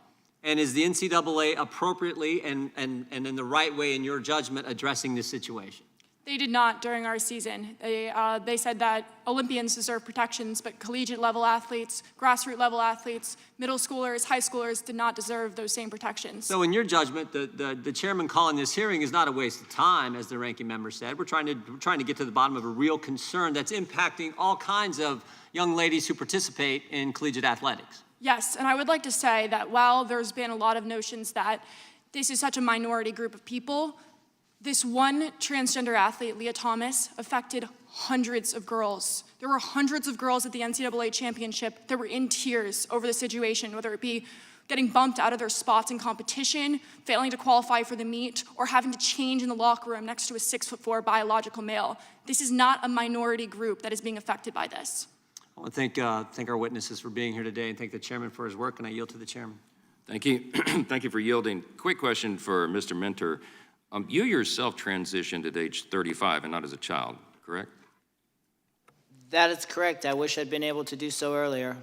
And is the NCAA appropriately and in the right way, in your judgment, addressing this situation? They did not during our season. They said that Olympians deserve protections, but collegiate level athletes, grassroots level athletes, middle schoolers, high schoolers did not deserve those same protections. So in your judgment, the chairman calling this hearing is not a waste of time, as the ranking member said. We're trying to get to the bottom of a real concern that's impacting all kinds of young ladies who participate in collegiate athletics. Yes, and I would like to say that while there's been a lot of notions that this is such a minority group of people, this one transgender athlete, Leah Thomas, affected hundreds of girls. There were hundreds of girls at the NCAA championship that were in tears over the situation, whether it be getting bumped out of their spots in competition, failing to qualify for the meet, or having to change in the locker room next to a 6'4" biological male. This is not a minority group that is being affected by this. I want to thank our witnesses for being here today and thank the chairman for his work, and I yield to the chairman. Thank you. Thank you for yielding. Quick question for Mr. Minter. You yourself transitioned at age 35 and not as a child, correct? That is correct. I wish I'd been able to do so earlier.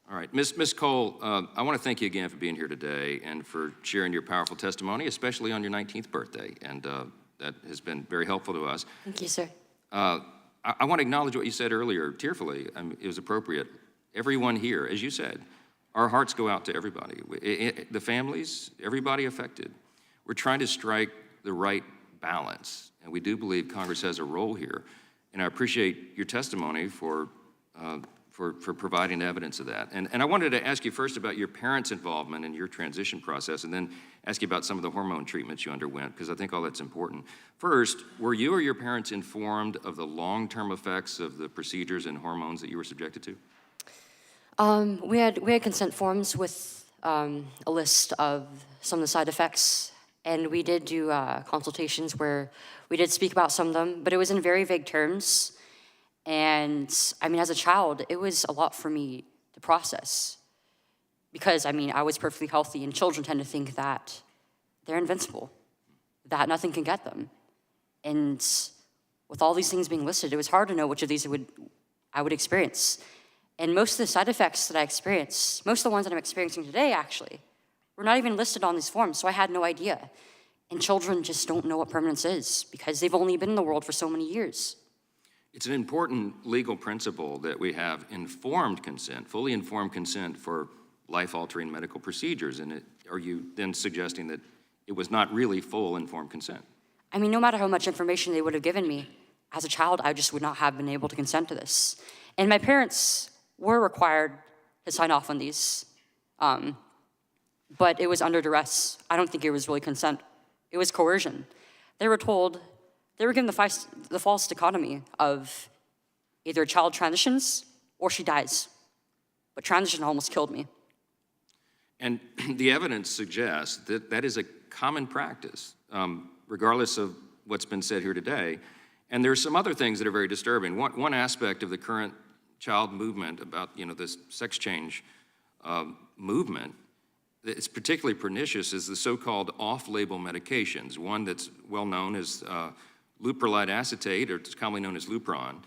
All right. Ms. Cole, I want to thank you again for being here today and for sharing your powerful testimony, especially on your 19th birthday. And that has been very helpful to us. Thank you, sir. I want to acknowledge what you said earlier, tearfully. It was appropriate. Everyone here, as you said, our hearts go out to everybody. The families, everybody affected. We're trying to strike the right balance, and we do believe Congress has a role here. And I appreciate your testimony for providing evidence of that. And I wanted to ask you first about your parents' involvement in your transition process, and then ask you about some of the hormone treatments you underwent, because I think all that's important. First, were you or your parents informed of the long-term effects of the procedures and hormones that you were subjected to? We had consent forms with a list of some of the side effects, and we did do consultations where we did speak about some of them, but it was in very vague terms. And I mean, as a child, it was a lot for me to process because, I mean, I was perfectly healthy, and children tend to think that they're invincible, that nothing can get them. And with all these things being listed, it was hard to know which of these I would experience. And most of the side effects that I experienced, most of the ones that I'm experiencing today, actually, were not even listed on these forms, so I had no idea. And children just don't know what permanence is because they've only been in the world for so many years. It's an important legal principle that we have informed consent, fully informed consent for life-altering medical procedures. And are you then suggesting that it was not really full informed consent? I mean, no matter how much information they would have given me, as a child, I just would not have been able to consent to this. And my parents were required to sign off on these, but it was under duress. I don't think it was really consent. It was coercion. They were told, they were given the false dichotomy of either a child transitions or she dies. But transition almost killed me. And the evidence suggests that that is a common practice, regardless of what's been said here today. And there's some other things that are very disturbing. One aspect of the current child movement about, this sex change movement that's particularly pernicious is the so-called off-label medications. One that's well known as leuprolide acetate, or it's commonly known as Lupron,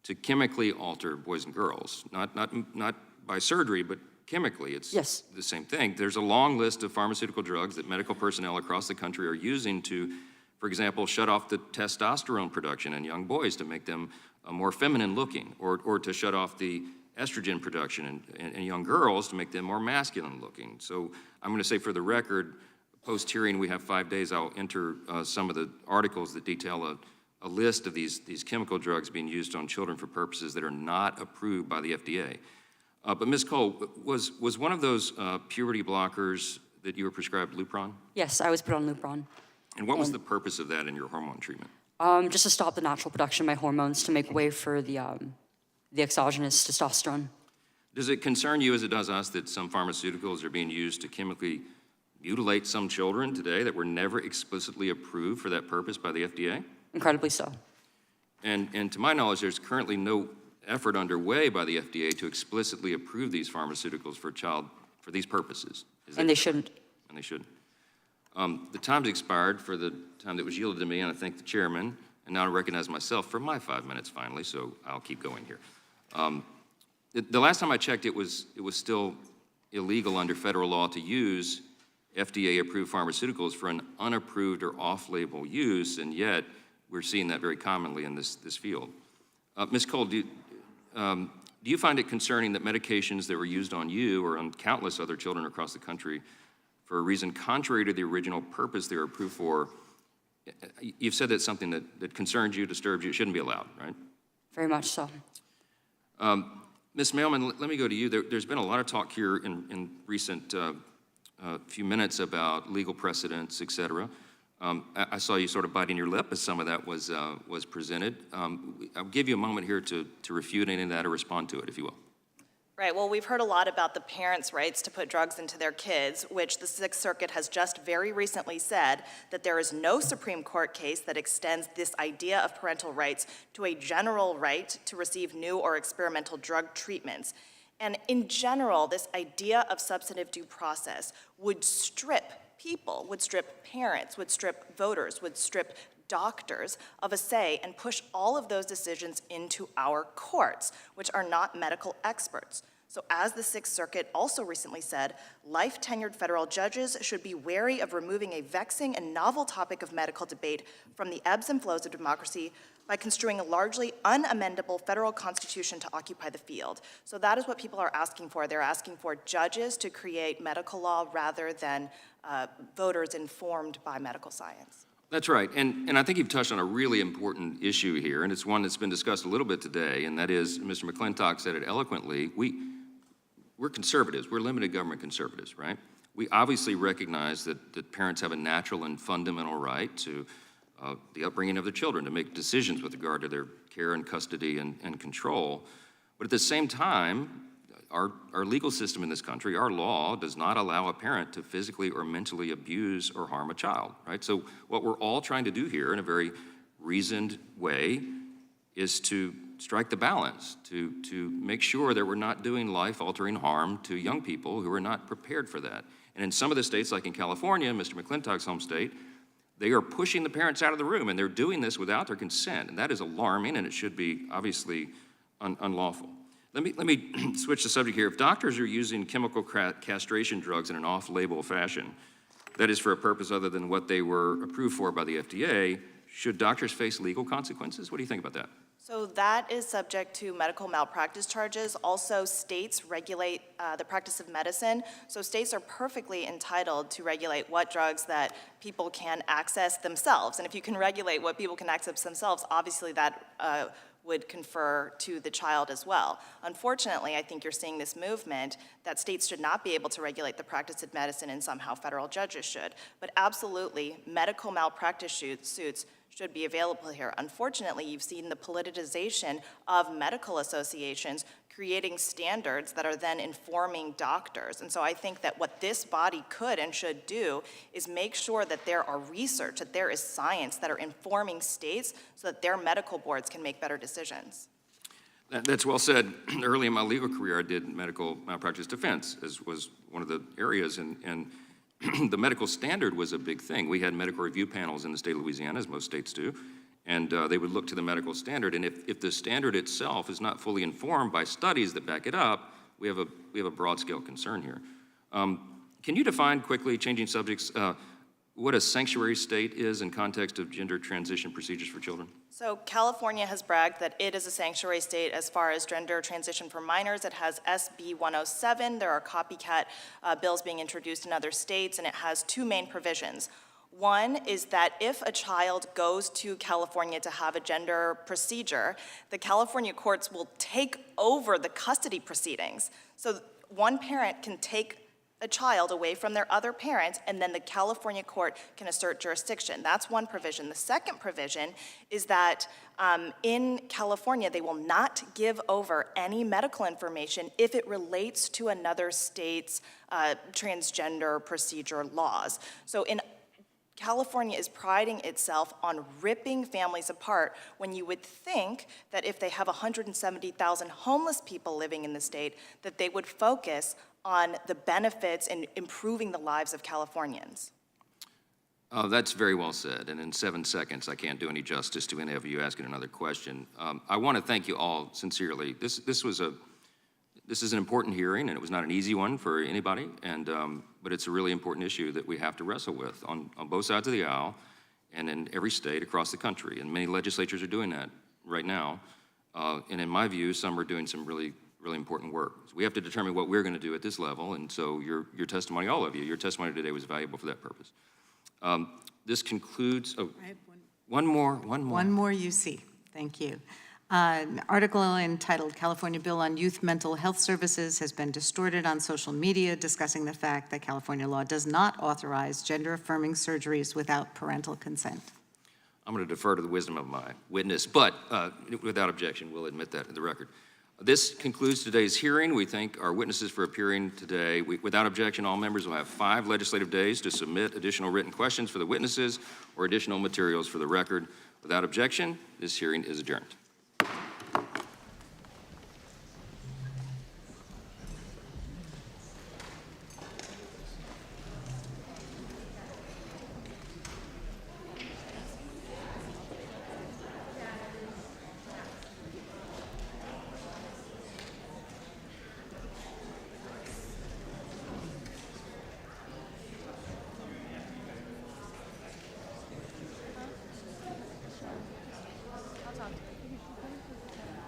to chemically alter boys and girls. Not by surgery, but chemically. It's the same thing. There's a long list of pharmaceutical drugs that medical personnel across the country are using to, for example, shut off the testosterone production in young boys to make them more feminine looking, or to shut off the estrogen production in young girls to make them more masculine looking. So I'm going to say for the record, post-hearing, we have 5 days. I'll enter some of the articles that detail a list of these chemical drugs being used on children for purposes that are not approved by the FDA. But Ms. Cole, was one of those puberty blockers that you were prescribed Lupron? Yes, I was put on Lupron. And what was the purpose of that in your hormone treatment? Just to stop the natural production of my hormones to make way for the exogenous testosterone. Does it concern you, as it does us, that some pharmaceuticals are being used to chemically mutilate some children today that were never explicitly approved for that purpose by the FDA? Incredibly so. And to my knowledge, there's currently no effort underway by the FDA to explicitly approve these pharmaceuticals for these purposes. And they shouldn't. And they shouldn't. The time's expired for the time that was yielded to me, and I thank the chairman. And now I recognize myself for my 5 minutes finally, so I'll keep going here. The last time I checked, it was still illegal under federal law to use FDA-approved pharmaceuticals for an unapproved or off-label use, and yet we're seeing that very commonly in this field. Ms. Cole, do you find it concerning that medications that were used on you or on countless other children across the country for a reason contrary to the original purpose they were approved for, you've said that's something that concerns you, disturbs you, it shouldn't be allowed, right? Very much so. Ms. Mailman, let me go to you. There's been a lot of talk here in recent few minutes about legal precedents, et cetera. I saw you sort of biting your lip as some of that was presented. I'll give you a moment here to refute any of that or respond to it, if you will. Right, well, we've heard a lot about the parents' rights to put drugs into their kids, which the Sixth Circuit has just very recently said that there is no Supreme Court case that extends this idea of parental rights to a general right to receive new or experimental drug treatments. And in general, this idea of substantive due process would strip people, would strip parents, would strip voters, would strip doctors of a say and push all of those decisions into our courts, which are not medical experts. So as the Sixth Circuit also recently said, life-tenured federal judges should be wary of removing a vexing and novel topic of medical debate from the ebbs and flows of democracy by construing a largely unamendable federal constitution to occupy the field. So that is what people are asking for. They're asking for judges to create medical law rather than voters informed by medical science. That's right, and I think you've touched on a really important issue here, and it's one that's been discussed a little bit today, and that is, Mr. McClintock said it eloquently, we're conservatives, we're limited government conservatives, right? We obviously recognize that parents have a natural and fundamental right to the upbringing of their children, to make decisions with regard to their care and custody and control, but at the same time, our legal system in this country, our law, does not allow a parent to physically or mentally abuse or harm a child, right? So what we're all trying to do here in a very reasoned way is to strike the balance, to make sure that we're not doing life-altering harm to young people who are not prepared for that. And in some of the states, like in California, Mr. McClintock's home state, they are pushing the parents out of the room, and they're doing this without their consent, and that is alarming, and it should be obviously unlawful. Let me switch the subject here. If doctors are using chemical castration drugs in an off-label fashion, that is for a purpose other than what they were approved for by the FDA, should doctors face legal consequences? What do you think about that? So that is subject to medical malpractice charges. Also, states regulate the practice of medicine. So states are perfectly entitled to regulate what drugs that people can access themselves. And if you can regulate what people can access themselves, obviously that would confer to the child as well. Unfortunately, I think you're seeing this movement that states should not be able to regulate the practice of medicine and somehow federal judges should. But absolutely, medical malpractice suits should be available here. Unfortunately, you've seen the politicization of medical associations creating standards that are then informing doctors. And so I think that what this body could and should do is make sure that there are research, that there is science that are informing states so that their medical boards can make better decisions. That's well said. Early in my legal career, I did medical malpractice defense, as was one of the areas, and the medical standard was a big thing. We had medical review panels in the state of Louisiana, as most states do, and they would look to the medical standard, and if the standard itself is not fully informed by studies that back it up, we have a broad-scale concern here. Can you define quickly, changing subjects, what a sanctuary state is in context of gender transition procedures for children? So California has bragged that it is a sanctuary state as far as gender transition for minors. It has SB 107. There are copycat bills being introduced in other states, and it has two main provisions. One is that if a child goes to California to have a gender procedure, the California courts will take over the custody proceedings. So one parent can take a child away from their other parent, and then the California court can assert jurisdiction. That's one provision. The second provision is that in California, they will not give over any medical information if it relates to another state's transgender procedure laws. So California is priding itself on ripping families apart when you would think that if they have 170,000 homeless people living in the state, that they would focus on the benefits and improving the lives of Californians. That's very well said, and in 7 seconds, I can't do any justice to any of you asking another question. I want to thank you all sincerely. This is an important hearing, and it was not an easy one for anybody, but it's a really important issue that we have to wrestle with on both sides of the aisle and in every state across the country, and many legislatures are doing that right now. And in my view, some are doing some really important work. So we have to determine what we're going to do at this level, and so your testimony, all of you, your testimony today was valuable for that purpose. This concludes, one more. One more UC, thank you. An article entitled California Bill on Youth Mental Health Services has been distorted on social media, discussing the fact that California law does not authorize gender-affirming surgeries without parental consent. I'm going to defer to the wisdom of my witness, but without objection, we'll admit that in the record. This concludes today's hearing. We thank our witnesses for appearing today. Without objection, all members will have 5 legislative days to submit additional written questions for the witnesses or additional materials for the record. Without objection, this hearing is adjourned.